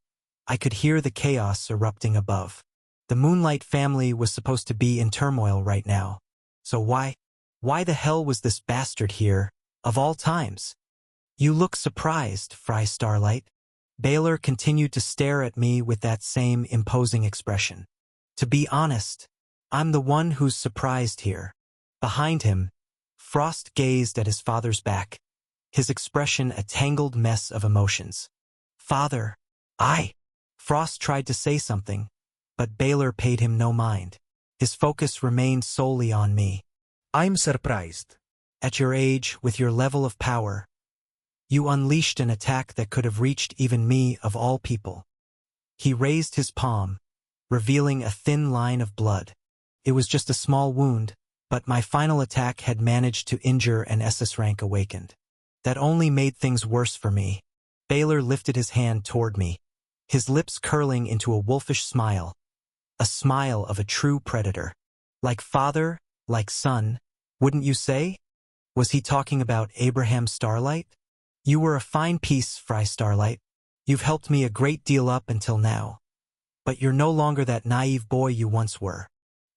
I could hear the chaos erupting above. The Moonlight family was supposed to be in turmoil right now. So why the hell was this bastard here, of all times? You look surprised, Fry Starlight. Baelor continued to stare at me with that same imposing expression. To be honest, I'm the one who's surprised here. Behind him, Frost gazed at his father's back, his expression a tangled mess of emotions. Father, Frost tried to say something, but Baelor paid him no mind. His focus remained solely on me. I'm surprised. At your age, with your level of power, you unleashed an attack that could have reached even me of all people. He raised his palm, revealing a thin line of blood. It was just a small wound, but my final attack had managed to injure an SS rank awakened. That only made things worse for me. Baelor lifted his hand toward me, his lips curling into a wolfish smile, a smile of a true predator. Like father, like son, wouldn't you say? Was he talking about Abraham Starlight? You were a fine piece, Fry Starlight. You've helped me a great deal up until now. But you're no longer that naive boy you once were.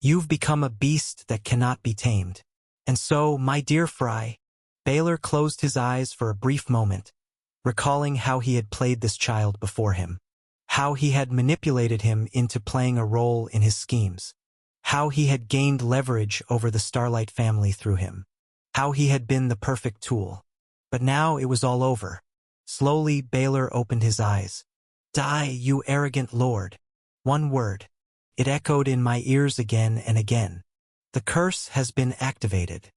You've become a beast that cannot be tamed. And so, my dear Fry, Baelor closed his eyes for a brief moment, recalling how he had played this child before him, how he had manipulated him into playing a role in his schemes, how he had gained leverage over the Starlight family through him, how he had been the perfect tool. But now it was all over. Slowly, Baelor opened his eyes. Die, you arrogant lord. One word. It echoed in my ears again and again. The curse has been activated.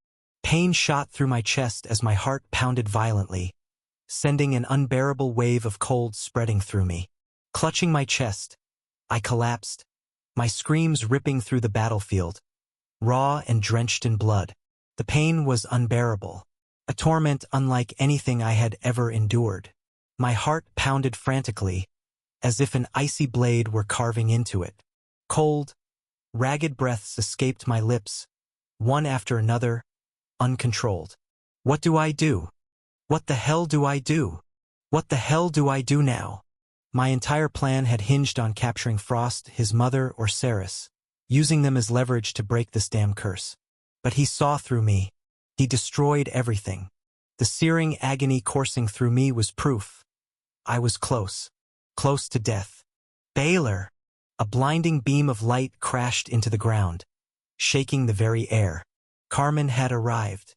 Pain shot through my chest as my heart pounded violently, sending an unbearable wave of cold spreading through me. Clutching my chest, I collapsed, my screams ripping through the battlefield. raw and drenched in blood. The pain was unbearable, a torment unlike anything I had ever endured. My heart pounded frantically, as if an icy blade were carving into it. Cold, ragged breaths escaped my lips, one after another, uncontrolled. What do I do? What the hell do I do? What the hell do I do now? My entire plan had hinged on capturing Frost, his mother, or Ceres, using them as leverage to break this damn curse. But he saw through me. He destroyed everything. The searing agony coursing through me was proof. I was close. Close to death. Baylor! A blinding beam of light crashed into the ground, shaking the very air. Carmen had arrived.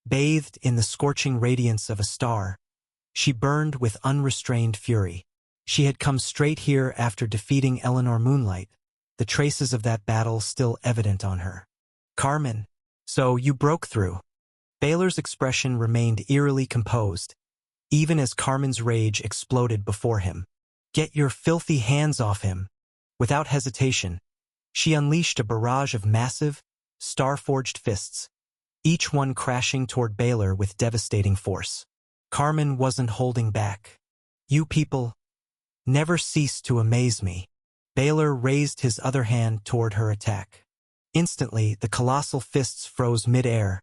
Bathed in the scorching radiance of a star, she burned with unrestrained fury. She had come straight here after defeating Eleanor Moonlight, the traces of that battle still evident on her. Carmen, so you broke through. Baylor's expression remained eerily composed, even as Carmen's rage exploded before him. Get your filthy hands off him. Without hesitation, she unleashed a barrage of massive, star-forged fists, each one crashing toward Baylor with devastating force. Carmen wasn't holding back. You people never cease to amaze me. Baylor raised his other hand toward her attack. Instantly, the colossal fists froze mid-air,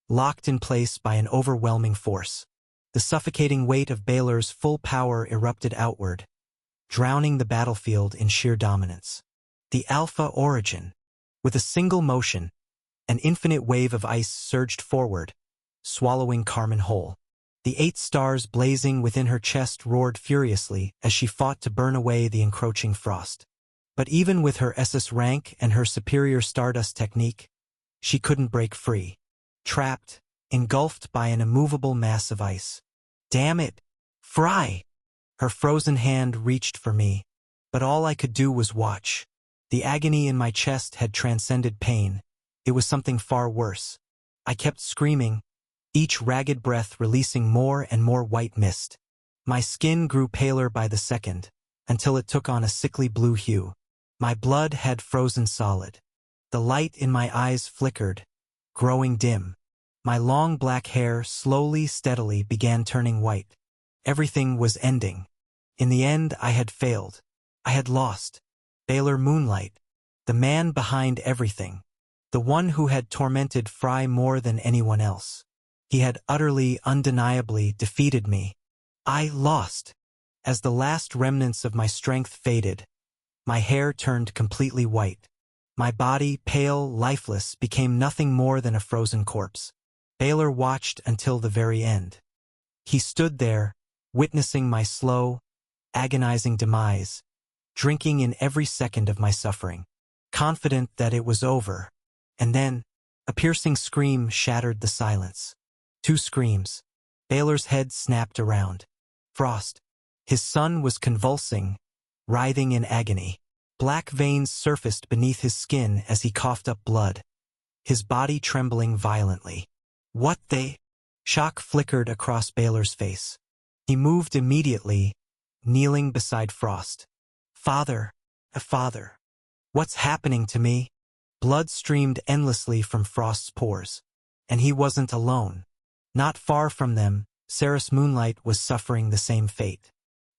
locked in place by an overwhelming force. The suffocating weight of Baylor's full power erupted outward, drowning the battlefield in sheer dominance. The Alpha Origin. With a single motion, an infinite wave of ice surged forward, swallowing Carmen whole. The 8 stars blazing within her chest roared furiously as she fought to burn away the encroaching frost. But even with her SS rank and her superior stardust technique, she couldn't break free. Trapped, engulfed by an immovable mass of ice. Damn it! Fry! Her frozen hand reached for me, but all I could do was watch. The agony in my chest had transcended pain. It was something far worse. I kept screaming, each ragged breath releasing more and more white mist. My skin grew paler by the second, until it took on a sickly blue hue. My blood had frozen solid. The light in my eyes flickered, growing dim. My long black hair slowly, steadily began turning white. Everything was ending. In the end, I had failed. I had lost. Baylor Moonlight, the man behind everything. The one who had tormented Fry more than anyone else. He had utterly, undeniably defeated me. I lost. As the last remnants of my strength faded, my hair turned completely white. My body, pale, lifeless, became nothing more than a frozen corpse. Baylor watched until the very end. He stood there, witnessing my slow, agonizing demise, drinking in every second of my suffering, confident that it was over. And then, a piercing scream shattered the silence. 2 screams. Baylor's head snapped around. Frost. His son was convulsing, writhing in agony. Black veins surfaced beneath his skin as he coughed up blood, his body trembling violently. What the? Shock flickered across Baylor's face. He moved immediately, kneeling beside Frost. Father, father. What's happening to me? Blood streamed endlessly from Frost's pores. And he wasn't alone. Not far from them, Ceres Moonlight was suffering the same fate.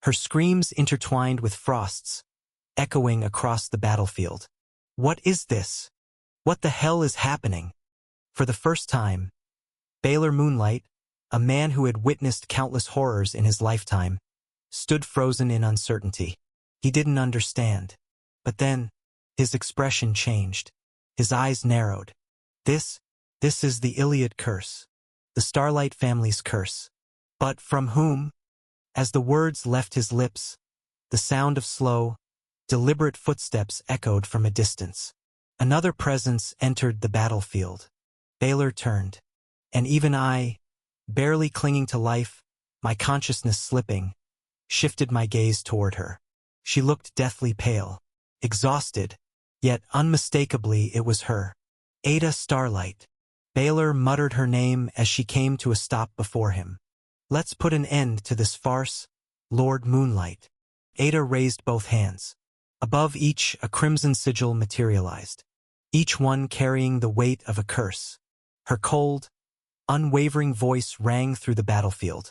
Her screams intertwined with Frost's, echoing across the battlefield. What is this? What the hell is happening? For the first time, Baylor Moonlight, a man who had witnessed countless horrors in his lifetime, stood frozen in uncertainty. He didn't understand. But then, his expression changed. His eyes narrowed. This is the Iliad curse. The Starlight family's curse. But from whom? As the words left his lips, the sound of slow, deliberate footsteps echoed from a distance. Another presence entered the battlefield. Baylor turned. And even I, barely clinging to life, my consciousness slipping, shifted my gaze toward her. She looked deathly pale, exhausted, yet unmistakably it was her. Ada Starlight. Baylor muttered her name as she came to a stop before him. Let's put an end to this farce, Lord Moonlight. Ada raised both hands. Above each, a crimson sigil materialized. each one carrying the weight of a curse. Her cold, unwavering voice rang through the battlefield.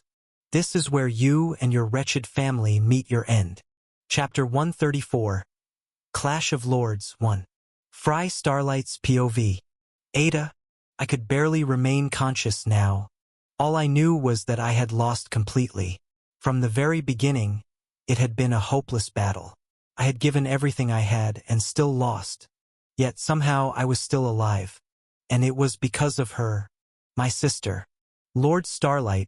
This is where you and your wretched family meet your end. Chapter 134. Clash of Lords 1. Fry Starlight's POV. Ada, I could barely remain conscious now. All I knew was that I had lost completely. From the very beginning, it had been a hopeless battle. I had given everything I had and still lost. Yet somehow I was still alive. And it was because of her, my sister. Lord Starlight,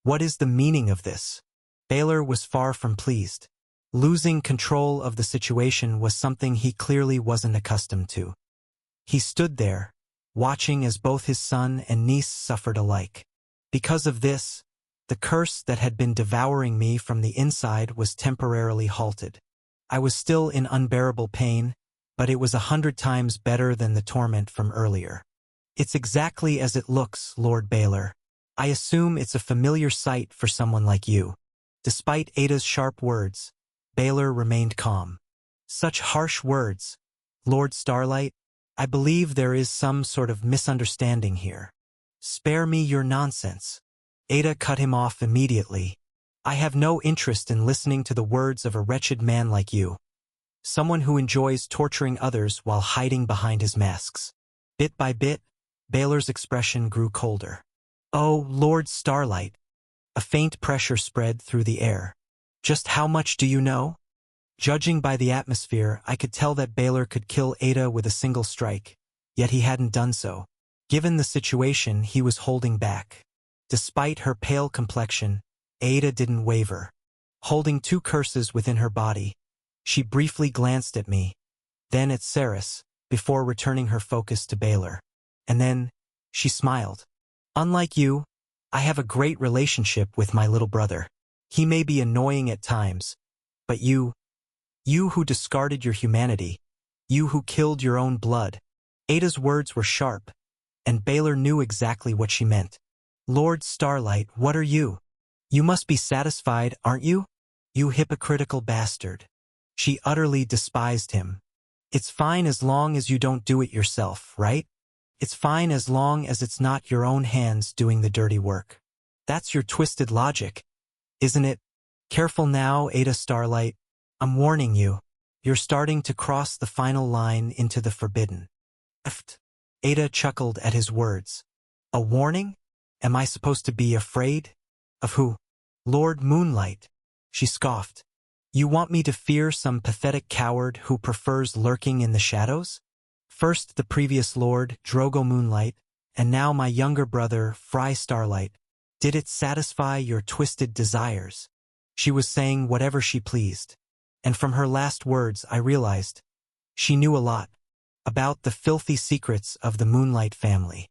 what is the meaning of this? Baylor was far from pleased. Losing control of the situation was something he clearly wasn't accustomed to. He stood there, watching as both his son and niece suffered alike. Because of this, the curse that had been devouring me from the inside was temporarily halted. I was still in unbearable pain, but it was 100 times better than the torment from earlier. It's exactly as it looks, Lord Baylor. I assume it's a familiar sight for someone like you. Despite Ada's sharp words, Baylor remained calm. Such harsh words, Lord Starlight. I believe there is some sort of misunderstanding here. Spare me your nonsense. Ada cut him off immediately. I have no interest in listening to the words of a wretched man like you. Someone who enjoys torturing others while hiding behind his masks. Bit by bit, Baylor's expression grew colder. Oh, Lord Starlight. A faint pressure spread through the air. Just how much do you know? Judging by the atmosphere, I could tell that Baylor could kill Ada with a single strike, yet he hadn't done so. Given the situation, he was holding back. Despite her pale complexion, Ada didn't waver. Holding 2 curses within her body, she briefly glanced at me, then at Saris, before returning her focus to Baylor. And then, she smiled. Unlike you, I have a great relationship with my little brother. He may be annoying at times, but you who discarded your humanity, you who killed your own blood. Ada's words were sharp, and Baylor knew exactly what she meant. Lord Starlight, what are you? You must be satisfied, aren't you? You hypocritical bastard. She utterly despised him. It's fine as long as you don't do it yourself, right? It's fine as long as it's not your own hands doing the dirty work. That's your twisted logic, isn't it? Careful now, Ada Starlight. I'm warning you. You're starting to cross the final line into the forbidden. Ada chuckled at his words. A warning? Am I supposed to be afraid? Of who? Lord Moonlight. She scoffed. You want me to fear some pathetic coward who prefers lurking in the shadows? First the previous Lord, Drogo Moonlight, and now my younger brother, Fry Starlight. Did it satisfy your twisted desires? She was saying whatever she pleased. And from her last words I realized she knew a lot about the filthy secrets of the Moonlight family.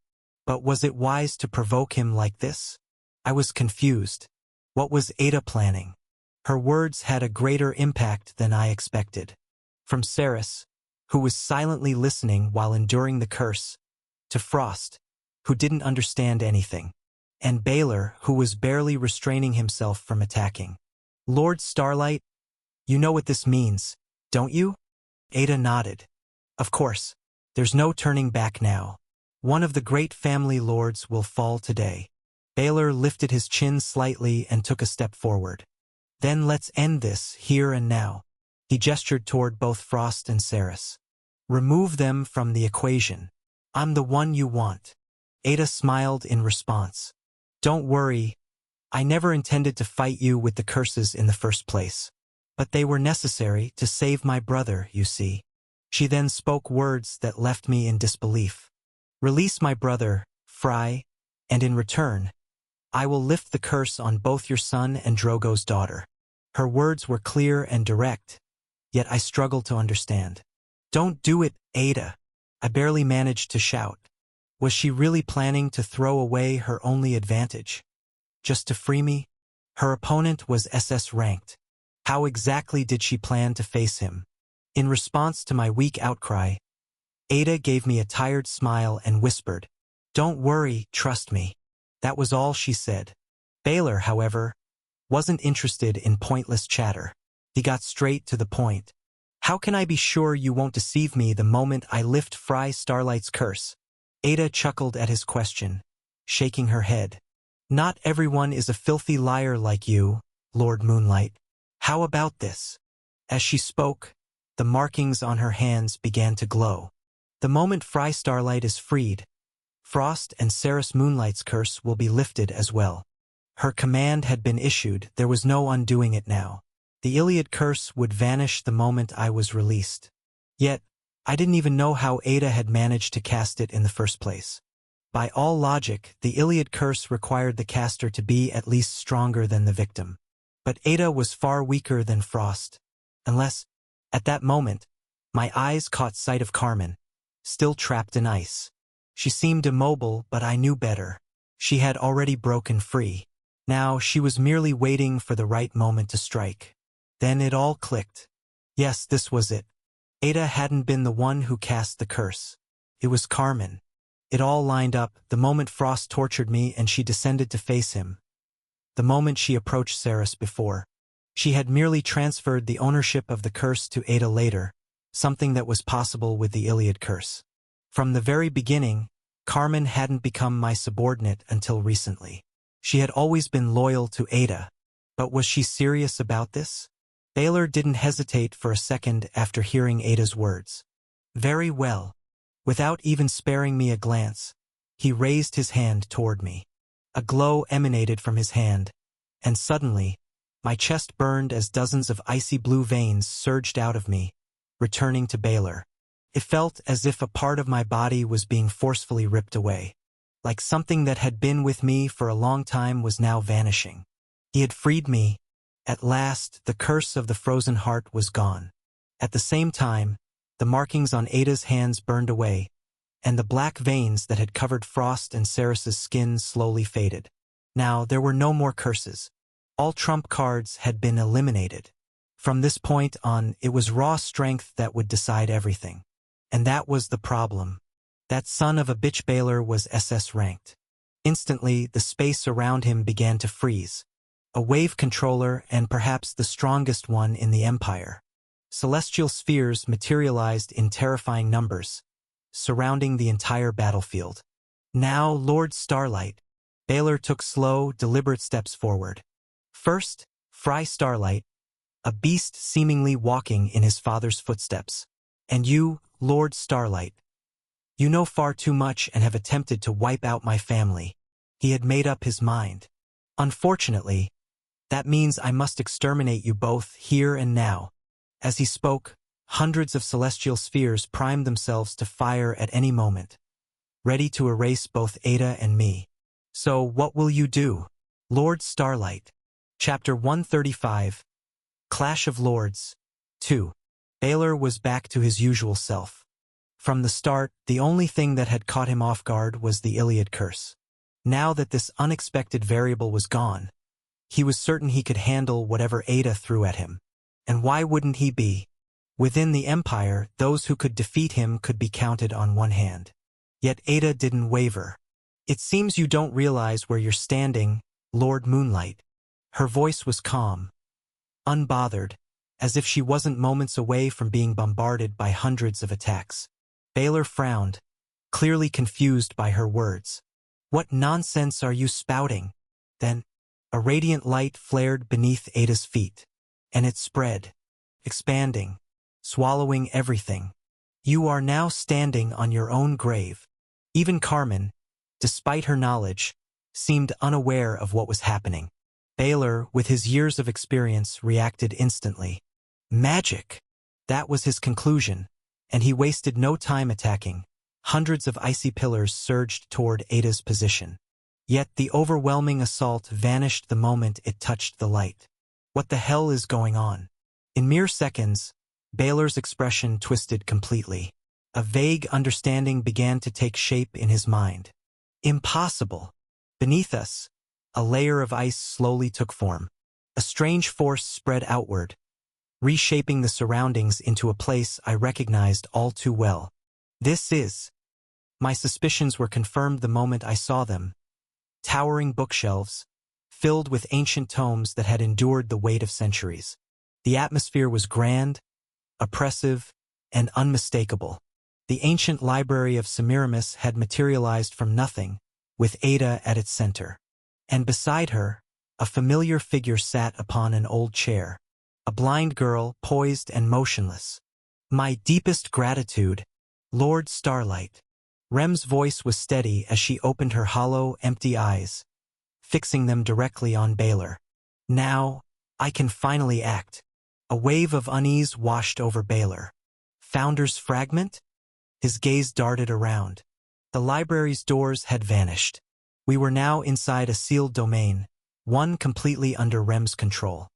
But was it wise to provoke him like this? I was confused. What was Ada planning? Her words had a greater impact than I expected. From Saris, who was silently listening while enduring the curse, to Frost, who didn't understand anything, and Baylor, who was barely restraining himself from attacking. Lord Starlight, you know what this means, don't you? Ada nodded. Of course, there's no turning back now. One of the great family lords will fall today. Baylor lifted his chin slightly and took a step forward. Then let's end this, here and now. He gestured toward both Frost and Saris. Remove them from the equation. I'm the one you want. Ada smiled in response. Don't worry. I never intended to fight you with the curses in the first place. But they were necessary to save my brother, you see. She then spoke words that left me in disbelief. Release my brother, Fry, and in return, I will lift the curse on both your son and Drogo's daughter. Her words were clear and direct, yet I struggled to understand. Don't do it, Ada. I barely managed to shout. Was she really planning to throw away her only advantage? Just to free me? Her opponent was SS ranked. How exactly did she plan to face him? In response to my weak outcry, Ada gave me a tired smile and whispered, Don't worry, trust me. That was all she said. Baylor, however, wasn't interested in pointless chatter. He got straight to the point. How can I be sure you won't deceive me the moment I lift Fry Starlight's curse? Ada chuckled at his question, shaking her head. Not everyone is a filthy liar like you, Lord Moonlight. How about this? As she spoke, the markings on her hands began to glow. The moment Fry Starlight is freed, Frost and Ceres Moonlight's curse will be lifted as well. Her command had been issued, there was no undoing it now. The Iliad curse would vanish the moment I was released. Yet, I didn't even know how Ada had managed to cast it in the first place. By all logic, the Iliad curse required the caster to be at least stronger than the victim. But Ada was far weaker than Frost. Unless, at that moment, my eyes caught sight of Carmen, still trapped in ice. She seemed immobile, but I knew better. She had already broken free. Now she was merely waiting for the right moment to strike. Then it all clicked. Yes, this was it. Ada hadn't been the one who cast the curse. It was Carmen. It all lined up, the moment Frost tortured me and she descended to face him. The moment she approached Ceres before. She had merely transferred the ownership of the curse to Ada later, something that was possible with the Iliad curse. From the very beginning, Carmen hadn't become my subordinate until recently. She had always been loyal to Ada. But was she serious about this? Baylor didn't hesitate for a second after hearing Ada's words. Very well. Without even sparing me a glance, he raised his hand toward me. A glow emanated from his hand, and suddenly, my chest burned as dozens of icy blue veins surged out of me, returning to Baylor. It felt as if a part of my body was being forcefully ripped away. Like something that had been with me for a long time was now vanishing. He had freed me. At last, the curse of the frozen heart was gone. At the same time, the markings on Ada's hands burned away, and the black veins that had covered Frost and Ceres's skin slowly faded. Now, there were no more curses. All trump cards had been eliminated. From this point on, it was raw strength that would decide everything. And that was the problem. That son of a bitch Baylor was SS ranked. Instantly, the space around him began to freeze. A wave controller and perhaps the strongest one in the Empire. Celestial spheres materialized in terrifying numbers, surrounding the entire battlefield. Now, Lord Starlight. Baylor took slow, deliberate steps forward. First, Fry Starlight, a beast seemingly walking in his father's footsteps. And you, Lord Starlight. You know far too much and have attempted to wipe out my family. He had made up his mind. Unfortunately, that means I must exterminate you both here and now. As he spoke, hundreds of celestial spheres primed themselves to fire at any moment, ready to erase both Ada and me. So what will you do, Lord Starlight? Chapter 135, Clash of Lords, 2. Baylor was back to his usual self. From the start, the only thing that had caught him off guard was the Iliad curse. Now that this unexpected variable was gone, he was certain he could handle whatever Ada threw at him. And why wouldn't he be? Within the Empire, those who could defeat him could be counted on one hand. Yet Ada didn't waver. It seems you don't realize where you're standing, Lord Moonlight. Her voice was calm, unbothered, as if she wasn't moments away from being bombarded by hundreds of attacks. Baylor frowned, clearly confused by her words. What nonsense are you spouting? Then, a radiant light flared beneath Ada's feet, and it spread, expanding, swallowing everything. You are now standing on your own grave. Even Carmen, despite her knowledge, seemed unaware of what was happening. Baylor, with his years of experience, reacted instantly. Magic! That was his conclusion, and he wasted no time attacking. Hundreds of icy pillars surged toward Ada's position. Yet the overwhelming assault vanished the moment it touched the light. What the hell is going on? In mere seconds, Baylor's expression twisted completely. A vague understanding began to take shape in his mind. Impossible! Beneath us, a layer of ice slowly took form. A strange force spread outward, reshaping the surroundings into a place I recognized all too well. This is... My suspicions were confirmed the moment I saw them. Towering bookshelves, filled with ancient tomes that had endured the weight of centuries. The atmosphere was grand, oppressive, and unmistakable. The ancient library of Semiramis had materialized from nothing, with Ada at its center. And beside her, a familiar figure sat upon an old chair, a blind girl poised and motionless. "My deepest gratitude, Lord Starlight." Rem's voice was steady as she opened her hollow, empty eyes, fixing them directly on Baylor. "Now, I can finally act." A wave of unease washed over Baylor. "Founder's fragment?" His gaze darted around. The library's doors had vanished. We were now inside a sealed domain, one completely under Rem's control.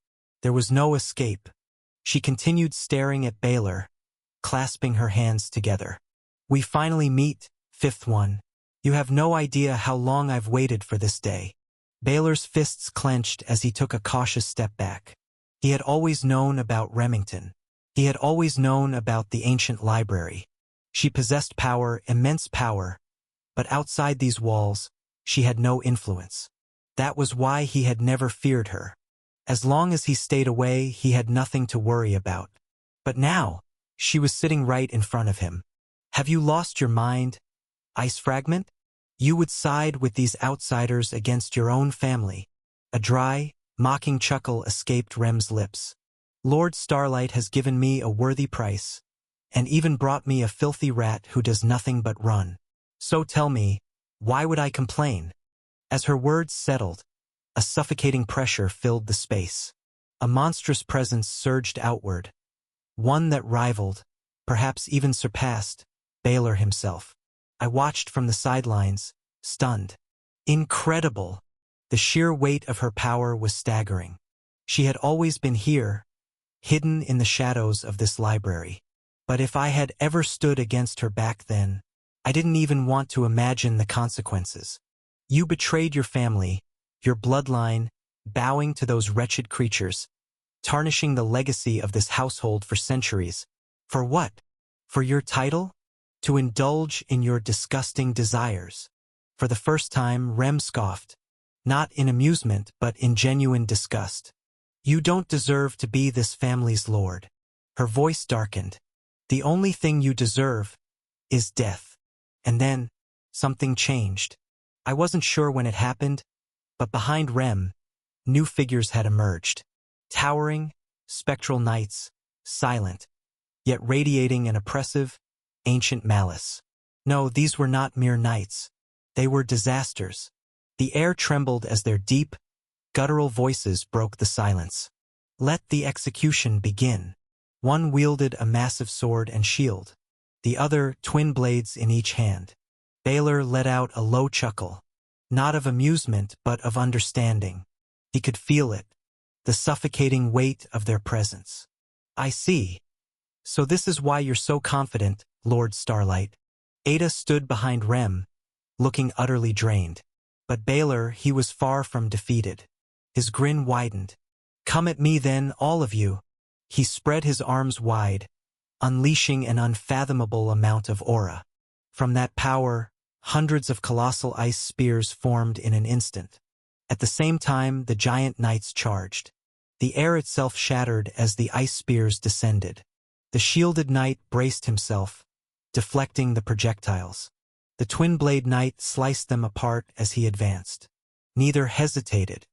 There was no escape. She continued staring at Baylor, clasping her hands together. "We finally meet, fifth one. You have no idea how long I've waited for this day." Baylor's fists clenched as he took a cautious step back. He had always known about Remington. He had always known about the ancient library. She possessed power, immense power, but outside these walls, she had no influence. That was why he had never feared her. As long as he stayed away, he had nothing to worry about. But now, she was sitting right in front of him. "Have you lost your mind, Ice Fragment? You would side with these outsiders against your own family." A dry, mocking chuckle escaped Rem's lips. "Lord Starlight has given me a worthy price, and even brought me a filthy rat who does nothing but run. So tell me, why would I complain?" As her words settled, a suffocating pressure filled the space. A monstrous presence surged outward, one that rivaled, perhaps even surpassed, Baylor himself. I watched from the sidelines, stunned. Incredible! The sheer weight of her power was staggering. She had always been here, hidden in the shadows of this library. But if I had ever stood against her back then, I didn't even want to imagine the consequences. You betrayed your family, your bloodline, bowing to those wretched creatures, tarnishing the legacy of this household for centuries. For what? For your title? To indulge in your disgusting desires. For the first time, Rem scoffed, not in amusement but in genuine disgust. "You don't deserve to be this family's lord." Her voice darkened. "The only thing you deserve is death." And then, something changed. I wasn't sure when it happened, but behind Rem, new figures had emerged. Towering, spectral knights, silent, yet radiating an oppressive, ancient malice. No, these were not mere knights. They were disasters. The air trembled as their deep, guttural voices broke the silence. "Let the execution begin." One wielded a massive sword and shield, the other twin blades in each hand. Baylor let out a low chuckle, not of amusement but of understanding. He could feel it, the suffocating weight of their presence. "I see. So this is why you're so confident, Lord Starlight." Ada stood behind Rem, looking utterly drained. But Baylor, he was far from defeated. His grin widened. "Come at me then, all of you." He spread his arms wide, unleashing an unfathomable amount of aura. From that power, hundreds of colossal ice spears formed in an instant. At the same time, the giant knights charged. The air itself shattered as the ice spears descended. The shielded knight braced himself, deflecting the projectiles. The twin-blade knight sliced them apart as he advanced. Neither hesitated.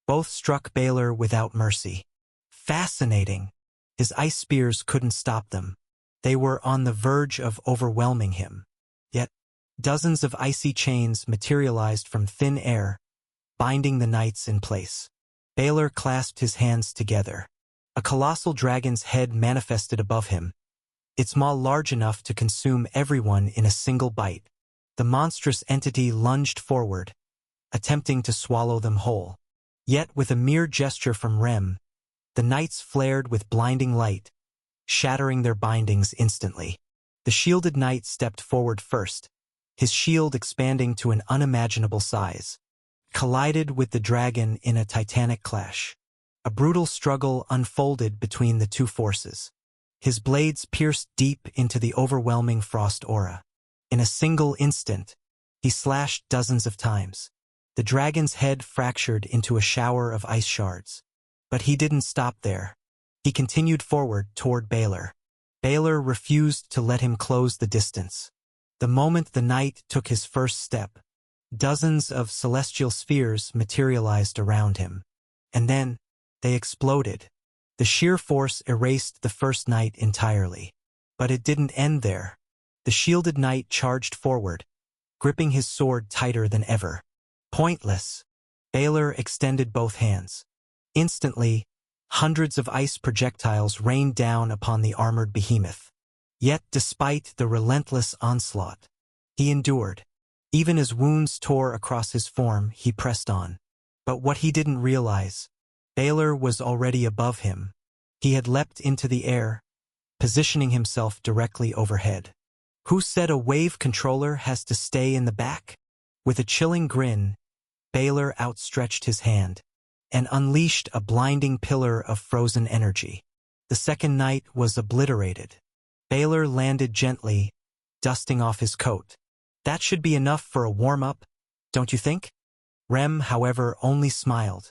Both struck Baylor without mercy. Fascinating. His ice spears couldn't stop them. They were on the verge of overwhelming him. Yet, dozens of icy chains materialized from thin air, binding the knights in place. Baylor clasped his hands together. A colossal dragon's head manifested above him, its maw large enough to consume everyone in a single bite. The monstrous entity lunged forward, attempting to swallow them whole. Yet with a mere gesture from Rem, the knights flared with blinding light, shattering their bindings instantly. The shielded knight stepped forward first, his shield expanding to an unimaginable size, collided with the dragon in a titanic clash. A brutal struggle unfolded between the two forces. His blades pierced deep into the overwhelming frost aura. In a single instant, he slashed dozens of times. The dragon's head fractured into a shower of ice shards. But he didn't stop there. He continued forward toward Baylor. Baylor refused to let him close the distance. The moment the knight took his first step, dozens of celestial spheres materialized around him. And then, they exploded. The sheer force erased the first knight entirely. But it didn't end there. The shielded knight charged forward, gripping his sword tighter than ever. Pointless. Baylor extended both hands. Instantly, hundreds of ice projectiles rained down upon the armored behemoth. Yet, despite the relentless onslaught, he endured. Even as wounds tore across his form, he pressed on. But what he didn't realize, Baylor was already above him. He had leapt into the air, positioning himself directly overhead. Who said a wave controller has to stay in the back? With a chilling grin, Baylor outstretched his hand and unleashed a blinding pillar of frozen energy. The second knight was obliterated. Baylor landed gently, dusting off his coat. That should be enough for a warm-up, don't you think? Rem, however, only smiled.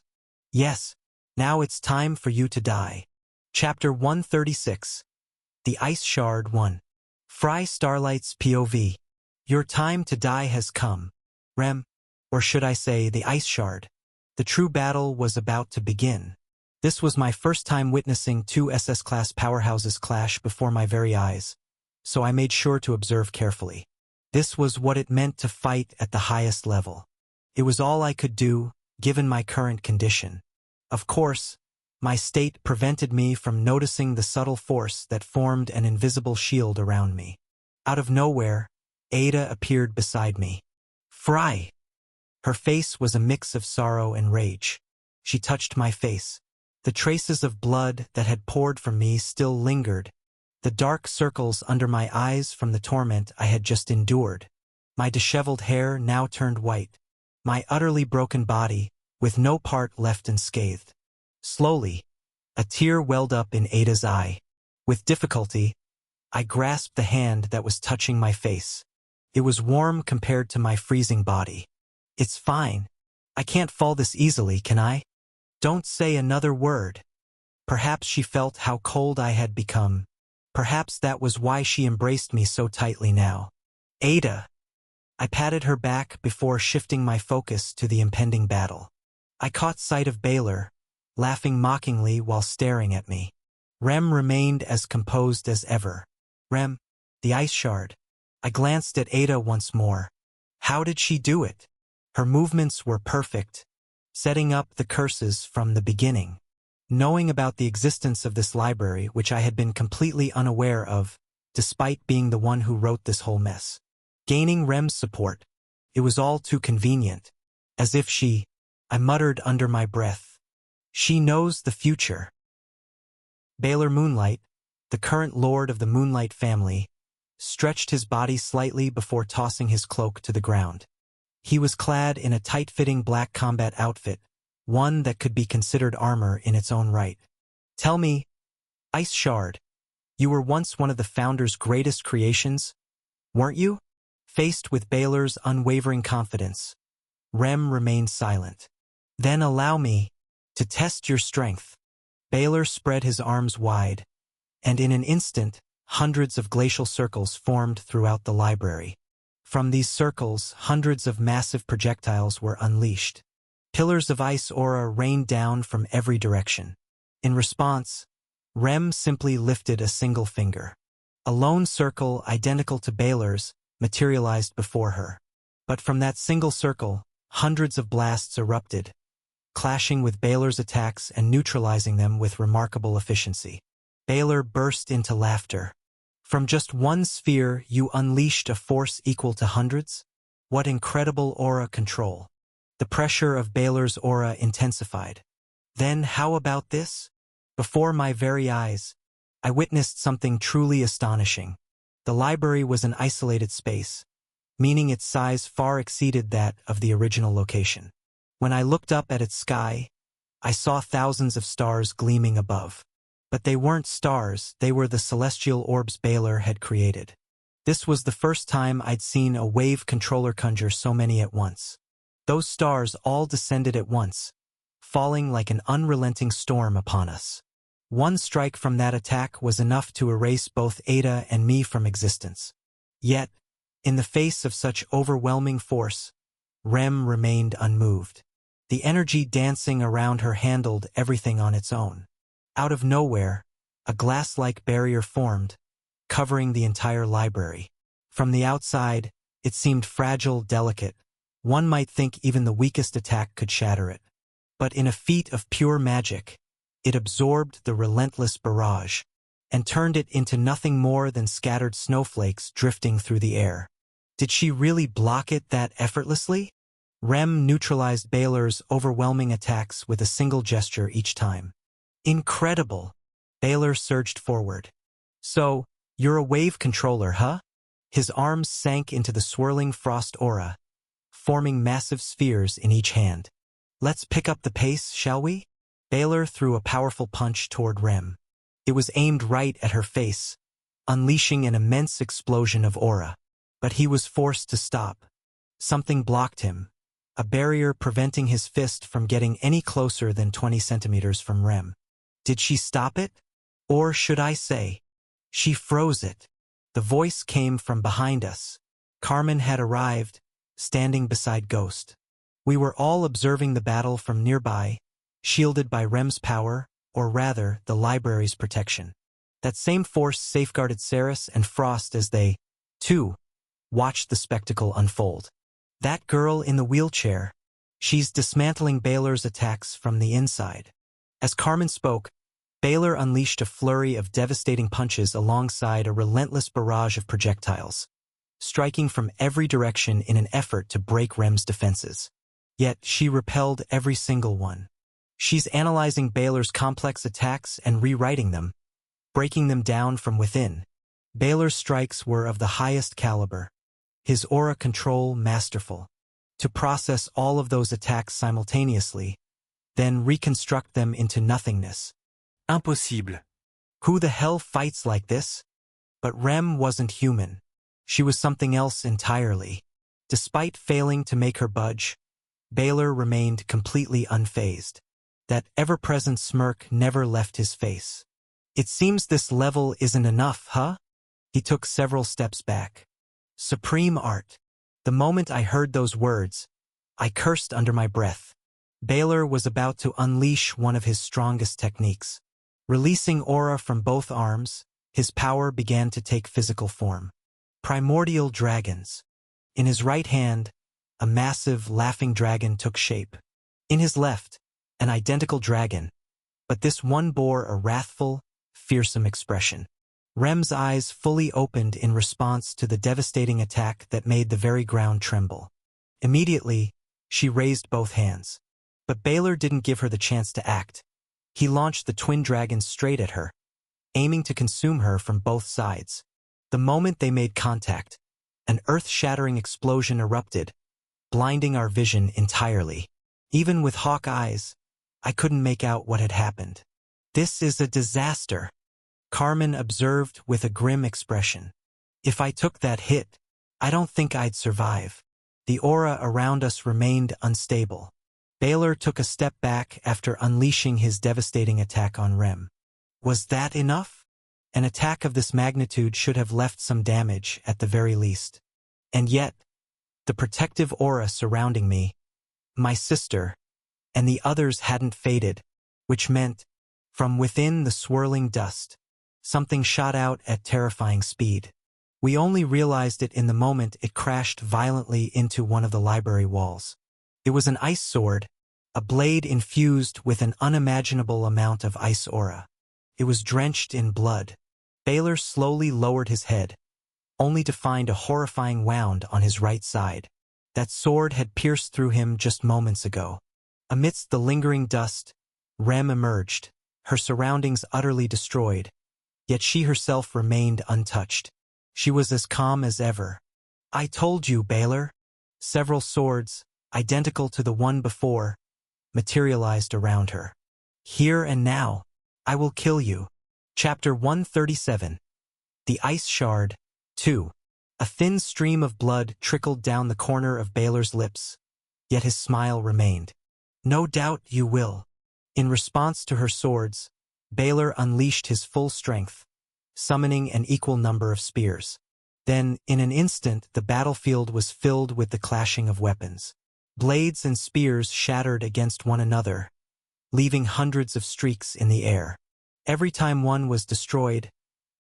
Yes, now it's time for you to die. Chapter 136. The Ice Shard 1. Fry Starlight's POV. Your time to die has come. Rem, or should I say the Ice Shard. The true battle was about to begin. This was my first time witnessing two SS-class powerhouses clash before my very eyes, so I made sure to observe carefully. This was what it meant to fight at the highest level. It was all I could do, given my current condition. Of course, my state prevented me from noticing the subtle force that formed an invisible shield around me. Out of nowhere, Ada appeared beside me. Fry! Her face was a mix of sorrow and rage. She touched my face. The traces of blood that had poured from me still lingered, the dark circles under my eyes from the torment I had just endured. My disheveled hair now turned white, my utterly broken body, with no part left unscathed. Slowly, a tear welled up in Ada's eye. With difficulty, I grasped the hand that was touching my face. It was warm compared to my freezing body. It's fine. I can't fall this easily, can I? Don't say another word. Perhaps she felt how cold I had become. Perhaps that was why she embraced me so tightly now. Ada! I patted her back before shifting my focus to the impending battle. I caught sight of Baylor, laughing mockingly while staring at me. Rem remained as composed as ever. Rem, the Ice Shard. I glanced at Ada once more. How did she do it? Her movements were perfect, setting up the curses from the beginning. Knowing about the existence of this library, which I had been completely unaware of, despite being the one who wrote this whole mess. Gaining Rem's support. It was all too convenient. As if I muttered under my breath. She knows the future. Baylor Moonlight, the current lord of the Moonlight family, stretched his body slightly before tossing his cloak to the ground. He was clad in a tight-fitting black combat outfit, one that could be considered armor in its own right. Tell me, Ice Shard, you were once one of the Founder's greatest creations, weren't you? Faced with Baylor's unwavering confidence, Rem remained silent. Then allow me to test your strength. Baylor spread his arms wide, and in an instant, hundreds of glacial circles formed throughout the library. From these circles, hundreds of massive projectiles were unleashed. Pillars of ice aura rained down from every direction. In response, Rem simply lifted a single finger. A lone circle identical to Baylor's materialized before her. But from that single circle, hundreds of blasts erupted, clashing with Baylor's attacks and neutralizing them with remarkable efficiency. Baylor burst into laughter. From just one sphere, you unleashed a force equal to hundreds? What incredible aura control. The pressure of Baylor's aura intensified. Then how about this? Before my very eyes, I witnessed something truly astonishing. The library was an isolated space, meaning its size far exceeded that of the original location. When I looked up at its sky, I saw thousands of stars gleaming above. But they weren't stars, they were the celestial orbs Baylor had created. This was the first time I'd seen a wave controller conjure so many at once. Those stars all descended at once, falling like an unrelenting storm upon us. One strike from that attack was enough to erase both Ada and me from existence. Yet, in the face of such overwhelming force, Rem remained unmoved. The energy dancing around her handled everything on its own. Out of nowhere, a glass-like barrier formed, covering the entire library. From the outside, it seemed fragile, delicate. One might think even the weakest attack could shatter it. But in a feat of pure magic, it absorbed the relentless barrage and turned it into nothing more than scattered snowflakes drifting through the air. Did she really block it that effortlessly? Rem neutralized Baylor's overwhelming attacks with a single gesture each time. Incredible! Baylor surged forward. So, you're a wave controller, huh? His arms sank into the swirling frost aura, forming massive spheres in each hand. Let's pick up the pace, shall we? Baylor threw a powerful punch toward Rem. It was aimed right at her face, unleashing an immense explosion of aura. But he was forced to stop. Something blocked him, a barrier preventing his fist from getting any closer than 20 centimeters from Rem. Did she stop it? Or should I say, she froze it. The voice came from behind us. Carmen had arrived, standing beside Ghost. We were all observing the battle from nearby, shielded by Rem's power, or rather, the library's protection. That same force safeguarded Ceres and Frost as they, too, watched the spectacle unfold. That girl in the wheelchair, she's dismantling Baylor's attacks from the inside. As Carmen spoke, Baylor unleashed a flurry of devastating punches alongside a relentless barrage of projectiles, striking from every direction in an effort to break Rem's defenses. Yet she repelled every single one. She's analyzing Baylor's complex attacks and rewriting them, breaking them down from within. Baylor's strikes were of the highest caliber, his aura control masterful. To process all of those attacks simultaneously, then reconstruct them into nothingness. Impossible. Who the hell fights like this? But Rem wasn't human. She was something else entirely. Despite failing to make her budge, Baylor remained completely unfazed. That ever-present smirk never left his face. It seems this level isn't enough, huh? He took several steps back. Supreme art. The moment I heard those words, I cursed under my breath. Baylor was about to unleash one of his strongest techniques. Releasing aura from both arms, his power began to take physical form. Primordial dragons. In his right hand, a massive, laughing dragon took shape. In his left, an identical dragon, but this one bore a wrathful, fearsome expression. Rem's eyes fully opened in response to the devastating attack that made the very ground tremble. Immediately, she raised both hands. But Baylor didn't give her the chance to act. He launched the twin dragons straight at her, aiming to consume her from both sides. The moment they made contact, an earth-shattering explosion erupted, blinding our vision entirely. Even with hawk eyes, I couldn't make out what had happened. This is a disaster, Carmen observed with a grim expression. If I took that hit, I don't think I'd survive. The aura around us remained unstable. Baylor took a step back after unleashing his devastating attack on Rem. Was that enough? An attack of this magnitude should have left some damage at the very least. And yet, the protective aura surrounding me, my sister, and the others hadn't faded, which meant, from within the swirling dust, something shot out at terrifying speed. We only realized it in the moment it crashed violently into one of the library walls. It was an ice sword, a blade infused with an unimaginable amount of ice aura. It was drenched in blood. Baylor slowly lowered his head, only to find a horrifying wound on his right side. That sword had pierced through him just moments ago. Amidst the lingering dust, Rem emerged, her surroundings utterly destroyed, yet she herself remained untouched. She was as calm as ever. I told you, Baylor. Several swords, identical to the one before, materialized around her. Here and now, I will kill you. Chapter 137. The Ice Shard. 2. A thin stream of blood trickled down the corner of Baylor's lips, yet his smile remained. No doubt you will. In response to her swords, Baylor unleashed his full strength, summoning an equal number of spears. Then, in an instant, the battlefield was filled with the clashing of weapons. Blades and spears shattered against one another, leaving hundreds of streaks in the air. Every time one was destroyed,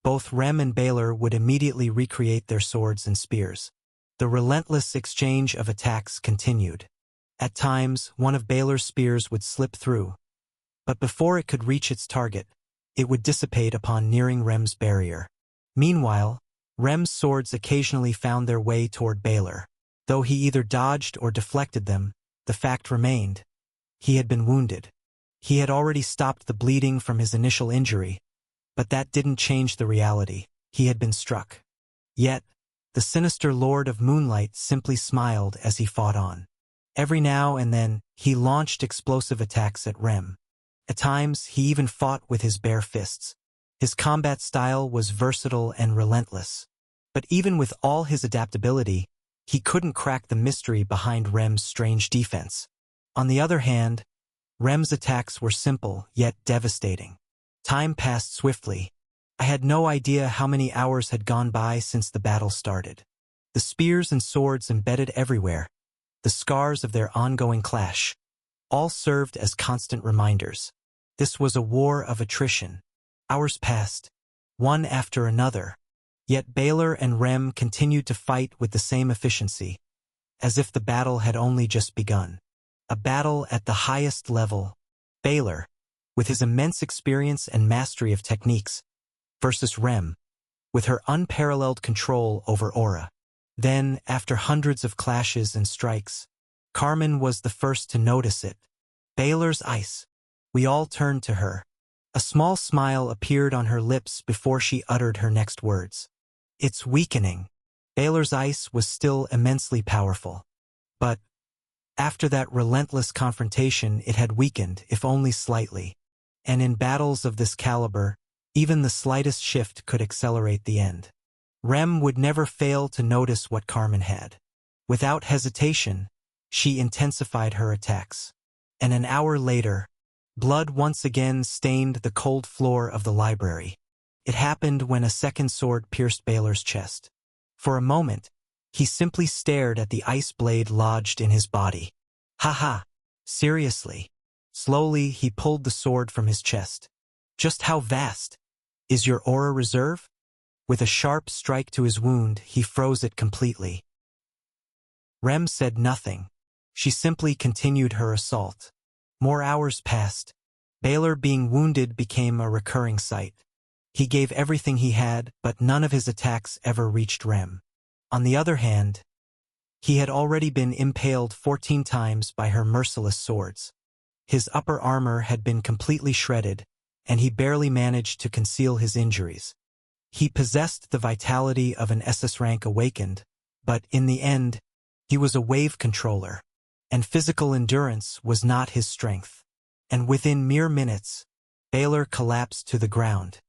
both Rem and Baylor would immediately recreate their swords and spears. The relentless exchange of attacks continued. At times, one of Baylor's spears would slip through, but before it could reach its target, it would dissipate upon nearing Rem's barrier. Meanwhile, Rem's swords occasionally found their way toward Baylor. Though he either dodged or deflected them, the fact remained: he had been wounded. He had already stopped the bleeding from his initial injury, but that didn't change the reality: he had been struck. Yet, the sinister Lord of Moonlight simply smiled as he fought on. Every now and then, he launched explosive attacks at Rem. At times, he even fought with his bare fists. His combat style was versatile and relentless. But even with all his adaptability, he couldn't crack the mystery behind Rem's strange defense. On the other hand, Rem's attacks were simple yet devastating. Time passed swiftly. I had no idea how many hours had gone by since the battle started. The spears and swords embedded everywhere, the scars of their ongoing clash, all served as constant reminders. This was a war of attrition. Hours passed, one after another, yet Baylor and Rem continued to fight with the same efficiency, as if the battle had only just begun. A battle at the highest level. Baylor, with his immense experience and mastery of techniques, versus Rem, with her unparalleled control over aura. Then, after hundreds of clashes and strikes, Carmen was the first to notice it. Baylor's ice. We all turned to her. A small smile appeared on her lips before she uttered her next words. It's weakening. Baylor's ice was still immensely powerful. But, after that relentless confrontation, it had weakened, if only slightly. And in battles of this caliber, even the slightest shift could accelerate the end. Rem would never fail to notice what Carmen had. Without hesitation, she intensified her attacks. And an hour later, blood once again stained the cold floor of the library. It happened when a second sword pierced Baylor's chest. For a moment, he simply stared at the ice blade lodged in his body. Ha! Seriously. Slowly, he pulled the sword from his chest. Just how vast is your aura reserve? With a sharp strike to his wound, he froze it completely. Rem said nothing. She simply continued her assault. More hours passed. Baylor being wounded became a recurring sight. He gave everything he had, but none of his attacks ever reached Rem. On the other hand, he had already been impaled 14 times by her merciless swords. His upper armor had been completely shredded, and he barely managed to conceal his injuries. He possessed the vitality of an SS rank awakened, but in the end, he was a wave controller, and physical endurance was not his strength. And within mere minutes, Baylor collapsed to the ground.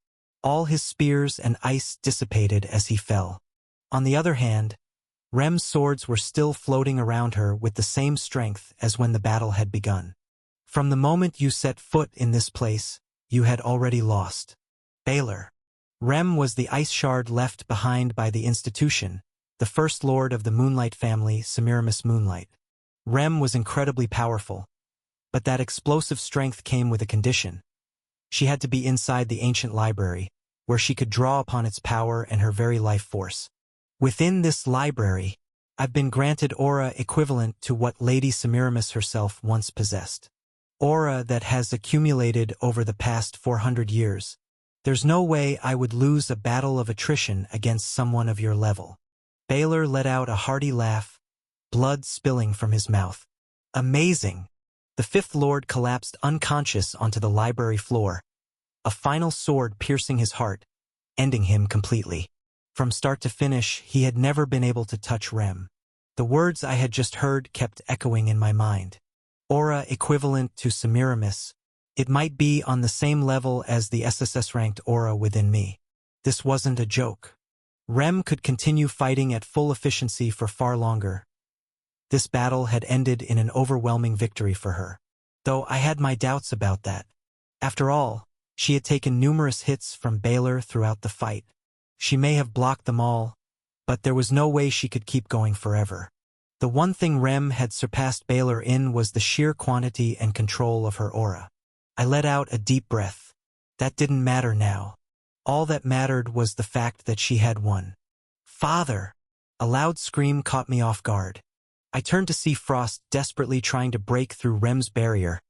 All his spears and ice dissipated as he fell. On the other hand, Rem's swords were still floating around her with the same strength as when the battle had begun. From the moment you set foot in this place, you had already lost. Baylor. Rem was the ice shard left behind by the institution, the first lord of the Moonlight family, Semiramis Moonlight. Rem was incredibly powerful, but that explosive strength came with a condition. She had to be inside the ancient library, where she could draw upon its power and her very life force. Within this library, I've been granted aura equivalent to what Lady Semiramis herself once possessed. Aura that has accumulated over the past 400 years. There's no way I would lose a battle of attrition against someone of your level. Baylor let out a hearty laugh, blood spilling from his mouth. Amazing! The Fifth Lord collapsed unconscious onto the library floor, a final sword piercing his heart, ending him completely. From start to finish, he had never been able to touch Rem. The words I had just heard kept echoing in my mind. Aura equivalent to Semiramis. It might be on the same level as the SSS-ranked aura within me. This wasn't a joke. Rem could continue fighting at full efficiency for far longer. This battle had ended in an overwhelming victory for her. Though I had my doubts about that. After all, She had taken numerous hits from Baylor throughout the fight. She may have blocked them all, but there was no way she could keep going forever. The one thing Rem had surpassed Baylor in was the sheer quantity and control of her aura. I let out a deep breath. That didn't matter now. All that mattered was the fact that she had won. "Father!" A loud scream caught me off guard. I turned to see Frost desperately trying to break through Rem's barrier,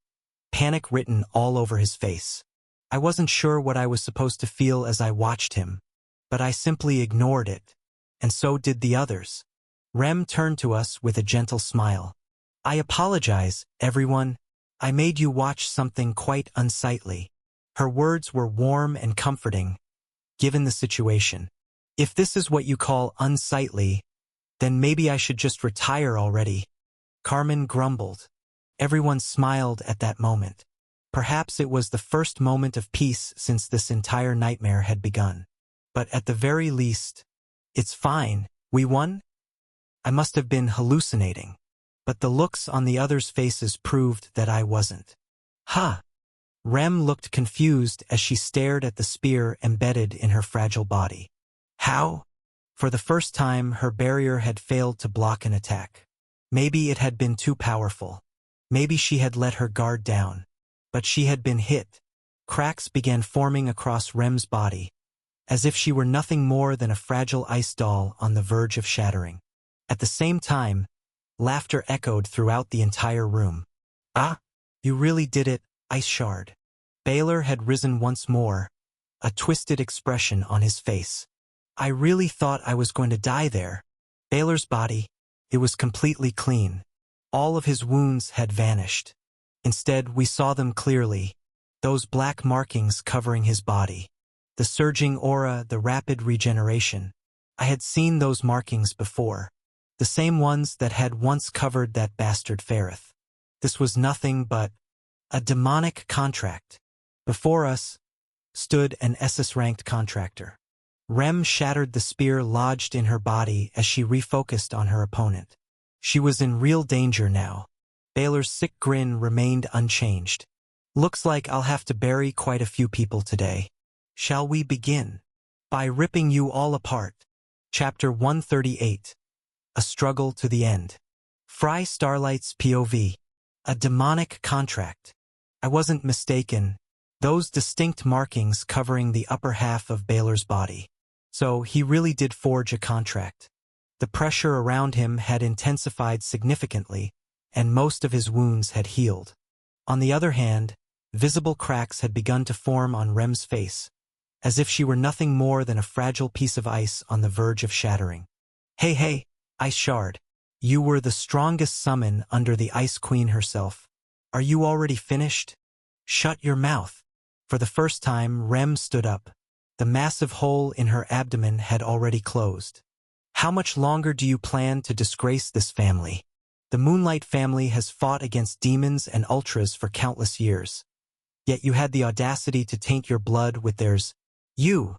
panic written all over his face. I wasn't sure what I was supposed to feel as I watched him, but I simply ignored it, and so did the others. Rem turned to us with a gentle smile. "I apologize, everyone. I made you watch something quite unsightly." Her words were warm and comforting, given the situation. "If this is what you call unsightly, then maybe I should just retire already," Carmen grumbled. Everyone smiled at that moment. Perhaps it was the first moment of peace since this entire nightmare had begun. But at the very least, "It's fine, we won?" I must have been hallucinating, but the looks on the others' faces proved that I wasn't. "Huh." Rem looked confused as she stared at the spear embedded in her fragile body. "How?" For the first time, her barrier had failed to block an attack. Maybe it had been too powerful. Maybe she had let her guard down. But she had been hit. Cracks began forming across Rem's body, as if she were nothing more than a fragile ice doll on the verge of shattering. At the same time, laughter echoed throughout the entire room. "Ah, you really did it, Ice Shard." Baylor had risen once more, a twisted expression on his face. "I really thought I was going to die there." Baylor's body, it was completely clean. All of his wounds had vanished. Instead, we saw them clearly, those black markings covering his body. The surging aura, the rapid regeneration. I had seen those markings before. The same ones that had once covered that bastard Ferrith. This was nothing but a demonic contract. Before us stood an SS-ranked contractor. Rem shattered the spear lodged in her body as she refocused on her opponent. She was in real danger now. Baylor's sick grin remained unchanged. "Looks like I'll have to bury quite a few people today. Shall we begin?" "By ripping you all apart." Chapter 138. A Struggle to the End. Fry Starlight's POV. A demonic contract. I wasn't mistaken. Those distinct markings covering the upper half of Baylor's body. So he really did forge a contract. The pressure around him had intensified significantly, and most of his wounds had healed. On the other hand, visible cracks had begun to form on Rem's face, as if she were nothing more than a fragile piece of ice on the verge of shattering. Hey, Ice Shard. You were the strongest summon under the Ice Queen herself. Are you already finished? Shut your mouth. For the first time, Rem stood up. The massive hole in her abdomen had already closed. How much longer do you plan to disgrace this family? The Moonlight family has fought against demons and ultras for countless years. Yet you had the audacity to taint your blood with theirs. You,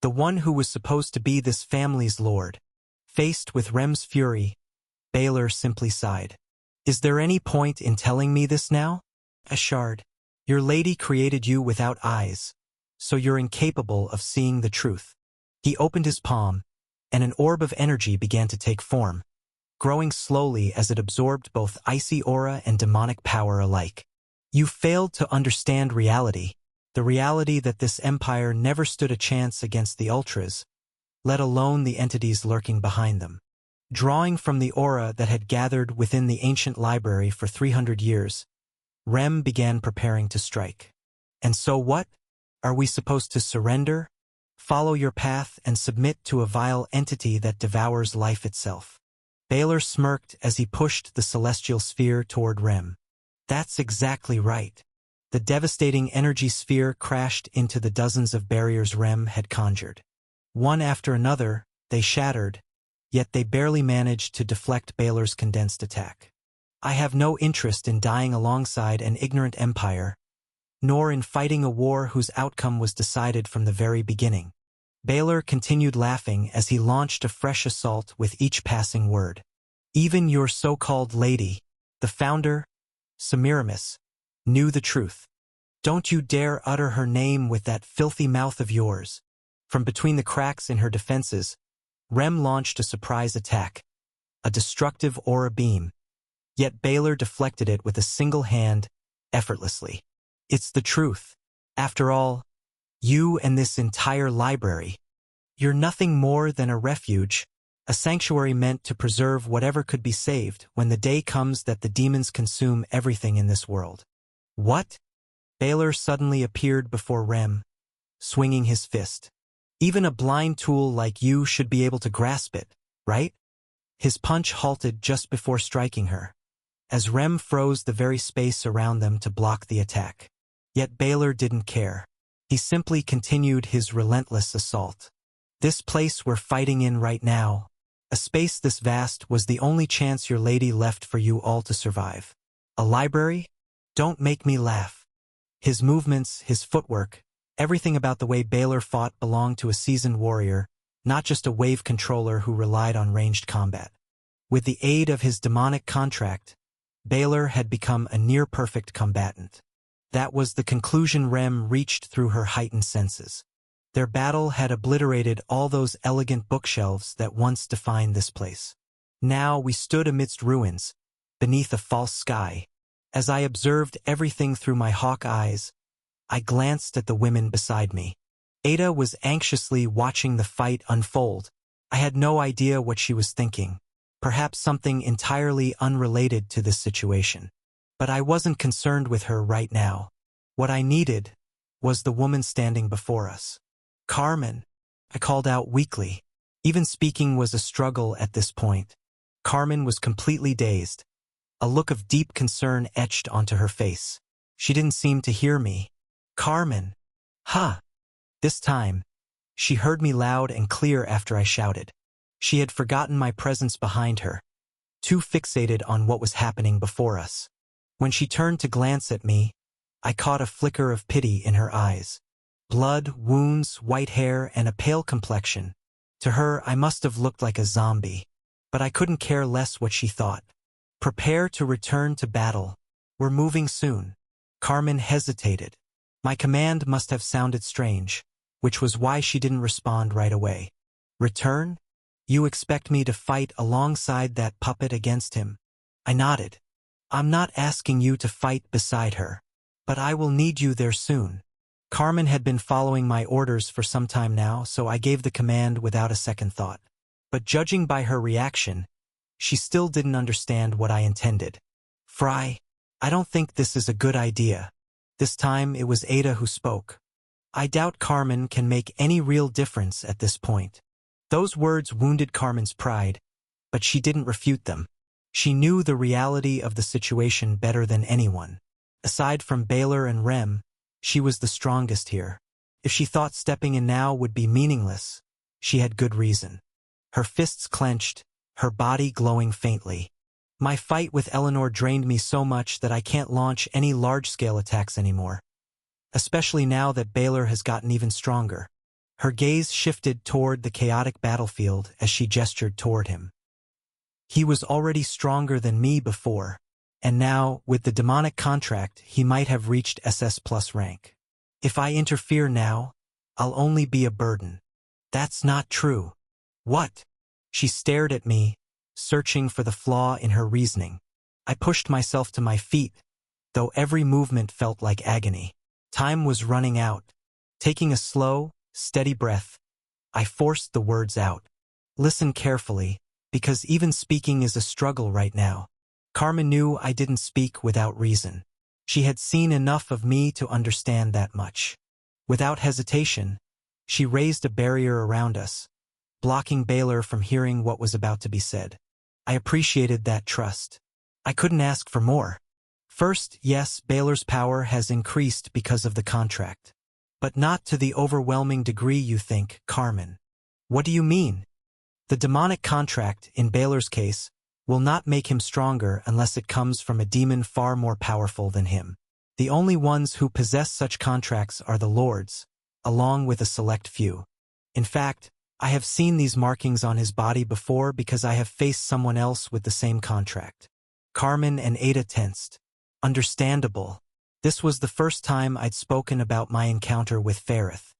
the one who was supposed to be this family's lord. Faced with Rem's fury, Baylor simply sighed. Is there any point in telling me this now? Ashard, your lady created you without eyes, so you're incapable of seeing the truth. He opened his palm, and an orb of energy began to take form, growing slowly as it absorbed both icy aura and demonic power alike. You failed to understand reality, the reality that this empire never stood a chance against the Ultras, let alone the entities lurking behind them. Drawing from the aura that had gathered within the ancient library for 300 years, Rem began preparing to strike. And so what? Are we supposed to surrender? Follow your path and submit to a vile entity that devours life itself? Baylor smirked as he pushed the celestial sphere toward Rem. That's exactly right. The devastating energy sphere crashed into the dozens of barriers Rem had conjured. One after another, they shattered, yet they barely managed to deflect Baylor's condensed attack. I have no interest in dying alongside an ignorant empire, nor in fighting a war whose outcome was decided from the very beginning. Baylor continued laughing as he launched a fresh assault with each passing word. Even your so-called lady, the founder, Semiramis, knew the truth. Don't you dare utter her name with that filthy mouth of yours. From between the cracks in her defenses, Rem launched a surprise attack, a destructive aura beam. Yet Baylor deflected it with a single hand, effortlessly. It's the truth. After all, you and this entire library, you're nothing more than a refuge, a sanctuary meant to preserve whatever could be saved when the day comes that the demons consume everything in this world. What? Baylor suddenly appeared before Rem, swinging his fist. Even a blind tool like you should be able to grasp it, right? His punch halted just before striking her, as Rem froze the very space around them to block the attack. Yet Baylor didn't care. He simply continued his relentless assault. This place we're fighting in right now, a space this vast, was the only chance your lady left for you all to survive. A library? Don't make me laugh. His movements, his footwork, everything about the way Baylor fought belonged to a seasoned warrior, not just a wave controller who relied on ranged combat. With the aid of his demonic contract, Baylor had become a near-perfect combatant. That was the conclusion Rem reached through her heightened senses. Their battle had obliterated all those elegant bookshelves that once defined this place. Now we stood amidst ruins, beneath a false sky. As I observed everything through my hawk eyes, I glanced at the women beside me. Ada was anxiously watching the fight unfold. I had no idea what she was thinking, perhaps something entirely unrelated to this situation. But I wasn't concerned with her right now. What I needed was the woman standing before us. Carmen, I called out weakly. Even speaking was a struggle at this point. Carmen was completely dazed. A look of deep concern etched onto her face. She didn't seem to hear me. Carmen. Ha! This time, she heard me loud and clear after I shouted. She had forgotten my presence behind her, too fixated on what was happening before us. When she turned to glance at me, I caught a flicker of pity in her eyes. Blood, wounds, white hair, and a pale complexion. To her, I must have looked like a zombie. But I couldn't care less what she thought. Prepare to return to battle. We're moving soon. Carmen hesitated. My command must have sounded strange, which was why she didn't respond right away. Return? You expect me to fight alongside that puppet against him? I nodded. I'm not asking you to fight beside her, but I will need you there soon. Carmen had been following my orders for some time now, so I gave the command without a second thought. But judging by her reaction, she still didn't understand what I intended. Fry, I don't think this is a good idea. This time it was Ada who spoke. I doubt Carmen can make any real difference at this point. Those words wounded Carmen's pride, but she didn't refute them. She knew the reality of the situation better than anyone. Aside from Baylor and Rem, she was the strongest here. If she thought stepping in now would be meaningless, she had good reason. Her fists clenched, her body glowing faintly. My fight with Eleanor drained me so much that I can't launch any large-scale attacks anymore. Especially now that Baylor has gotten even stronger. Her gaze shifted toward the chaotic battlefield as she gestured toward him. He was already stronger than me before, and now, with the demonic contract, he might have reached SS Plus rank. If I interfere now, I'll only be a burden. That's not true. What? She stared at me, searching for the flaw in her reasoning. I pushed myself to my feet, though every movement felt like agony. Time was running out. Taking a slow, steady breath, I forced the words out. Listen carefully, because even speaking is a struggle right now. Carmen knew I didn't speak without reason. She had seen enough of me to understand that much. Without hesitation, she raised a barrier around us, blocking Baylor from hearing what was about to be said. I appreciated that trust. I couldn't ask for more. First, yes, Baylor's power has increased because of the contract. But not to the overwhelming degree you think, Carmen. What do you mean? The demonic contract, in Baylor's case, will not make him stronger unless it comes from a demon far more powerful than him. The only ones who possess such contracts are the lords, along with a select few. In fact, I have seen these markings on his body before because I have faced someone else with the same contract. Carmen and Ada tensed. Understandable. This was the first time I'd spoken about my encounter with Ferrith.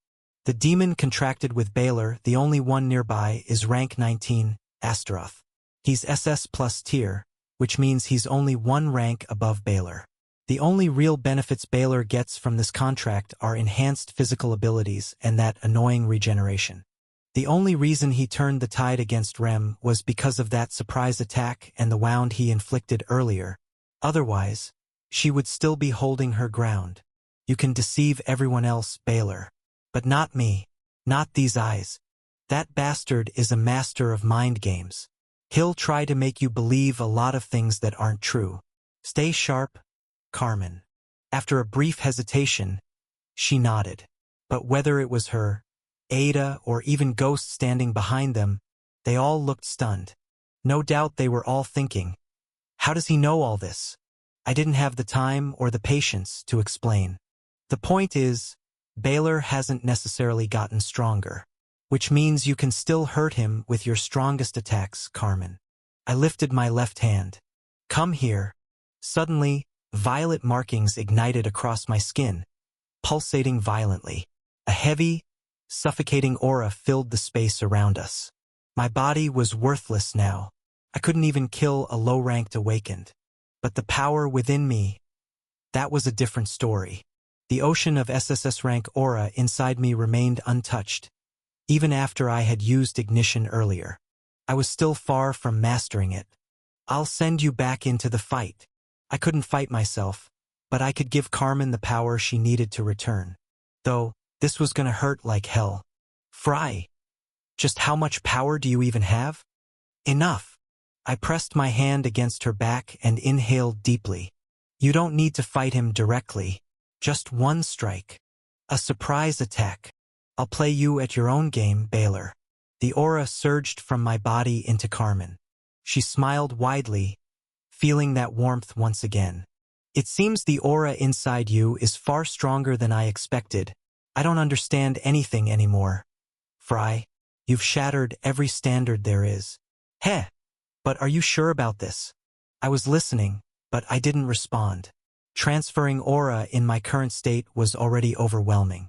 The demon contracted with Baylor, the only one nearby, is rank 19, Astaroth. He's SS plus tier, which means he's only one rank above Baylor. The only real benefits Baylor gets from this contract are enhanced physical abilities and that annoying regeneration. The only reason he turned the tide against Rem was because of that surprise attack and the wound he inflicted earlier. Otherwise, she would still be holding her ground. You can deceive everyone else, Baylor. But not me. Not these eyes. That bastard is a master of mind games. He'll try to make you believe a lot of things that aren't true. Stay sharp, Carmen. After a brief hesitation, she nodded. But whether it was her, Ada, or even Ghost standing behind them, they all looked stunned. No doubt they were all thinking, how does he know all this? I didn't have the time or the patience to explain. The point is, Baylor hasn't necessarily gotten stronger, which means you can still hurt him with your strongest attacks, Carmen. I lifted my left hand. Come here. Suddenly, violet markings ignited across my skin, pulsating violently. A heavy, suffocating aura filled the space around us. My body was worthless now. I couldn't even kill a low-ranked awakened. But the power within me, that was a different story. The ocean of SSS rank aura inside me remained untouched, even after I had used ignition earlier. I was still far from mastering it. I'll send you back into the fight. I couldn't fight myself, but I could give Carmen the power she needed to return. Though, this was gonna hurt like hell. Fry, just how much power do you even have? Enough. I pressed my hand against her back and inhaled deeply. You don't need to fight him directly. Just one strike. A surprise attack. I'll play you at your own game, Baylor. The aura surged from my body into Carmen. She smiled widely, feeling that warmth once again. It seems the aura inside you is far stronger than I expected. I don't understand anything anymore. Fry, you've shattered every standard there is. Heh! But are you sure about this? I was listening, but I didn't respond. Transferring aura in my current state was already overwhelming.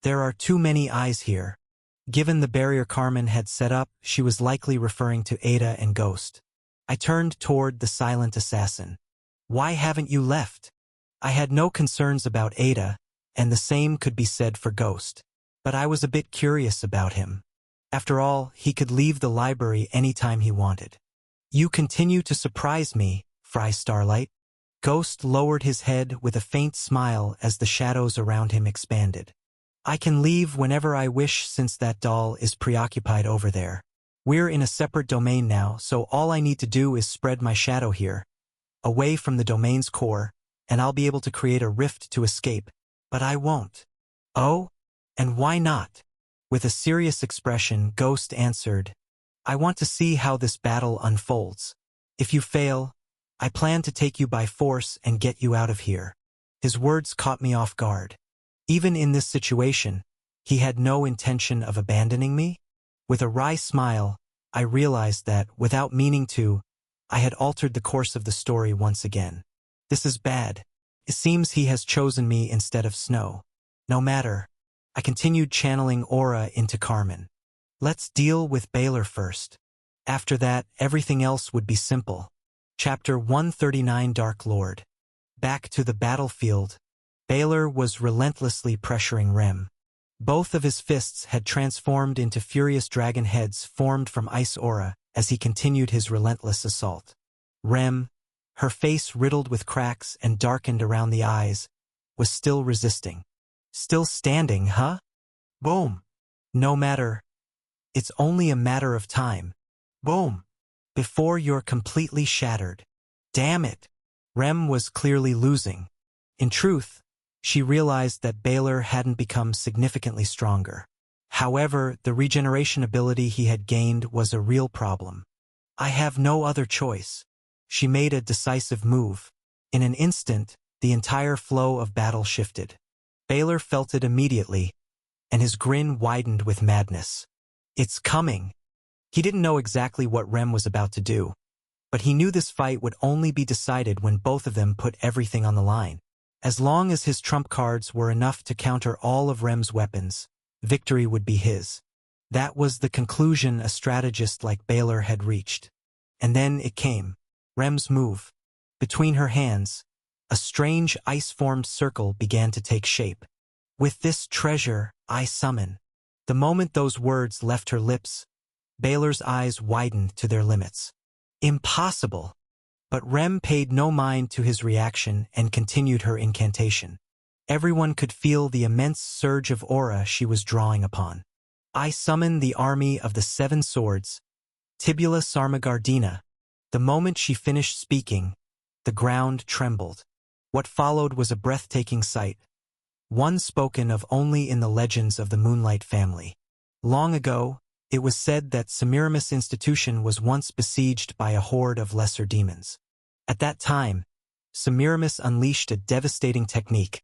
There are too many eyes here. Given the barrier Carmen had set up, she was likely referring to Ada and Ghost. I turned toward the silent assassin. Why haven't you left? I had no concerns about Ada, and the same could be said for Ghost. But I was a bit curious about him. After all, he could leave the library anytime he wanted. You continue to surprise me, Fry Starlight. Ghost lowered his head with a faint smile as the shadows around him expanded. I can leave whenever I wish since that doll is preoccupied over there. We're in a separate domain now, so all I need to do is spread my shadow here, away from the domain's core, and I'll be able to create a rift to escape. But I won't. Oh? And why not? With a serious expression, Ghost answered, I want to see how this battle unfolds. If you fail, I plan to take you by force and get you out of here. His words caught me off guard. Even in this situation, he had no intention of abandoning me? With a wry smile, I realized that, without meaning to, I had altered the course of the story once again. This is bad. It seems he has chosen me instead of Snow. No matter. I continued channeling aura into Carmen. Let's deal with Baylor first. After that, everything else would be simple. Chapter 139 Dark Lord. Back to the battlefield. Baylor was relentlessly pressuring Rem. Both of his fists had transformed into furious dragon heads formed from ice aura as he continued his relentless assault. Rem, her face riddled with cracks and darkened around the eyes, was still resisting. Still standing, huh? Boom. No matter. It's only a matter of time. Boom. Before you're completely shattered. Damn it. Rem was clearly losing. In truth, she realized that Baylor hadn't become significantly stronger. However, the regeneration ability he had gained was a real problem. I have no other choice. She made a decisive move. In an instant, the entire flow of battle shifted. Baylor felt it immediately, and his grin widened with madness. It's coming. He didn't know exactly what Rem was about to do, but he knew this fight would only be decided when both of them put everything on the line. As long as his trump cards were enough to counter all of Rem's weapons, victory would be his. That was the conclusion a strategist like Baylor had reached. And then it came. Rem's move. Between her hands, a strange ice-formed circle began to take shape. With this treasure, I summon. The moment those words left her lips, Baylor's eyes widened to their limits. Impossible! But Rem paid no mind to his reaction and continued her incantation. Everyone could feel the immense surge of aura she was drawing upon. I summon the army of the 7 swords, Tibula Sarmagardina. The moment she finished speaking, the ground trembled. What followed was a breathtaking sight, one spoken of only in the legends of the Moonlight family. Long ago, it was said that Semiramis Institution was once besieged by a horde of lesser demons. At that time, Semiramis unleashed a devastating technique,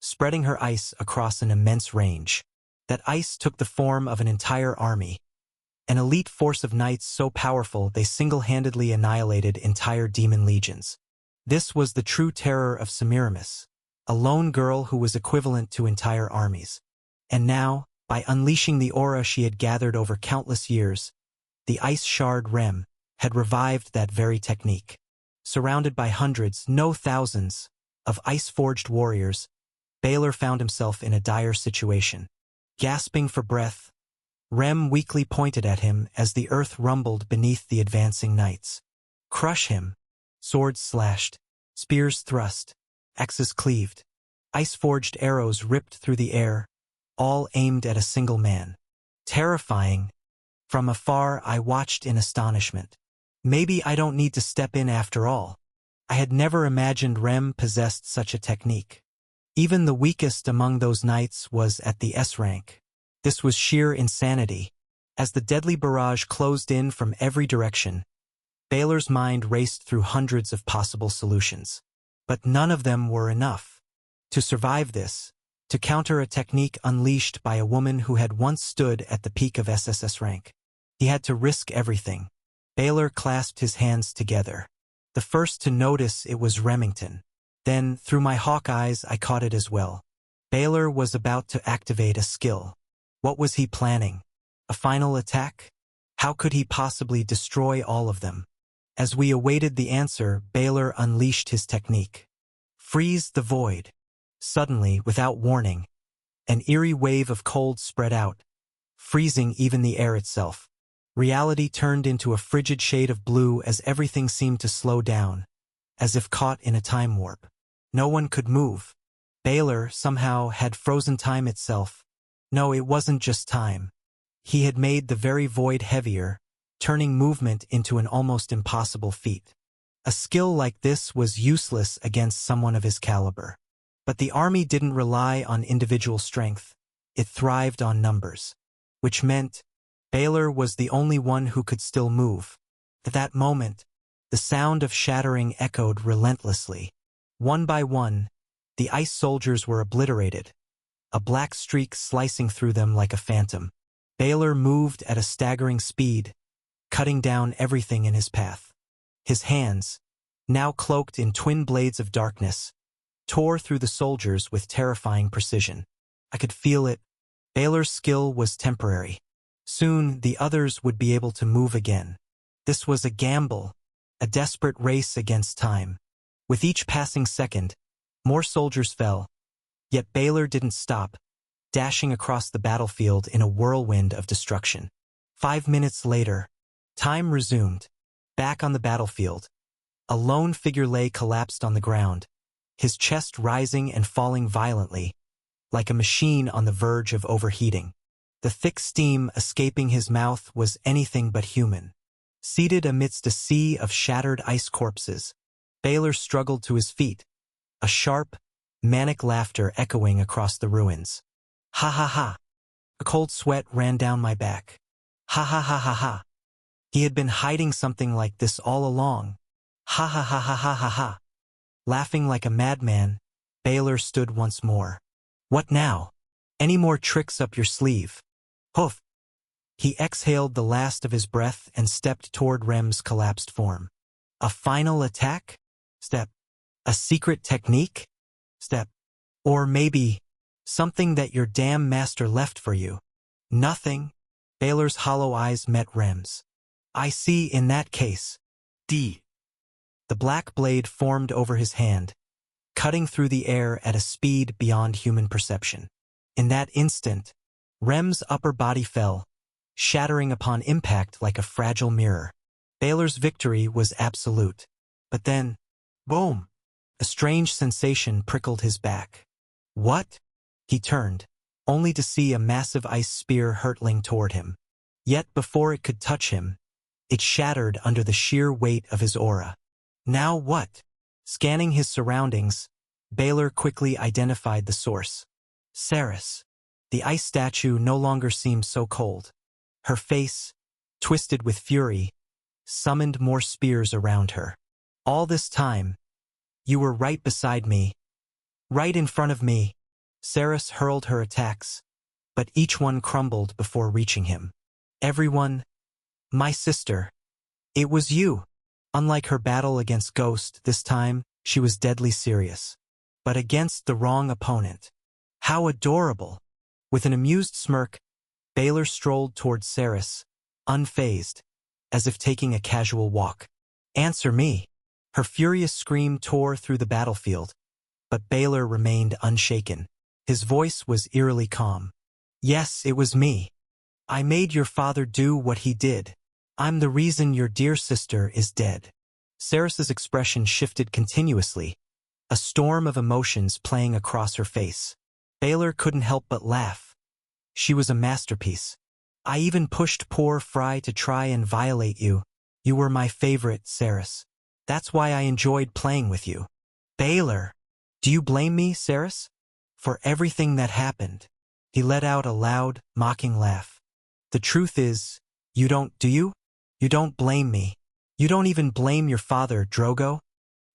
spreading her ice across an immense range. That ice took the form of an entire army, an elite force of knights so powerful they single-handedly annihilated entire demon legions. This was the true terror of Semiramis, a lone girl who was equivalent to entire armies. And now, by unleashing the aura she had gathered over countless years, the ice shard Rem had revived that very technique. Surrounded by hundreds, no thousands, of ice-forged warriors, Baylor found himself in a dire situation. Gasping for breath, Rem weakly pointed at him as the earth rumbled beneath the advancing knights. Crush him! Swords slashed, spears thrust, axes cleaved, ice-forged arrows ripped through the air, all aimed at a single man. Terrifying. From afar I watched in astonishment. Maybe I don't need to step in after all. I had never imagined Rem possessed such a technique. Even the weakest among those knights was at the S rank. This was sheer insanity. As the deadly barrage closed in from every direction, Baylor's mind raced through hundreds of possible solutions. But none of them were enough. To survive this, to counter a technique unleashed by a woman who had once stood at the peak of SSS rank, he had to risk everything. Baylor clasped his hands together. The first to notice it was Remington. Then, through my hawk eyes, I caught it as well. Baylor was about to activate a skill. What was he planning? A final attack? How could he possibly destroy all of them? As we awaited the answer, Baylor unleashed his technique. Freeze the void. Suddenly, without warning, an eerie wave of cold spread out, freezing even the air itself. Reality turned into a frigid shade of blue as everything seemed to slow down, as if caught in a time warp. No one could move. Baylor, somehow, had frozen time itself. No, it wasn't just time. He had made the very void heavier, turning movement into an almost impossible feat. A skill like this was useless against someone of his caliber. But the army didn't rely on individual strength. It thrived on numbers. Which meant Baylor was the only one who could still move. At that moment, the sound of shattering echoed relentlessly. One by one, the ice soldiers were obliterated, a black streak slicing through them like a phantom. Baylor moved at a staggering speed, cutting down everything in his path. His hands, now cloaked in twin blades of darkness, tore through the soldiers with terrifying precision. I could feel it. Baylor's skill was temporary. Soon, the others would be able to move again. This was a gamble, a desperate race against time. With each passing second, more soldiers fell. Yet Baylor didn't stop, dashing across the battlefield in a whirlwind of destruction. 5 minutes later, time resumed. Back on the battlefield, a lone figure lay collapsed on the ground, his chest rising and falling violently, like a machine on the verge of overheating. The thick steam escaping his mouth was anything but human. Seated amidst a sea of shattered ice corpses, Baylor struggled to his feet, a sharp, manic laughter echoing across the ruins. Ha ha ha. A cold sweat ran down my back. Ha ha ha ha ha. He had been hiding something like this all along. Ha ha ha ha ha ha ha. Laughing like a madman, Baylor stood once more. What now? Any more tricks up your sleeve? Hoof. He exhaled the last of his breath and stepped toward Rem's collapsed form. A final attack? Step. A secret technique? step. Or maybe something that your damn master left for you. Nothing. Baylor's hollow eyes met Rem's. I see. In that case. D. The black blade formed over his hand, cutting through the air at a speed beyond human perception. In that instant, Rem's upper body fell, shattering upon impact like a fragile mirror. Baylor's victory was absolute. But then, boom! A strange sensation prickled his back. What? He turned, only to see a massive ice spear hurtling toward him. Yet before it could touch him, it shattered under the sheer weight of his aura. Now what? Scanning his surroundings, Baylor quickly identified the source. Ceres. The ice statue no longer seemed so cold. Her face, twisted with fury, summoned more spears around her. All this time, you were right beside me, right in front of me. Ceres hurled her attacks, but each one crumbled before reaching him. Everyone, my sister. It was you. Unlike her battle against Ghost, this time, she was deadly serious. But against the wrong opponent. How adorable! With an amused smirk, Baylor strolled toward Ceres, unfazed, as if taking a casual walk. Answer me! Her furious scream tore through the battlefield, but Baylor remained unshaken. His voice was eerily calm. Yes, it was me. I made your father do what he did. I'm the reason your dear sister is dead. Ceres's expression shifted continuously, a storm of emotions playing across her face. Baylor couldn't help but laugh. She was a masterpiece. I even pushed poor Fry to try and violate you. You were my favorite, Ceres. That's why I enjoyed playing with you. Baylor, do you blame me, Ceres? For everything that happened? He let out a loud, mocking laugh. The truth is, you don't, do you? You don't blame me. You don't even blame your father, Drogo.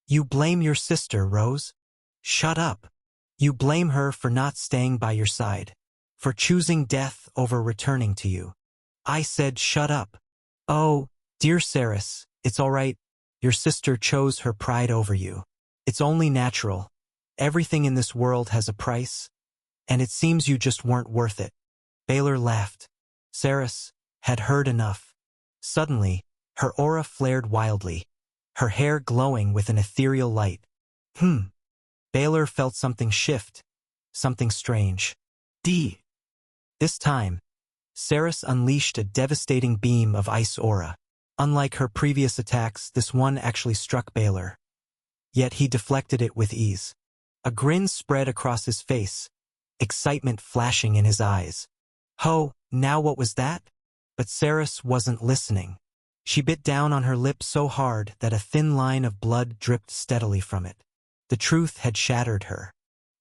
You blame your sister, Rose. Shut up. You blame her for not staying by your side, for choosing death over returning to you. I said shut up. Oh, dear Ceres, it's all right. Your sister chose her pride over you. It's only natural. Everything in this world has a price, and it seems you just weren't worth it. Baylor laughed. Ceres had heard enough. Suddenly, her aura flared wildly, her hair glowing with an ethereal light. Baylor felt something shift, something strange. This time, Ceres unleashed a devastating beam of ice aura. Unlike her previous attacks, this one actually struck Baylor. Yet he deflected it with ease. A grin spread across his face, excitement flashing in his eyes. Ho, now what was that? But Ceres wasn't listening. She bit down on her lip so hard that a thin line of blood dripped steadily from it. The truth had shattered her.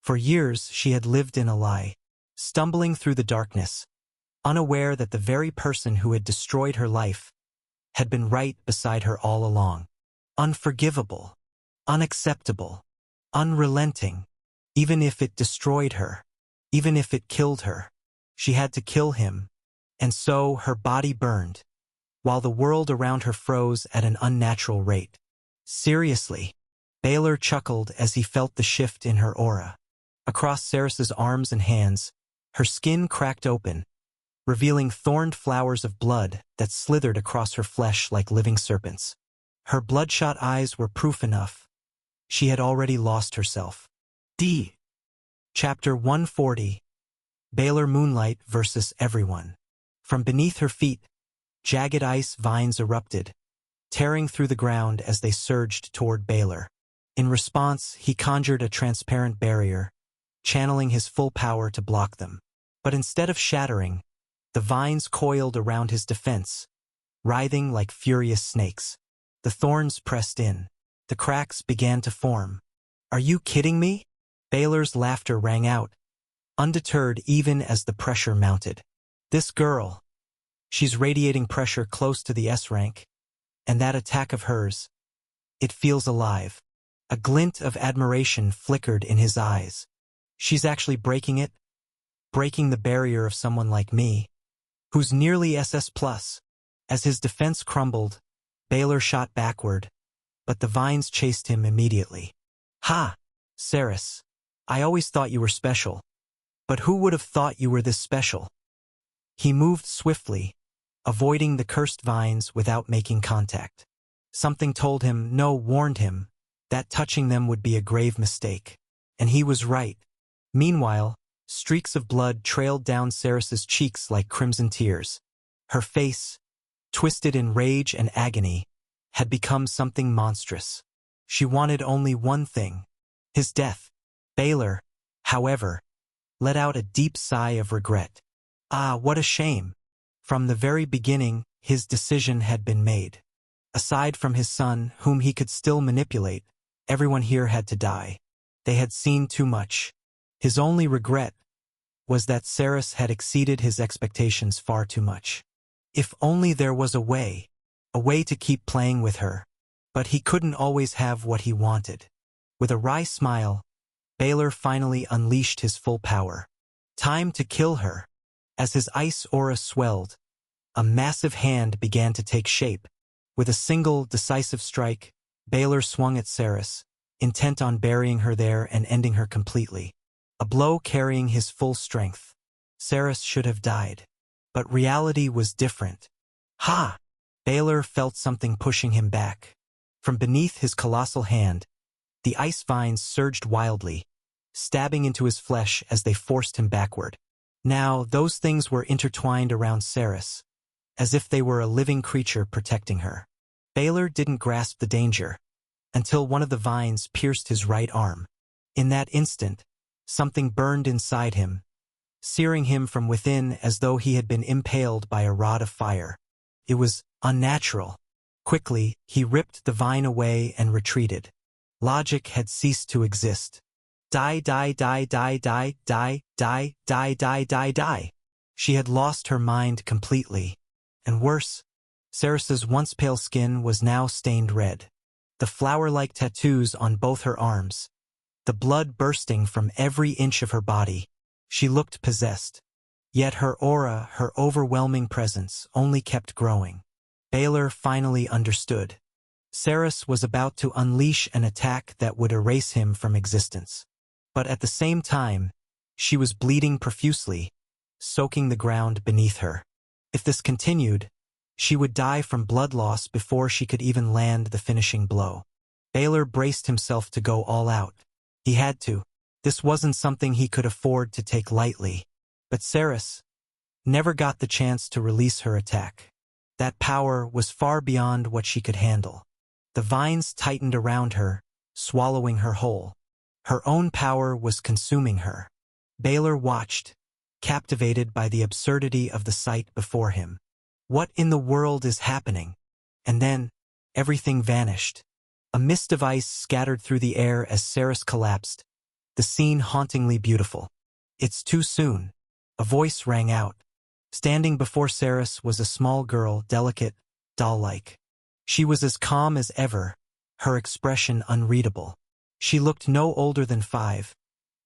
For years she had lived in a lie, stumbling through the darkness, unaware that the very person who had destroyed her life had been right beside her all along. Unforgivable, unacceptable, unrelenting. Even if it destroyed her, even if it killed her, she had to kill him, and so her body burned, while the world around her froze at an unnatural rate. Seriously, Baylor chuckled as he felt the shift in her aura. Across Ceres's arms and hands, her skin cracked open, revealing thorned flowers of blood that slithered across her flesh like living serpents. Her bloodshot eyes were proof enough. She had already lost herself. Chapter 140. Baylor Moonlight versus Everyone. From beneath her feet, jagged ice vines erupted, tearing through the ground as they surged toward Baylor. In response, he conjured a transparent barrier, channeling his full power to block them. But instead of shattering, the vines coiled around his defense, writhing like furious snakes. The thorns pressed in. The cracks began to form. Are you kidding me? Baylor's laughter rang out, undeterred even as the pressure mounted. This girl, she's radiating pressure close to the S rank, and that attack of hers, it feels alive. A glint of admiration flickered in his eyes. She's actually breaking it, breaking the barrier of someone like me, who's nearly SS+. As his defense crumbled, Baylor shot backward, but the vines chased him immediately. Ha! Ceres, I always thought you were special. But who would have thought you were this special? He moved swiftly, avoiding the cursed vines without making contact. Something told him, no, warned him, that touching them would be a grave mistake. And he was right. Meanwhile, streaks of blood trailed down Ceres's cheeks like crimson tears. Her face, twisted in rage and agony, had become something monstrous. She wanted only one thing: his death. Baylor, however, let out a deep sigh of regret. Ah, what a shame! From the very beginning, his decision had been made. Aside from his son, whom he could still manipulate, everyone here had to die. They had seen too much. His only regret was that Ceres had exceeded his expectations far too much. If only there was a way to keep playing with her. But he couldn't always have what he wanted. With a wry smile, Baylor finally unleashed his full power. Time to kill her. As his ice aura swelled, a massive hand began to take shape. With a single, decisive strike, Baylor swung at Ceres, intent on burying her there and ending her completely. A blow carrying his full strength. Ceres should have died. But reality was different. Ha! Baylor felt something pushing him back. From beneath his colossal hand, the ice vines surged wildly, stabbing into his flesh as they forced him backward. Now, those things were intertwined around Ceres, as if they were a living creature protecting her. Baylor didn't grasp the danger until one of the vines pierced his right arm. In that instant, something burned inside him, searing him from within as though he had been impaled by a rod of fire. It was unnatural. Quickly, he ripped the vine away and retreated. Logic had ceased to exist. Die, die, die, die, die, die, die, die, die, die, die. She had lost her mind completely. And worse, Ceres's once pale skin was now stained red. The flower-like tattoos on both her arms. The blood bursting from every inch of her body. She looked possessed. Yet her aura, her overwhelming presence, only kept growing. Baylor finally understood. Ceres was about to unleash an attack that would erase him from existence. But at the same time, she was bleeding profusely, soaking the ground beneath her. If this continued, she would die from blood loss before she could even land the finishing blow. Baylor braced himself to go all out. He had to. This wasn't something he could afford to take lightly. But Ceres never got the chance to release her attack. That power was far beyond what she could handle. The vines tightened around her, swallowing her whole. Her own power was consuming her. Baylor watched, captivated by the absurdity of the sight before him. What in the world is happening? And then, everything vanished. A mist of ice scattered through the air as Ceres collapsed, the scene hauntingly beautiful. It's too soon. A voice rang out. Standing before Ceres was a small girl, delicate, doll-like. She was as calm as ever, her expression unreadable. She looked no older than 5,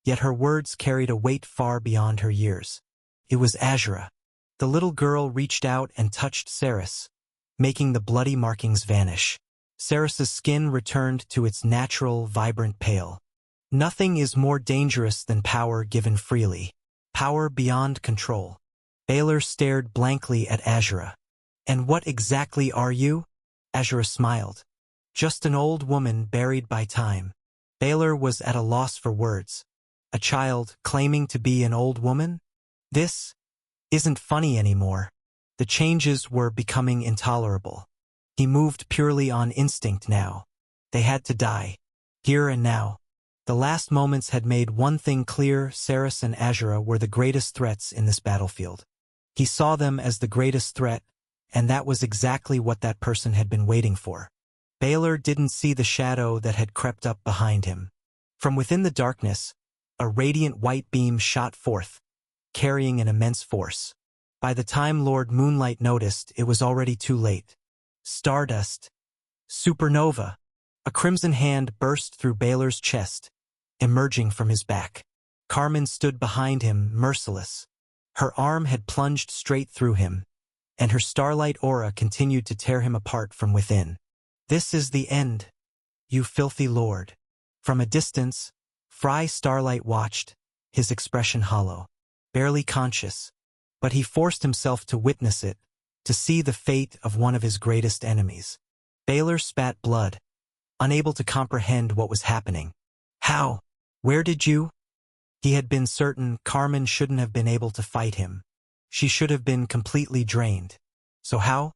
yet her words carried a weight far beyond her years. It was Azura. The little girl reached out and touched Ceres, making the bloody markings vanish. Ceres's skin returned to its natural, vibrant pale. Nothing is more dangerous than power given freely. Power beyond control. Baylor stared blankly at Azura. And what exactly are you? Azura smiled. Just an old woman buried by time. Baylor was at a loss for words. A child claiming to be an old woman? This isn't funny anymore. The changes were becoming intolerable. He moved purely on instinct now. They had to die. Here and now. The last moments had made one thing clear: Ceres and Azura were the greatest threats in this battlefield. He saw them as the greatest threat, and that was exactly what that person had been waiting for. Baylor didn't see the shadow that had crept up behind him. From within the darkness, a radiant white beam shot forth, carrying an immense force. By the time Lord Moonlight noticed, it was already too late. Stardust. Supernova. A crimson hand burst through Baylor's chest, emerging from his back. Carmen stood behind him, merciless. Her arm had plunged straight through him, and her starlight aura continued to tear him apart from within. This is the end, you filthy lord. From a distance, Fry Starlight watched, his expression hollow, barely conscious, but he forced himself to witness it, to see the fate of one of his greatest enemies. Baylor spat blood, unable to comprehend what was happening. How? Where did you? He had been certain Carmen shouldn't have been able to fight him. She should have been completely drained. So how?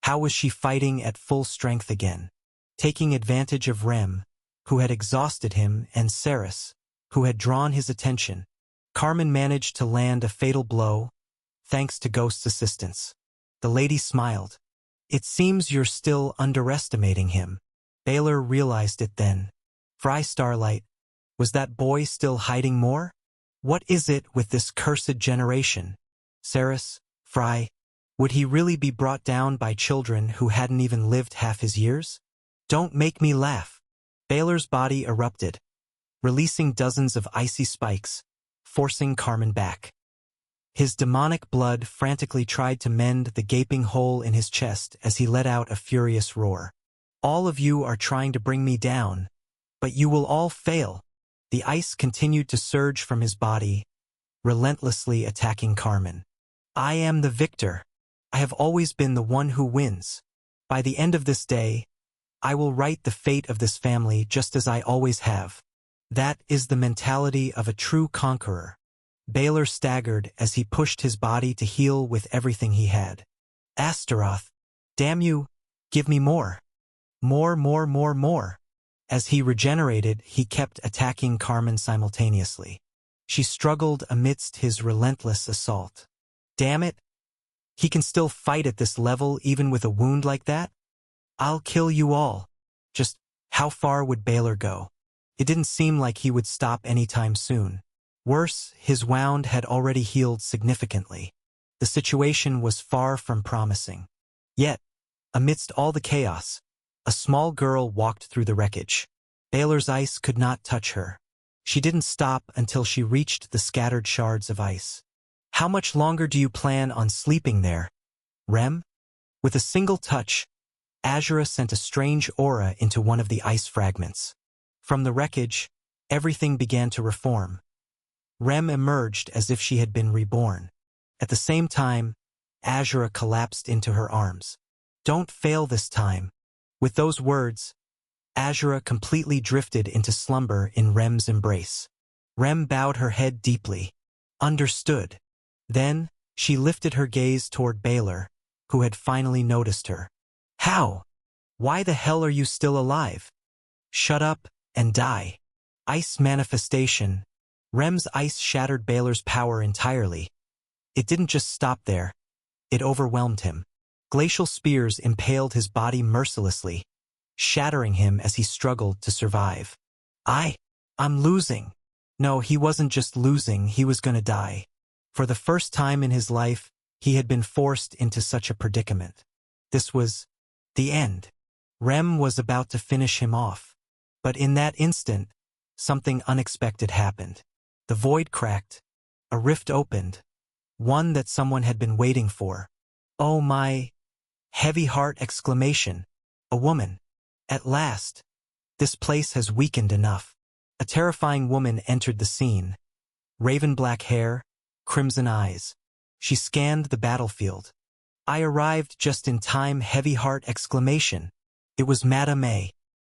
How was she fighting at full strength again? Taking advantage of Rem, who had exhausted him, and Saris, who had drawn his attention, Carmen managed to land a fatal blow, thanks to Ghost's assistance. The lady smiled. It seems you're still underestimating him. Baylor realized it then. Fry Starlight, was that boy still hiding more? What is it with this cursed generation? Saris, Fry, would he really be brought down by children who hadn't even lived half his years? Don't make me laugh. Baylor's body erupted, releasing dozens of icy spikes, forcing Carmen back. His demonic blood frantically tried to mend the gaping hole in his chest as he let out a furious roar. All of you are trying to bring me down, but you will all fail. The ice continued to surge from his body, relentlessly attacking Carmen. I am the victor. I have always been the one who wins. By the end of this day, I will write the fate of this family just as I always have. That is the mentality of a true conqueror. Baylor staggered as he pushed his body to heal with everything he had. Astaroth, damn you, give me more. More. As he regenerated, he kept attacking Carmen simultaneously. She struggled amidst his relentless assault. Damn it! He can still fight at this level even with a wound like that? I'll kill you all. Just how far would Baylor go? It didn't seem like he would stop anytime soon. Worse, his wound had already healed significantly. The situation was far from promising. Yet, amidst all the chaos, a small girl walked through the wreckage. Baylor's ice could not touch her. She didn't stop until she reached the scattered shards of ice. How much longer do you plan on sleeping there, Rem? With a single touch, Azura sent a strange aura into one of the ice fragments. From the wreckage, everything began to reform. Rem emerged as if she had been reborn. At the same time, Azura collapsed into her arms. Don't fail this time. With those words, Azura completely drifted into slumber in Rem's embrace. Rem bowed her head deeply. Understood. Then, she lifted her gaze toward Baylor, who had finally noticed her. How? Why the hell are you still alive? Shut up and die. Ice manifestation. Rem's ice shattered Baylor's power entirely. It didn't just stop there. It overwhelmed him. Glacial spears impaled his body mercilessly, shattering him as he struggled to survive. I'm losing. No, he wasn't just losing, he was gonna die. For the first time in his life, he had been forced into such a predicament. This was the end. Rem was about to finish him off. But in that instant, something unexpected happened. The void cracked. A rift opened. One that someone had been waiting for. Oh my! Heavy heart exclamation. A woman. At last. This place has weakened enough. A terrifying woman entered the scene. Raven black hair, crimson eyes. She scanned the battlefield. I arrived just in time, heavy heart exclamation. It was Madame A.